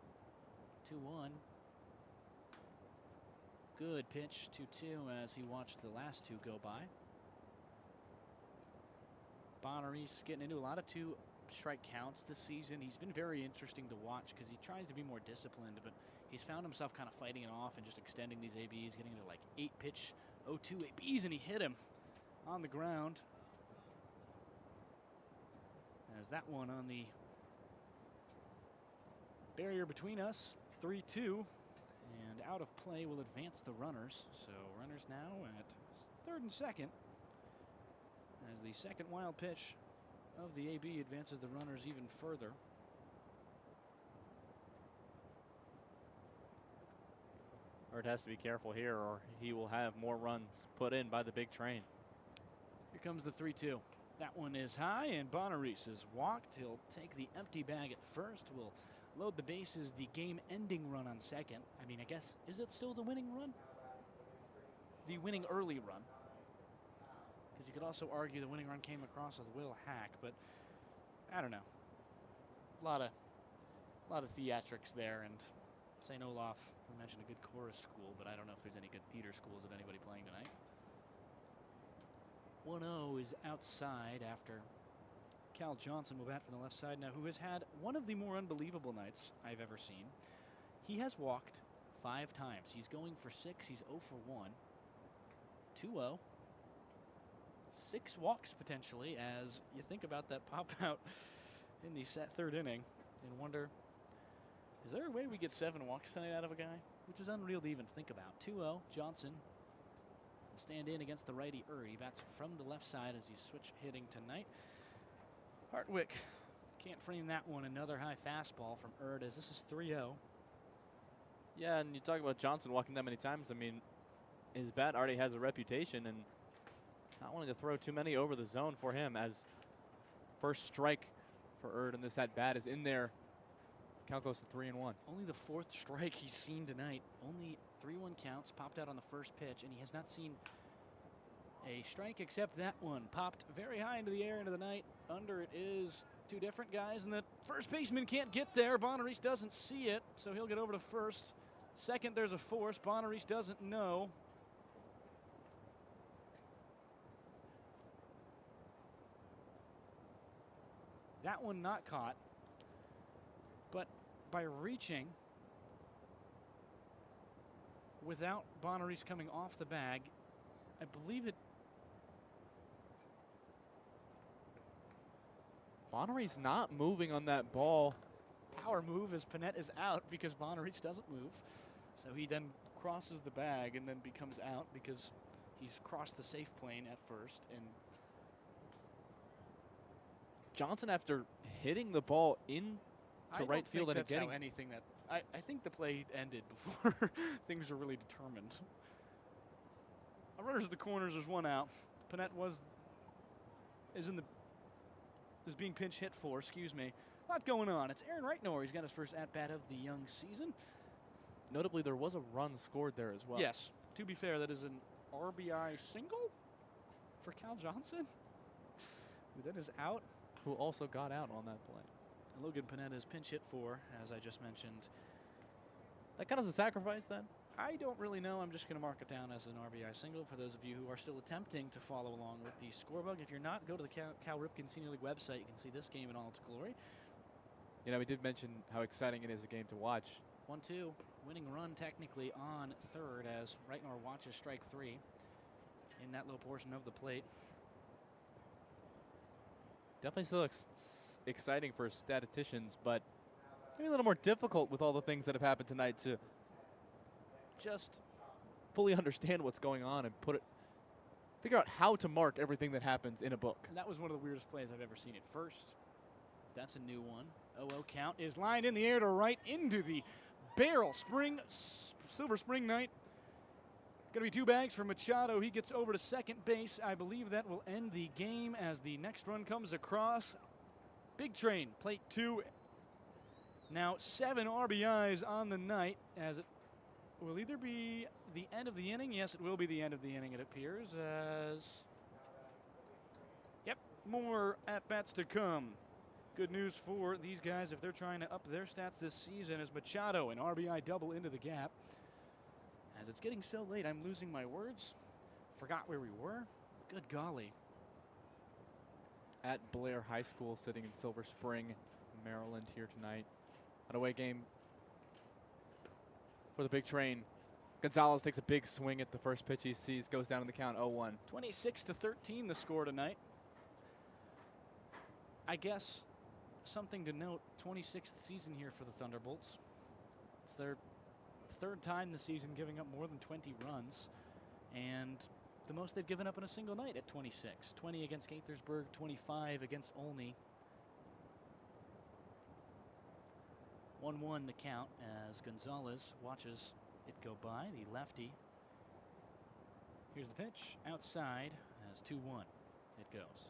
2-1. Good pitch, 2-2, as he watched the last 2 go by. Bonaris getting into a lot of 2 strike counts this season. He's been very interesting to watch because he tries to be more disciplined, but he's found himself kind of fighting it off and just extending these ABs, getting into like 8 pitch 0-2 ABs, and he hit him on the ground. As that one on the Barrier between us, 3-2. And out of play will advance the runners. So runners now at third and second. As the second wild pitch of the AB advances the runners even further. Hurd has to be careful here, or he will have more runs put in by the big train. Here comes the 3-2. That one is high, and Bonaris is walked. He'll take the empty bag at first. Will load the bases, the game-ending run on second. I mean, I guess, is it still the winning run? The winning early run. Because you could also argue the winning run came across with Will Hack, but I don't know. A lot of theatrics there, and St. Olaf, we mentioned a good chorus school, but I don't know if there's any good theater schools of anybody playing tonight. 1-0 is outside after Cal Johnson will bat from the left side now, who has had one of the more unbelievable nights I've ever seen. He has walked 5 times. He's going for 6. He's 0 for 1. 2-0. 6 walks potentially as you think about that pop out in the third inning and wonder, is there a way we get 7 walks tonight out of a guy? Which is unreal to even think about. 2-0, Johnson will stand in against the righty Erd. He bats from the left side as he switch hitting tonight. Hartwick can't frame that one. Another high fastball from Erd as this is 3-0. Yeah, and you talk about Johnson walking that many times. I mean, his bat already has a reputation, and not wanting to throw too many over the zone for him, as first strike for Erd in this at-bat is in there. Count goes to 3-1. Only the 4th strike he's seen tonight. Only 3-1 counts, popped out on the first pitch, and he has not seen a strike except that one. Popped very high into the air into the night. Under it is 2 different guys, and the first baseman can't get there. Bonaris doesn't see it, so he'll get over to first. Second, there's a force. Bonaris doesn't know. That one not caught. But by reaching without Bonaris coming off the bag, I believe it. Bonaris not moving on that ball. Power move as Panette is out because Bonaris doesn't move. So he then crosses the bag and then becomes out because he's crossed the safe plane at first. And Johnson, after hitting the ball into right field and getting anything that I think the play ended before things were really determined. Runners at the corners, there's 1 out. Panette is being pinch hit for, excuse me. A lot going on. It's Aaron Reitnor. He's got his first at-bat of the young season. Notably, there was a run scored there as well. Yes. To be fair, that is an RBI single for Cal Johnson, who then is out. Who also got out on that play. Logan Panetta is pinch hit for, as I just mentioned. That kind of a sacrifice then? I don't really know. I'm just going to mark it down as an RBI single for those of you who are still attempting to follow along with the scorebug. If you're not, go to the Cal Ripken Senior League website. You can see this game in all its glory. You know, we did mention how exciting it is a game to watch. 1-2. Winning run technically on third as Reitnor watches strike 3 in that low portion of the plate. Definitely still exciting for statisticians, but maybe a little more difficult with all the things that have happened tonight to just fully understand what's going on and figure out how to mark everything that happens in a book. And that was one of the weirdest plays I've ever seen at first. That's a new one. 0-0 count is lined in the air to right into the barrel. Silver Spring night. Going to be 2 bags for Machado. He gets over to second base. I believe that will end the game as the next run comes across. Big train, plate 2. Now 7 RBIs on the night as it will either be the end of the inning. Yes, it will be the end of the inning, it appears, as more at-bats to come. Good news for these guys if they're trying to up their stats this season as Machado, an RBI double into the gap. As it's getting so late, I'm losing my words. Forgot where we were. Good golly. At Blair High School, sitting in Silver Spring, Maryland here tonight. An away game for the big train. Gonzalez takes a big swing at the first pitch he sees, goes down in the count 0-1. 26-13 the score tonight. I guess something to note. 26th season here for the Thunderbolts. It's their third time this season giving up more than 20 runs, and the most they've given up in a single night at 26. 20 against Gaithersburg, 25 against Olney. 1-1 the count as Gonzalez watches it go by, the lefty. Here's the pitch, outside, as 2-1 it goes.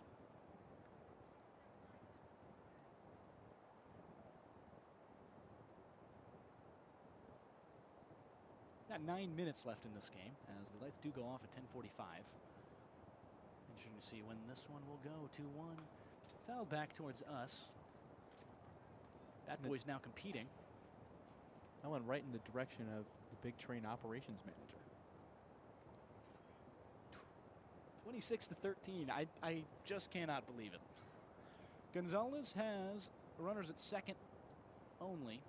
Got 9 minutes left in this game as the lights do go off at 10:45. Interesting to see when this one will go. 2-1. Foul back towards us. That boy's now competing. That went right in the direction of the Big Train operations manager. 26-13. I just cannot believe it. Gonzalez has runners at second only.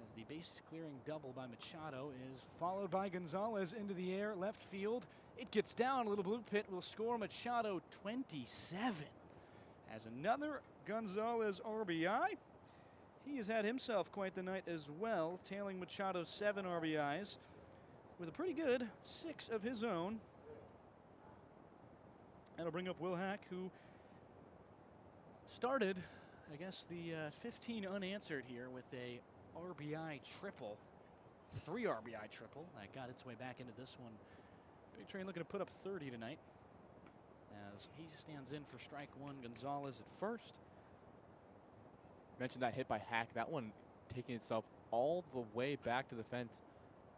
As the base clearing double by Machado is followed by Gonzalez into the air, left field. It gets down, a little blue pit will score. Machado 27. As another Gonzalez RBI. He has had himself quite the night as well, tailing Machado's 7 RBIs with a pretty good 6 of his own. That'll bring up Will Hack, who started, I guess, the 15 unanswered here with a RBI triple. 3 RBI triple that got its way back into this one. Big Train looking to put up 30 tonight as he stands in for strike one. Gonzalez at first. Mentioned that hit by Hack. That one taking itself all the way back to the fence.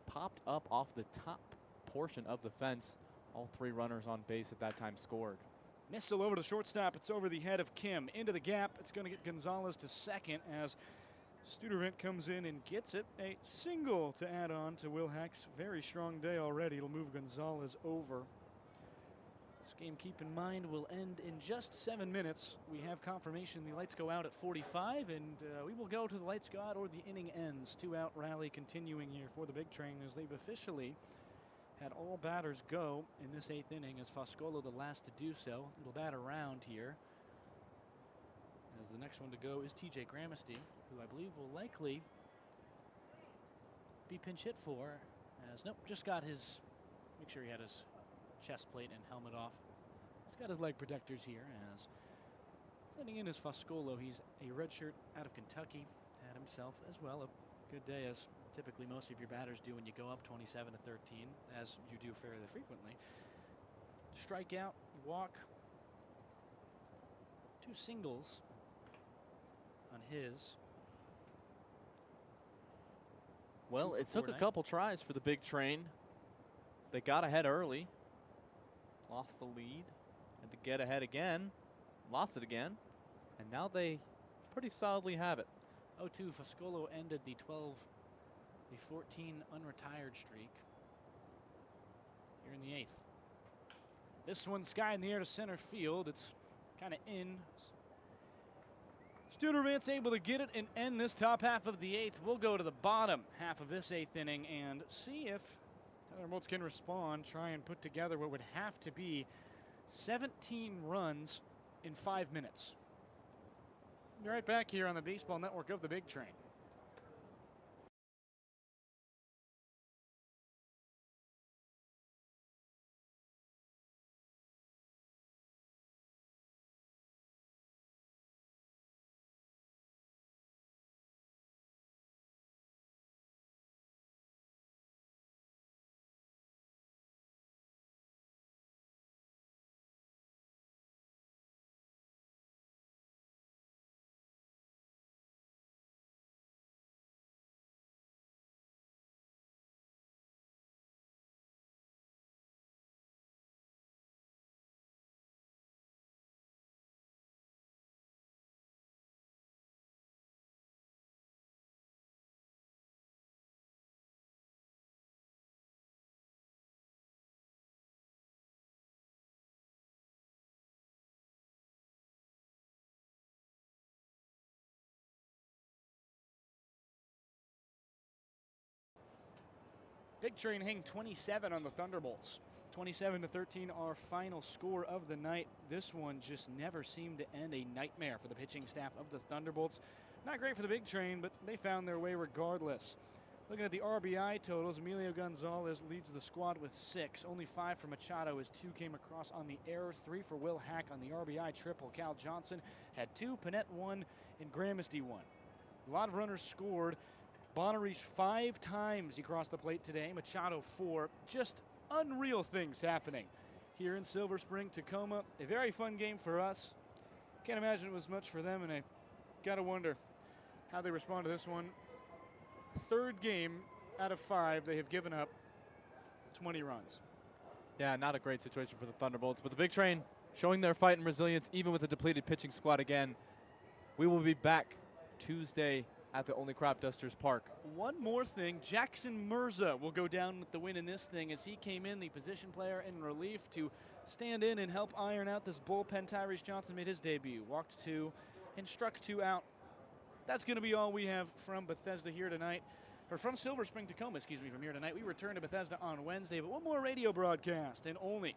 Popped up off the top portion of the fence. All 3 runners on base at that time scored. Mistle over to shortstop. It's over the head of Kim. Into the gap. It's going to get Gonzalez to second as Studervent comes in and gets it. A single to add on to Will Hack's very strong day already. It'll move Gonzalez over. This game, keep in mind, will end in just 7 minutes. We have confirmation the lights go out at 45, and we will go to the lights go out or the inning ends. 2-out rally continuing here for the Big Train as they've officially had all batters go in this 8th inning as Foscolo the last to do so. It'll bat around here as the next one to go is TJ Gramesty, who I believe will likely be pinch hit for as, nope, just got his, make sure he had his chest plate and helmet off. He's got his leg protectors here as setting in is Foscolo. He's a redshirt out of Kentucky. Had himself as well a good day, as typically most of your batters do when you go up 27-13, as you do fairly frequently. Strikeout, walk, 2 singles on his. Well, it took a couple tries for the Big Train. They got ahead early, lost the lead, had to get ahead again, lost it again, and now they pretty solidly have it. 0-2, Foscolo ended the 14 unretired streak here in the 8th. This one sky in the air to center field. It's kind of in. Studervant's able to get it and end this top half of the 8th. We'll go to the bottom half of this 8th inning and see if Thunderbolts can respond, try and put together what would have to be 17 runs in 5 minutes. Be right back here on the Baseball Network of the Big Train. Big Train hang 27 on the Thunderbolts. 27-13, our final score of the night. This one just never seemed to end. A nightmare for the pitching staff of the Thunderbolts. Not great for the Big Train, but they found their way regardless. Looking at the RBI totals, Emilio Gonzalez leads the squad with 6. Only 5 for Machado as 2 came across on the error. 3 for Will Hack on the RBI triple. Cal Johnson had 2, Panette 1, and Gramesty 1. A lot of runners scored. Bonneries 5 times he crossed the plate today. Machado 4. Just unreal things happening here in Silver Spring-Takoma. A very fun game for us. Can't imagine it was much for them, and I gotta wonder how they respond to this one. Third game out of 5, they have given up 20 runs. Yeah, not a great situation for the Thunderbolts, but the Big Train showing their fight and resilience even with a depleted pitching squad again. We will be back Tuesday at the Only Crop Dusters Park. One more thing, Jackson Mirza will go down with the win in this thing as he came in, the position player in relief, to stand in and help iron out this bullpen. Tyrese Johnson made his debut, walked 2 and struck 2 out. That's going to be all we have from Bethesda here tonight, or from Silver Spring-Takoma, excuse me, from here tonight. We return to Bethesda on Wednesday, but one more radio broadcast and only